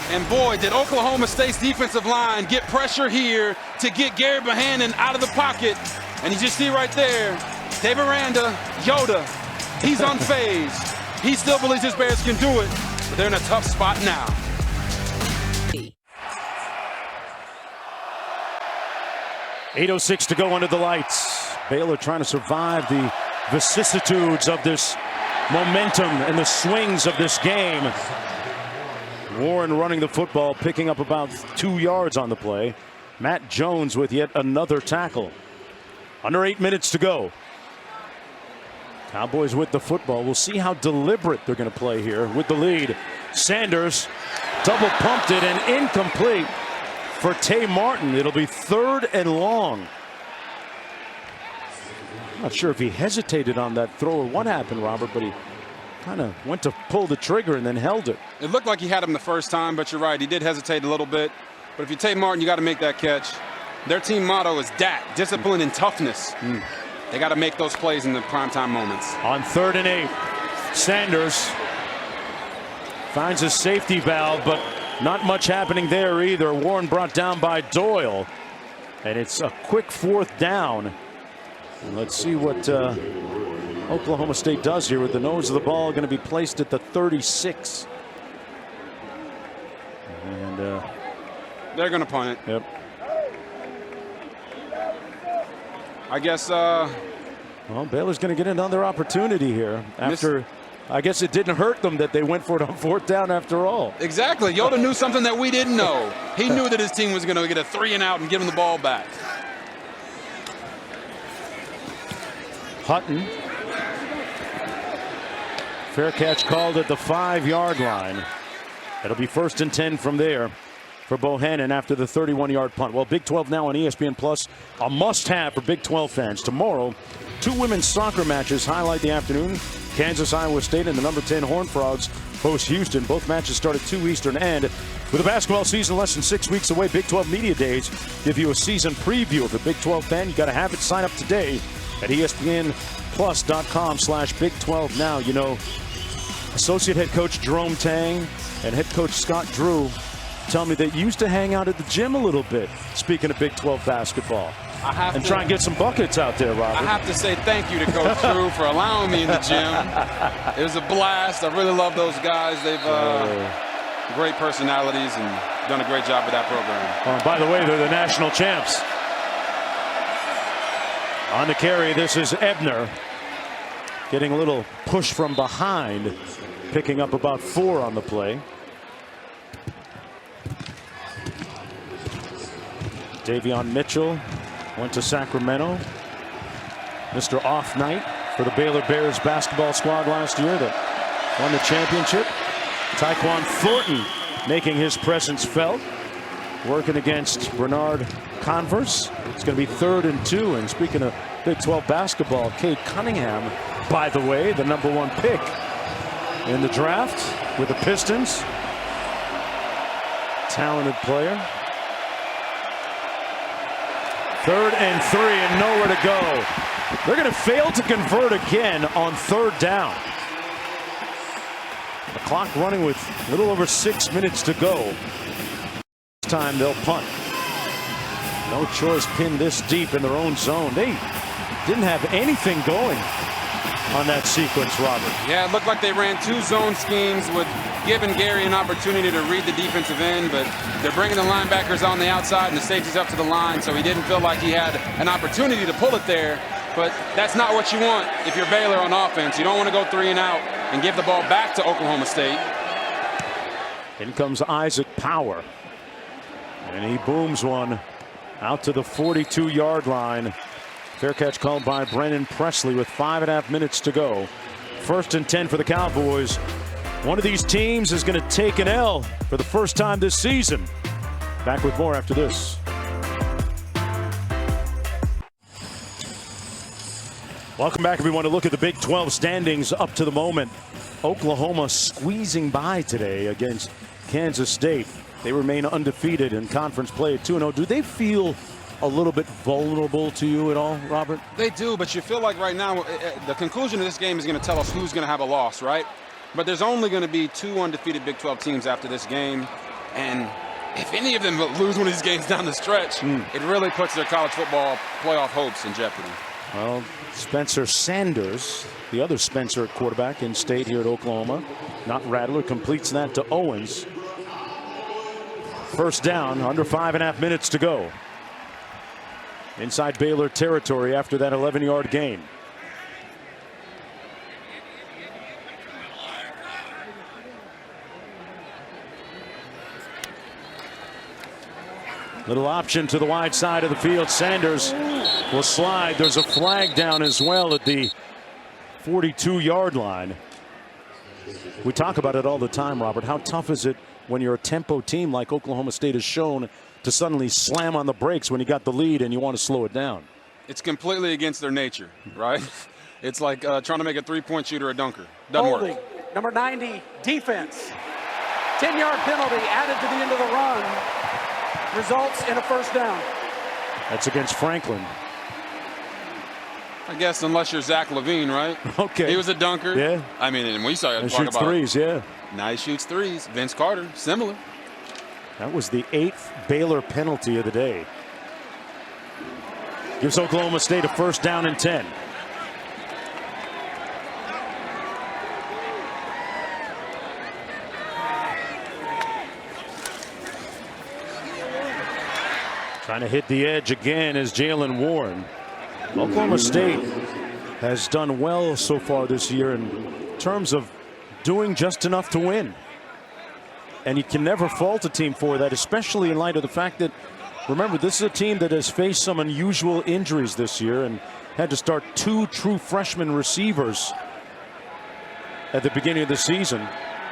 Speaker 2: And boy, did Oklahoma State's defensive line get pressure here to get Gary Bohannon out of the pocket. And you just see right there, Dave Aranda, Yoda, he's unfazed. He still believes his Bears can do it, but they're in a tough spot now.
Speaker 1: .806 to go under the lights. Baylor trying to survive the vicissitudes of this momentum and the swings of this game. Warren running the football, picking up about 2 yards on the play. Matt Jones with yet another tackle. Under 8 minutes to go. Cowboys with the football. We'll see how deliberate they're going to play here with the lead. Sanders double pumped it and incomplete for Tay Martin. It'll be 3rd and long. I'm not sure if he hesitated on that throw or what happened, Robert, but he kind of went to pull the trigger and then held it.
Speaker 2: It looked like he had him the first time, but you're right. He did hesitate a little bit. But if you Tay Martin, you got to make that catch. Their team motto is DAT, discipline and toughness. They got to make those plays in the primetime moments.
Speaker 1: On 3rd and 8, Sanders finds a safety valve, but not much happening there either. Warren brought down by Doyle. And it's a quick 4th down. And let's see what Oklahoma State does here with the nose of the ball going to be placed at the 36. And
Speaker 2: they're going to punt it.
Speaker 1: Yep.
Speaker 2: I guess.
Speaker 1: Well, Baylor's going to get another opportunity here after. I guess it didn't hurt them that they went for it on 4th down after all.
Speaker 2: Exactly. Yoda knew something that we didn't know. He knew that his team was going to get a 3 and out and give him the ball back.
Speaker 1: Hutton. Fair catch called at the 5-yard line. It'll be 1st and 10 from there for Bohannon after the 31-yard punt. Well, Big 12 now on ESPN Plus, a must-have for Big 12 fans. Tomorrow, 2 women's soccer matches highlight the afternoon. Kansas, Iowa State, and the number 10 Horned Frogs host Houston. Both matches start at 2 Eastern. And with the basketball season less than 6 weeks away, Big 12 Media Days give you a season preview. If a Big 12 fan, you got to have it. Sign up today at ESPNplus.com/Big 12 now. You know, Associate Head Coach Jerome Tang and Head Coach Scott Drew tell me they used to hang out at the gym a little bit, speaking of Big 12 basketball. and try and get some buckets out there, Robert.
Speaker 2: I have to say thank you to Coach Drew for allowing me in the gym. It was a blast. I really love those guys. They've great personalities and done a great job with that program.
Speaker 1: By the way, they're the national champs. On the carry, this is Ebner. Getting a little push from behind, picking up about 4 on the play. Davion Mitchell went to Sacramento. Mr. Off Night for the Baylor Bears basketball squad last year that won the championship. Tyquan Thornton making his presence felt, working against Bernard Converse. It's going to be 3rd and 2. And speaking of Big 12 basketball, Cade Cunningham, by the way, the #1 pick in the draft with the Pistons. Talented player. 3rd and 3 and nowhere to go. They're going to fail to convert again on 3rd down. The clock running with a little over 6 minutes to go. This time they'll punt. No choice, pinned this deep in their own zone. They didn't have anything going on that sequence, Robert.
Speaker 2: Yeah, it looked like they ran 2 zone schemes with giving Gary an opportunity to read the defensive end, but they're bringing the linebackers on the outside and the safeties up to the line, so he didn't feel like he had an opportunity to pull it there. But that's not what you want if you're Baylor on offense. You don't want to go 3 and out and give the ball back to Oklahoma State.
Speaker 1: In comes Isaac Power, and he booms one out to the 42-yard line. Fair catch called by Brennan Presley with 5.5 minutes to go. 1st and 10 for the Cowboys. One of these teams is going to take an L for the first time this season. Back with more after this. Welcome back, everyone, to look at the Big 12 standings up to the moment. Oklahoma squeezing by today against Kansas State. They remain undefeated in conference play at 2-0. Do they feel a little bit vulnerable to you at all, Robert?
Speaker 2: They do, but you feel like right now the conclusion of this game is going to tell us who's going to have a loss, right? But there's only going to be 2 undefeated Big 12 teams after this game. And if any of them lose one of these games down the stretch, it really puts their college football playoff hopes in jeopardy.
Speaker 1: Well, Spencer Sanders, the other Spencer at quarterback in state here at Oklahoma, not Rattler, completes that to Owens. 1st down, under 5.5 minutes to go. Inside Baylor territory after that 11-yard gain. Little option to the wide side of the field. Sanders will slide. There's a flag down as well at the 42-yard line. We talk about it all the time, Robert. How tough is it when you're a tempo team like Oklahoma State has shown to suddenly slam on the brakes when you got the lead and you want to slow it down?
Speaker 2: It's completely against their nature, right? It's like trying to make a 3-point shooter a dunker. Doesn't
Speaker 4: Holding.
Speaker 2: work.
Speaker 4: Number 90, defense. 10-yard penalty added to the end of the run. Results in a 1st down.
Speaker 1: That's against Franklin.
Speaker 2: I guess unless you're Zach LaVine, right?
Speaker 1: Okay.
Speaker 2: He was a dunker.
Speaker 1: Yeah.
Speaker 2: I mean, and we saw him talk
Speaker 1: shoots
Speaker 2: about
Speaker 1: threes, yeah.
Speaker 2: Now he shoots threes. Vince Carter, similar.
Speaker 1: That was the 8th Baylor penalty of the day. Gives Oklahoma State a 1st down and 10. Trying to hit the edge again is Jalen Warren. Oklahoma State has done well so far this year in terms of doing just enough to win. And you can never fault a team for that, especially in light of the fact that, remember, this is a team that has faced some unusual injuries this year and had to start 2 true freshman receivers at the beginning of the season.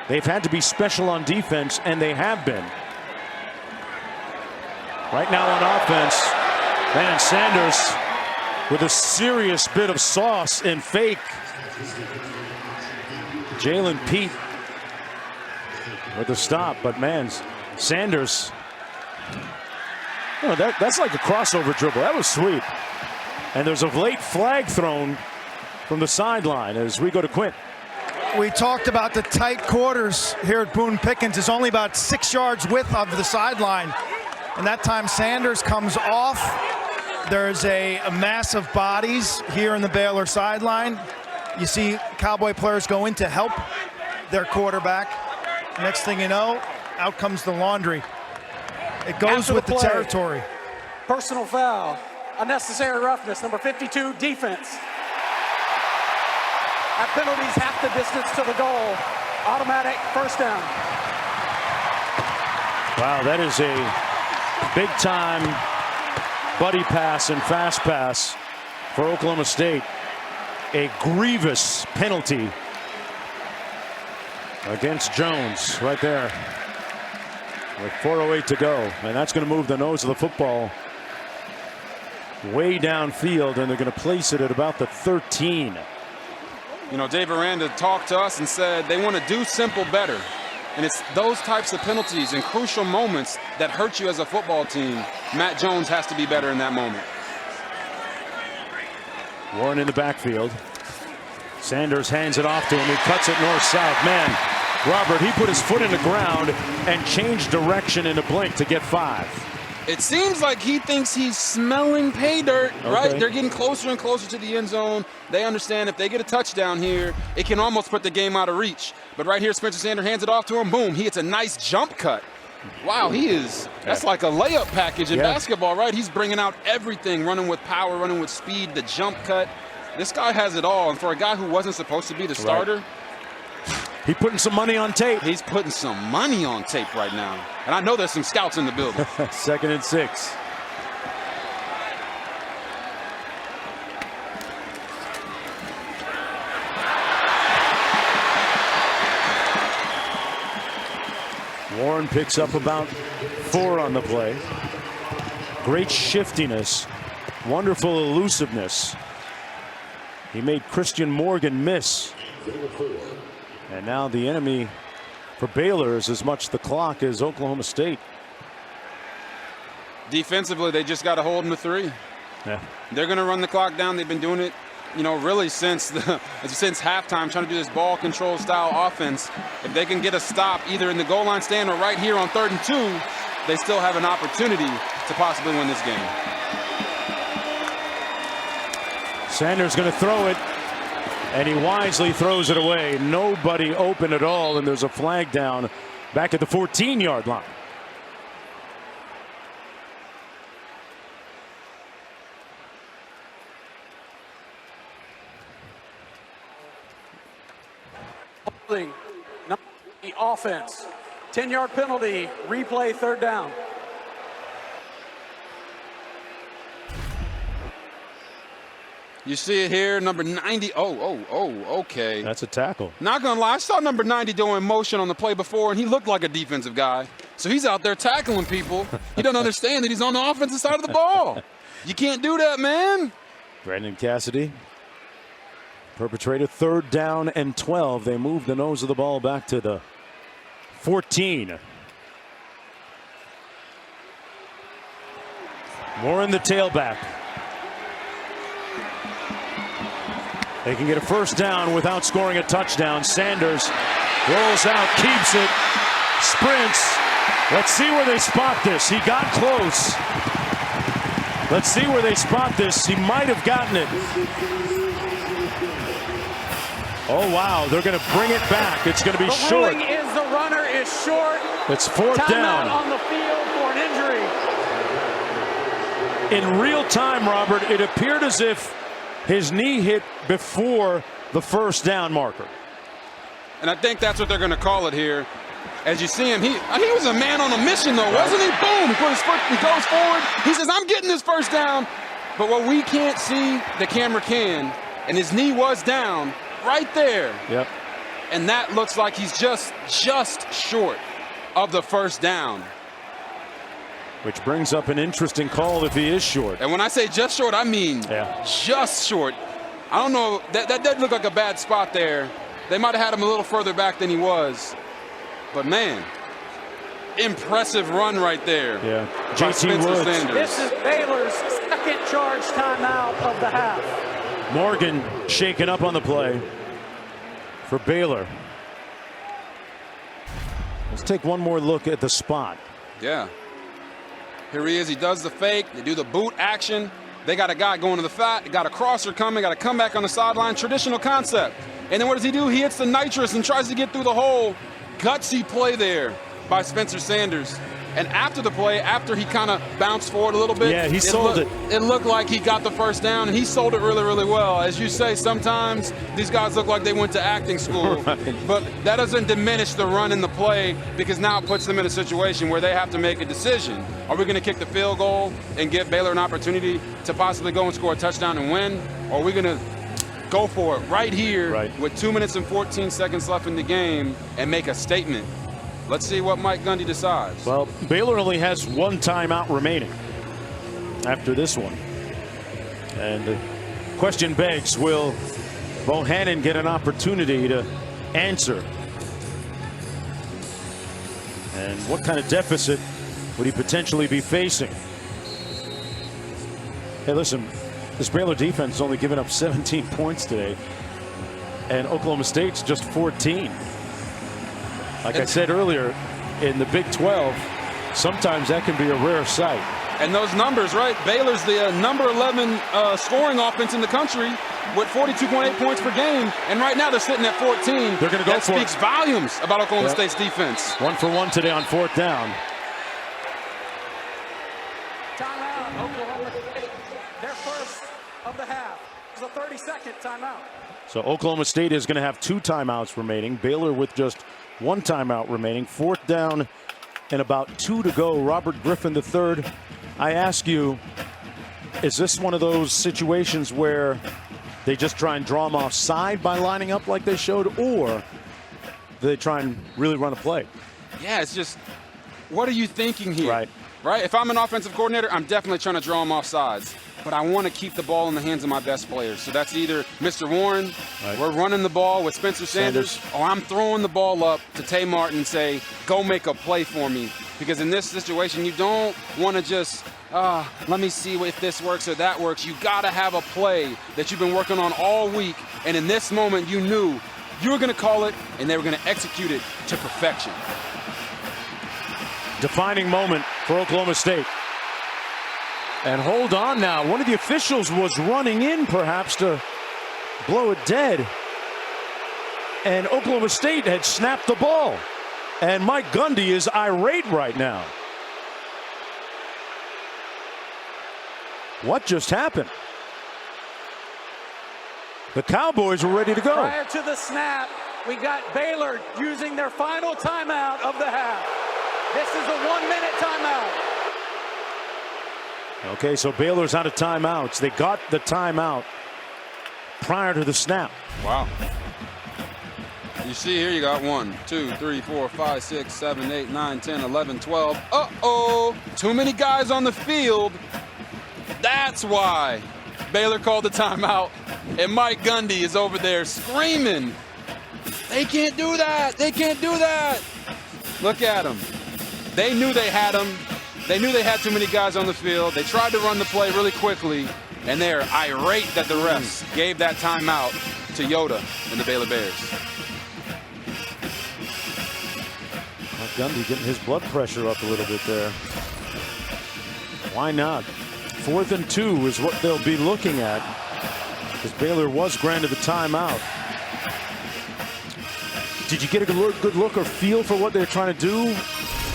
Speaker 1: They've had to be special on defense, and they have been. Right now on offense, man, Sanders with a serious bit of sauce and fake. Jalen Pete with the stop, but man, Sanders, that's like a crossover dribble. That was sweet. And there's a late flag thrown from the sideline as we go to Quint.
Speaker 3: We talked about the tight quarters here at Boone Pickens. It's only about 6 yards width of the sideline. And that time Sanders comes off There's a mass of bodies here in the Baylor sideline. You see Cowboy players go in to help their quarterback. Next thing you know, out comes the laundry. It goes with the territory.
Speaker 4: Personal foul, unnecessary roughness, number 52, defense. That penalty's half the distance to the goal. Automatic first down.
Speaker 1: Wow, that is a big-time buddy pass and fast pass for Oklahoma State. A grievous penalty against Jones right there with 4:08 to go, and that's going to move the nose of the football way downfield, and they're going to place it at about the 13.
Speaker 2: You know, Dave Aranda talked to us and said they want to do simple better. And it's those types of penalties in crucial moments that hurt you as a football team. Matt Jones has to be better in that moment.
Speaker 1: Warren in the backfield. Sanders hands it off to him. He cuts it north-south. Man, Robert, he put his foot in the ground and changed direction in a blink to get 5.
Speaker 2: It seems like he thinks he's smelling pay dirt, right? They're getting closer and closer to the end zone. They understand if they get a touchdown here, it can almost put the game out of reach. But right here, Spencer Sanders hands it off to him. Boom, he hits a nice jump cut. Wow, that's like a layup package in basketball, right? He's bringing out everything, running with power, running with speed, the jump cut. This guy has it all. And for a guy who wasn't supposed to be the starter,
Speaker 1: he's putting some money on tape.
Speaker 2: He's putting some money on tape right now. And I know there's some scouts in the building.
Speaker 1: 2nd and 6. Warren picks up about 4 on the play. Great shiftiness, wonderful elusiveness. He made Christian Morgan miss. And now the enemy for Baylor is as much the clock as Oklahoma State.
Speaker 2: Defensively, they just got to hold them to 3.
Speaker 1: Yeah.
Speaker 2: They're going to run the clock down. They've been doing it, you know, really since halftime, trying to do this ball control style offense. If they can get a stop either in the goal line stand or right here on 3rd and 2, they still have an opportunity to possibly win this game.
Speaker 1: Sanders going to throw it, and he wisely throws it away. Nobody open at all, and there's a flag down back at the 14-yard line.
Speaker 4: The offense, 10-yard penalty, replay 3rd down.
Speaker 2: You see it here, number 90. Okay.
Speaker 1: That's a tackle.
Speaker 2: Not gonna lie, I saw number 90 doing motion on the play before, and he looked like a defensive guy. So he's out there tackling people. He doesn't understand that he's on the offensive side of the ball. You can't do that, man.
Speaker 1: Brandon Cassidy perpetrated 3rd down and 12. They move the nose of the ball back to the 14. Warren the tailback. They can get a 1st down without scoring a touchdown. Sanders rolls out, keeps it, sprints. Let's see where they spot this. He got close. Let's see where they spot this. He might have gotten it. Oh, wow. They're going to bring it back. It's going to be short.
Speaker 4: The ruling is the runner is short.
Speaker 1: It's 4th down.
Speaker 4: Timeout on the field for an injury.
Speaker 1: In real time, Robert, it appeared as if his knee hit before the 1st down marker.
Speaker 2: And I think that's what they're going to call it here. As you see him, he was a man on a mission, though, wasn't he? Boom, he put his foot, he goes forward. He says, I'm getting this 1st down. But what we can't see, the camera can. And his knee was down right there.
Speaker 1: Yep.
Speaker 2: And that looks like he's just short of the 1st down.
Speaker 1: Which brings up an interesting call if he is short.
Speaker 2: And when I say just short, I mean just short. I don't know, that doesn't look like a bad spot there. They might have had him a little further back than he was. But man, impressive run right there.
Speaker 1: Yeah.
Speaker 2: JT
Speaker 1: Spencer
Speaker 2: Woods.
Speaker 1: Sanders.
Speaker 4: This is Baylor's 2nd charge timeout of the half.
Speaker 1: Morgan shaken up on the play for Baylor. Let's take one more look at the spot.
Speaker 2: Yeah. Here he is. He does the fake. They do the boot action. They got a guy going to the fat, got a crosser coming, got a comeback on the sideline, traditional concept. And then what does he do? He hits the nitrous and tries to get through the hole. Gutsy play there by Spencer Sanders. And after the play, after he kind of bounced forward a little bit,
Speaker 1: yeah, he sold it.
Speaker 2: It looked like he got the first down, and he sold it really, really well. As you say, sometimes these guys look like they went to acting school,
Speaker 1: right.
Speaker 2: But that doesn't diminish the run in the play, because now it puts them in a situation where they have to make a decision. Are we going to kick the field goal and give Baylor an opportunity to possibly go and score a touchdown and win? Or are we going to go for it right here with 2 minutes and 14 seconds left in the game and make a statement? Let's see what Mike Gundy decides.
Speaker 1: Well, Baylor only has one timeout remaining after this one. And the question begs, will Bohannon get an opportunity to answer? And what kind of deficit would he potentially be facing? Hey, listen, this Baylor defense has only given up 17 points today, and Oklahoma State's just 14. Like I said earlier, in the Big 12, sometimes that can be a rare sight.
Speaker 2: And those numbers, right? Baylor's the number 11 scoring offense in the country with 42.8 points per game. And right now they're sitting at 14.
Speaker 1: They're going to go
Speaker 2: that
Speaker 1: for it.
Speaker 2: That speaks volumes about Oklahoma State's defense.
Speaker 1: 1 for 1 today on 4th down.
Speaker 4: Timeout, Oklahoma State. Their first of the half. It's a 30-second timeout.
Speaker 1: So Oklahoma State is going to have 2 timeouts remaining. Baylor with just 1 timeout remaining. 4th down and about 2 to go. Robert Griffin III, I ask you, is this one of those situations where they just try and draw them offside by lining up like they showed, or do they try and really run a play?
Speaker 2: Yeah, it's just, what are you thinking here?
Speaker 1: Right.
Speaker 2: If I'm an offensive coordinator, I'm definitely trying to draw them off sides. But I want to keep the ball in the hands of my best players. So that's either Mr. Warren, we're running the ball with Spencer Sanders, or I'm throwing the ball up to Tay Martin and say, go make a play for me. Because in this situation, you don't want to just, let me see if this works or that works. You got to have a play that you've been working on all week. And in this moment, you knew you were going to call it, and they were going to execute it to perfection.
Speaker 1: Defining moment for Oklahoma State. And hold on now. One of the officials was running in perhaps to blow it dead. And Oklahoma State had snapped the ball. And Mike Gundy is irate right now. What just happened? The Cowboys were ready to go.
Speaker 4: Prior to the snap, we got Baylor using their final timeout of the half. This is a 1-minute timeout.
Speaker 1: Okay, so Baylor's out of timeouts. They got the timeout prior to the snap.
Speaker 2: Wow. You see here, you got 1, 2, 3, 4, 5, 6, 7, 8, 9, 10, 11, 12. Uh-oh, too many guys on the field. That's why Baylor called the timeout, and Mike Gundy is over there screaming, they can't do that, they can't do that. Look at them. They knew they had him. They knew they had too many guys on the field. They tried to run the play really quickly, and they're irate that the refs gave that timeout to Yoda and the Baylor Bears.
Speaker 1: Gundy getting his blood pressure up a little bit there. Why not? 4th and 2 is what they'll be looking at, because Baylor was granted the timeout. Did you get a good look or feel for what they're trying to do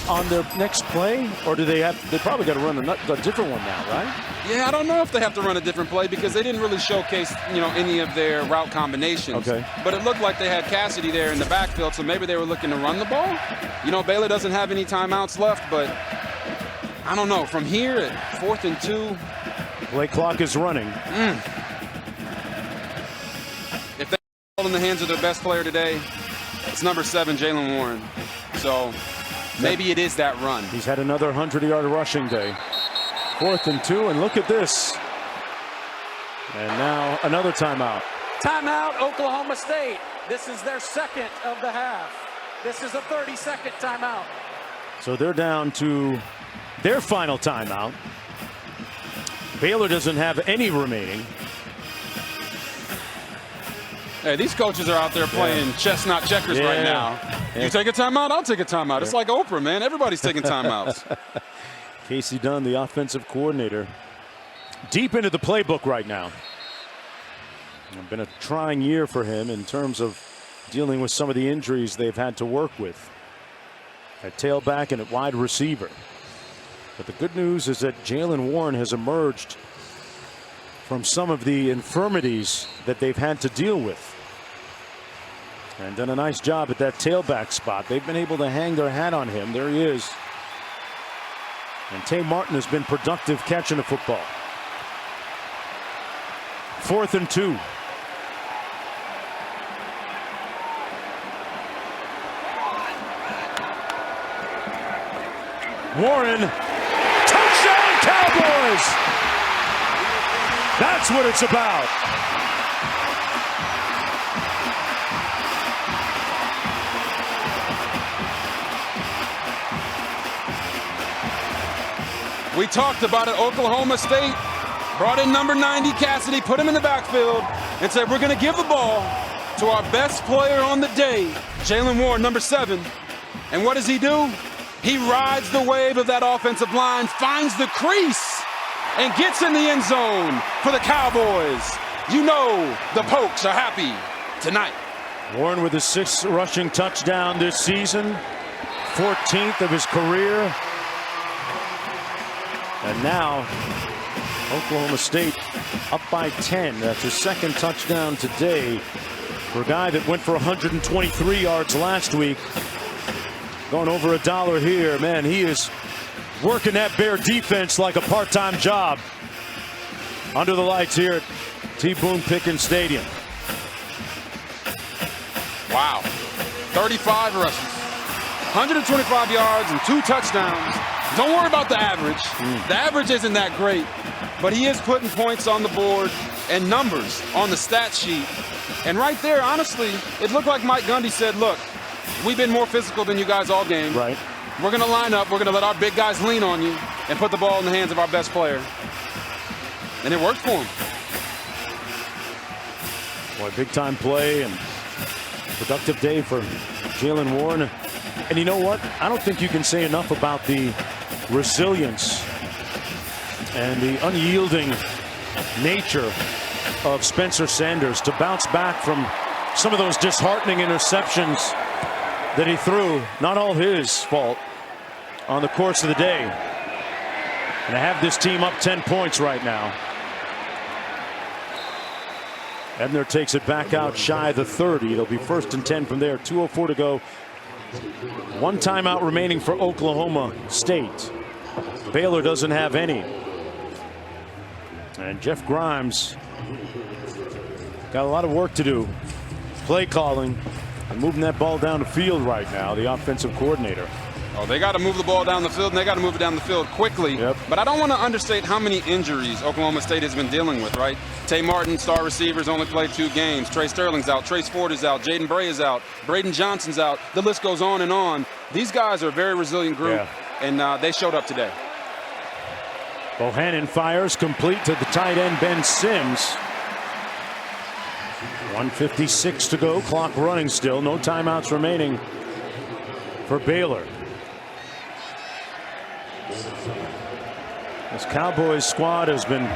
Speaker 1: on their next play, or do they probably got to run a different one now, right?
Speaker 2: Yeah, I don't know if they have to run a different play, because they didn't really showcase, any of their route combinations.
Speaker 1: Okay.
Speaker 2: But it looked like they had Cassidy there in the backfield, so maybe they were looking to run the ball. Baylor doesn't have any timeouts left, but I don't know. From here at 4th and 2,
Speaker 1: play clock is running.
Speaker 2: If they hold in the hands of their best player today, it's number 7, Jalen Warren. So maybe it is that run.
Speaker 1: He's had another 100-yard rushing day. 4th and 2, and look at this. And now another timeout.
Speaker 4: Timeout, Oklahoma State. This is their second of the half. This is a 30-second timeout.
Speaker 1: So they're down to their final timeout. Baylor doesn't have any remaining.
Speaker 2: Hey, these coaches are out there playing chestnut checkers right now. You take a timeout, I'll take a timeout. It's like Oprah, man. Everybody's taking timeouts.
Speaker 1: Casey Dunn, the offensive coordinator. deep into the playbook right now. It's been a trying year for him in terms of dealing with some of the injuries they've had to work with at tailback and at wide receiver. But the good news is that Jaylen Warren has emerged from some of the infirmities that they've had to deal with and done a nice job at that tailback spot. They've been able to hang their hat on him. There he is. And Tay Martin has been productive catching the football. 4th and 2. Warren, touchdown Cowboys! That's what it's about.
Speaker 2: We talked about it. Oklahoma State brought in number 90, Cassidy, put him in the backfield, and said, we're going to give the ball to our best player on the day, Jaylen Warren, number 7. And what does he do? He rides the wave of that offensive line, finds the crease, and gets in the end zone for the Cowboys. You know the Pokes are happy tonight.
Speaker 1: Warren with his 6th rushing touchdown this season, 14th of his career. And now Oklahoma State up by 10. That's his 2nd touchdown today for a guy that went for 123 yards last week. Going over $1 here. Man, he is working that Bear defense like a part-time job. Under the lights here at T. Boone Pickens Stadium.
Speaker 2: Wow. 35 rushes, 125 yards and 2 touchdowns. Don't worry about the average. The average isn't that great, but he is putting points on the board and numbers on the stat sheet. And right there, honestly, it looked like Mike Gundy said, look, we've been more physical than you guys all game.
Speaker 1: Right.
Speaker 2: We're going to line up. We're going to let our big guys lean on you and put the ball in the hands of our best player. And it worked for him.
Speaker 1: Boy, big time play and productive day for Jaylen Warren. And you know what? I don't think you can say enough about the resilience and the unyielding nature of Spencer Sanders to bounce back from some of those disheartening interceptions that he threw. Not all his fault on the course of the day. And to have this team up 10 points right now. Ebner takes it back out shy of the 30. It'll be 1st and 10 from there. 2:04 to go. 1 timeout remaining for Oklahoma State. Baylor doesn't have any. And Jeff Grimes got a lot of work to do. Play calling and moving that ball down the field right now, the offensive coordinator.
Speaker 2: Oh, they got to move the ball down the field, and they got to move it down the field quickly.
Speaker 1: Yep.
Speaker 2: But I don't want to understate how many injuries Oklahoma State has been dealing with, right? Tay Martin, star receivers, only played 2 games. Trey Sterling's out. Trace Ford is out. Jaden Bray is out. Braden Johnson's out. The list goes on and on. These guys are a very resilient group, and they showed up today.
Speaker 1: Bohannon fires complete to the tight end, Ben Sims. 1:56 to go. Clock running still. No timeouts remaining for Baylor. This Cowboys squad has been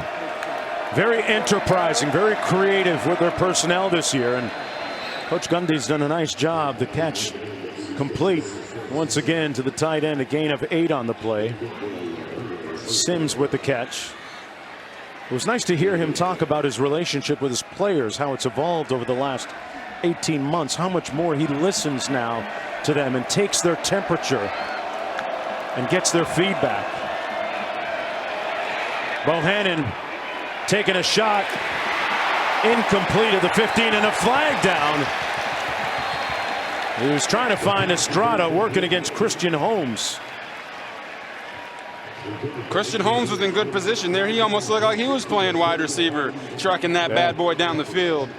Speaker 1: very enterprising, very creative with their personnel this year, and Coach Gundy's done a nice job. The catch complete once again to the tight end, a gain of 8 on the play. Sims with the catch. It was nice to hear him talk about his relationship with his players, how it's evolved over the last 18 months, how much more he listens now to them and takes their temperature and gets their feedback. Bohannon taking a shot, incomplete at the 15, and a flag down. He was trying to find Estrada working against Christian Holmes.
Speaker 2: Christian Holmes was in good position there. He almost looked like he was playing wide receiver, trucking that bad boy down the field.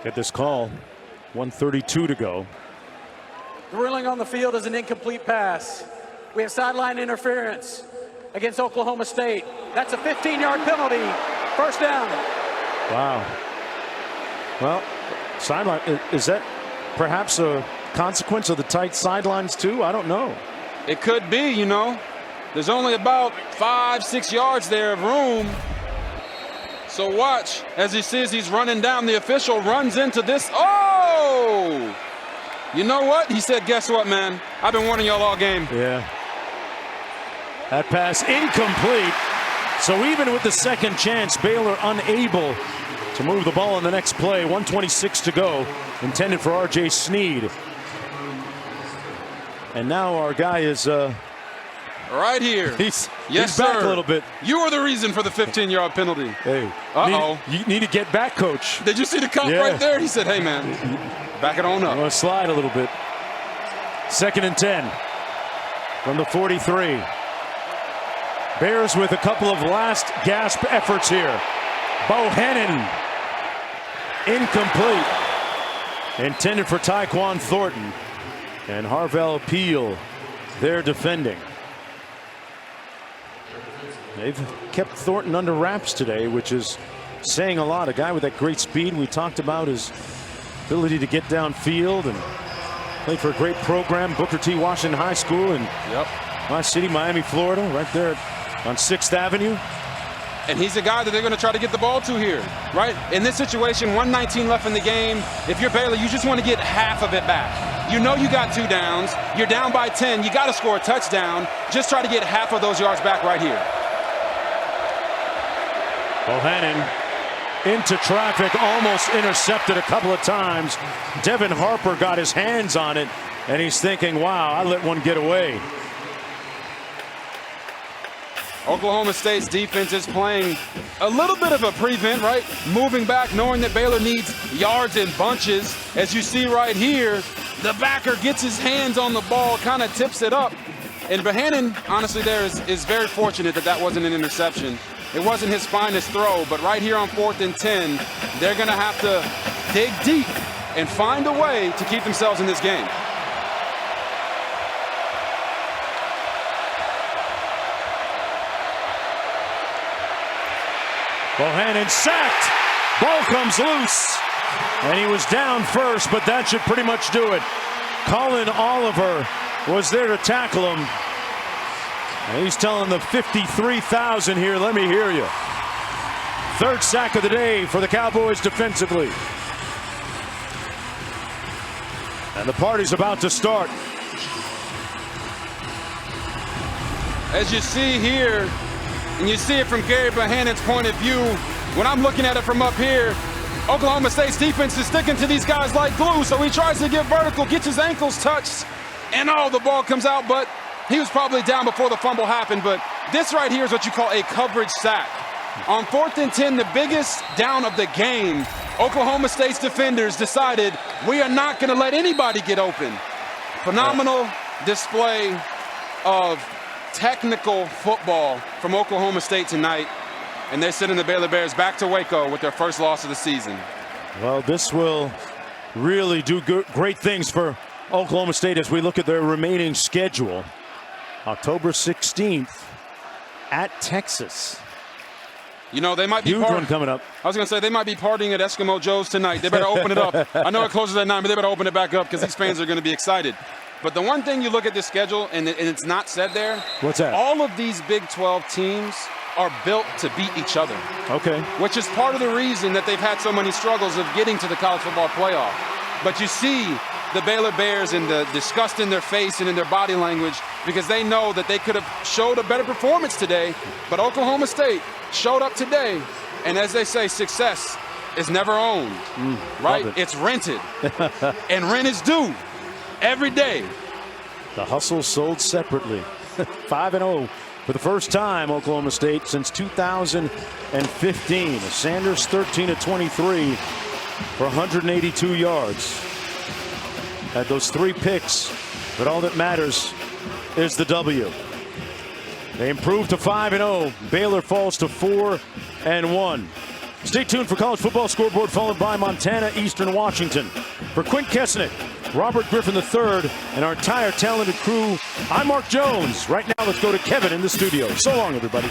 Speaker 1: Get this call. 1:32 to go.
Speaker 4: The ruling on the field is an incomplete pass. We have sideline interference against Oklahoma State. That's a 15-yard penalty. 1st down.
Speaker 1: Wow. Well, Sideline, is that perhaps a consequence of the tight sidelines too? I don't know.
Speaker 2: It could be, you know. There's only about 5-6 yards there of room. So watch as he sees he's running down. The official runs into this. Oh! You know what? He said, guess what, man? I've been warning y'all all game.
Speaker 1: Yeah. That pass incomplete. So even with the second chance, Baylor unable to move the ball in the next play. 1:26 to go. Intended for R.J. Sneed. And now our guy is
Speaker 2: right here.
Speaker 1: He's
Speaker 2: yes,
Speaker 1: back
Speaker 2: sir.
Speaker 1: a little bit.
Speaker 2: You were the reason for the 15-yard penalty.
Speaker 1: Hey.
Speaker 2: Uh-oh.
Speaker 1: You need to get back, coach.
Speaker 2: Did you see the cop right there? He said, hey, man, back it on up.
Speaker 1: I'm going to slide a little bit. 2nd and 10 from the 43. Bears with a couple of last gasp efforts here. Bohannon incomplete. Intended for Tyquan Thornton. And Harvell Peel there defending. They've kept Thornton under wraps today, which is saying a lot. A guy with that great speed. We talked about his ability to get downfield and played for a great program, Booker T. Washington High School in my city, Miami, Florida, right there on 6th Avenue.
Speaker 2: And he's a guy that they're going to try to get the ball to here, right? In this situation, 1:19 left in the game. If you're Baylor, you just want to get half of it back. You know you got 2 downs. You're down by 10. You got to score a touchdown. Just try to get half of those yards back right here.
Speaker 1: Bohannon into traffic, almost intercepted a couple of times. Devin Harper got his hands on it, and he's thinking, wow, I let one get away.
Speaker 2: Oklahoma State's defense is playing a little bit of a prevent, right? Moving back, knowing that Baylor needs yards in bunches. As you see right here, the backer gets his hands on the ball, kind of tips it up. And Bohannon, honestly, there is very fortunate that that wasn't an interception. It wasn't his finest throw, but right here on 4th and 10, they're going to have to dig deep and find a way to keep themselves in this game.
Speaker 1: Bohannon sacked. Ball comes loose. And he was down first, but that should pretty much do it. Colin Oliver was there to tackle him. And he's telling the 53,000 here, let me hear you. 3rd sack of the day for the Cowboys defensively. And the party's about to start.
Speaker 2: As you see here, and you see it from Gary Bohannon's point of view, when I'm looking at it from up here, Oklahoma State's defense is sticking to these guys like glue, so he tries to get vertical, gets his ankles touched, and the ball comes out, but he was probably down before the fumble happened. But this right here is what you call a coverage sack. On 4th and 10, the biggest down of the game, Oklahoma State's defenders decided we are not going to let anybody get open. Phenomenal display of technical football from Oklahoma State tonight, and they're sending the Baylor Bears back to Waco with their first loss of the season.
Speaker 1: Well, this will really do great things for Oklahoma State as we look at their remaining schedule. October 16th at Texas.
Speaker 2: You know, they might be
Speaker 1: huge one coming up.
Speaker 2: I was going to say they might be partying at Eskimo Joe's tonight. They better open it up. I know it closes at 9, but they better open it back up because these fans are going to be excited. But the one thing you look at this schedule, and it's not said there.
Speaker 1: What's that?
Speaker 2: All of these Big 12 teams are built to beat each other.
Speaker 1: Okay.
Speaker 2: Which is part of the reason that they've had so many struggles of getting to the college football playoff. But you see the Baylor Bears and the disgust in their face and in their body language because they know that they could have showed a better performance today. But Oklahoma State showed up today. And as they say, success is never owned, right? It's rented. And rent is due every day.
Speaker 1: The hustle sold separately. 5-0 for the first time, Oklahoma State, since 2015. Sanders 13 of 23 for 182 yards. Had those 3 picks, but all that matters is the W. They improved to 5-0. Baylor falls to 4-1. Stay tuned for College Football Scoreboard, followed by Montana Eastern Washington. For Quint Kesnick, Robert Griffin III, and our entire talented crew, I'm Mark Jones. Right now, let's go to Kevin in the studio. So long, everybody.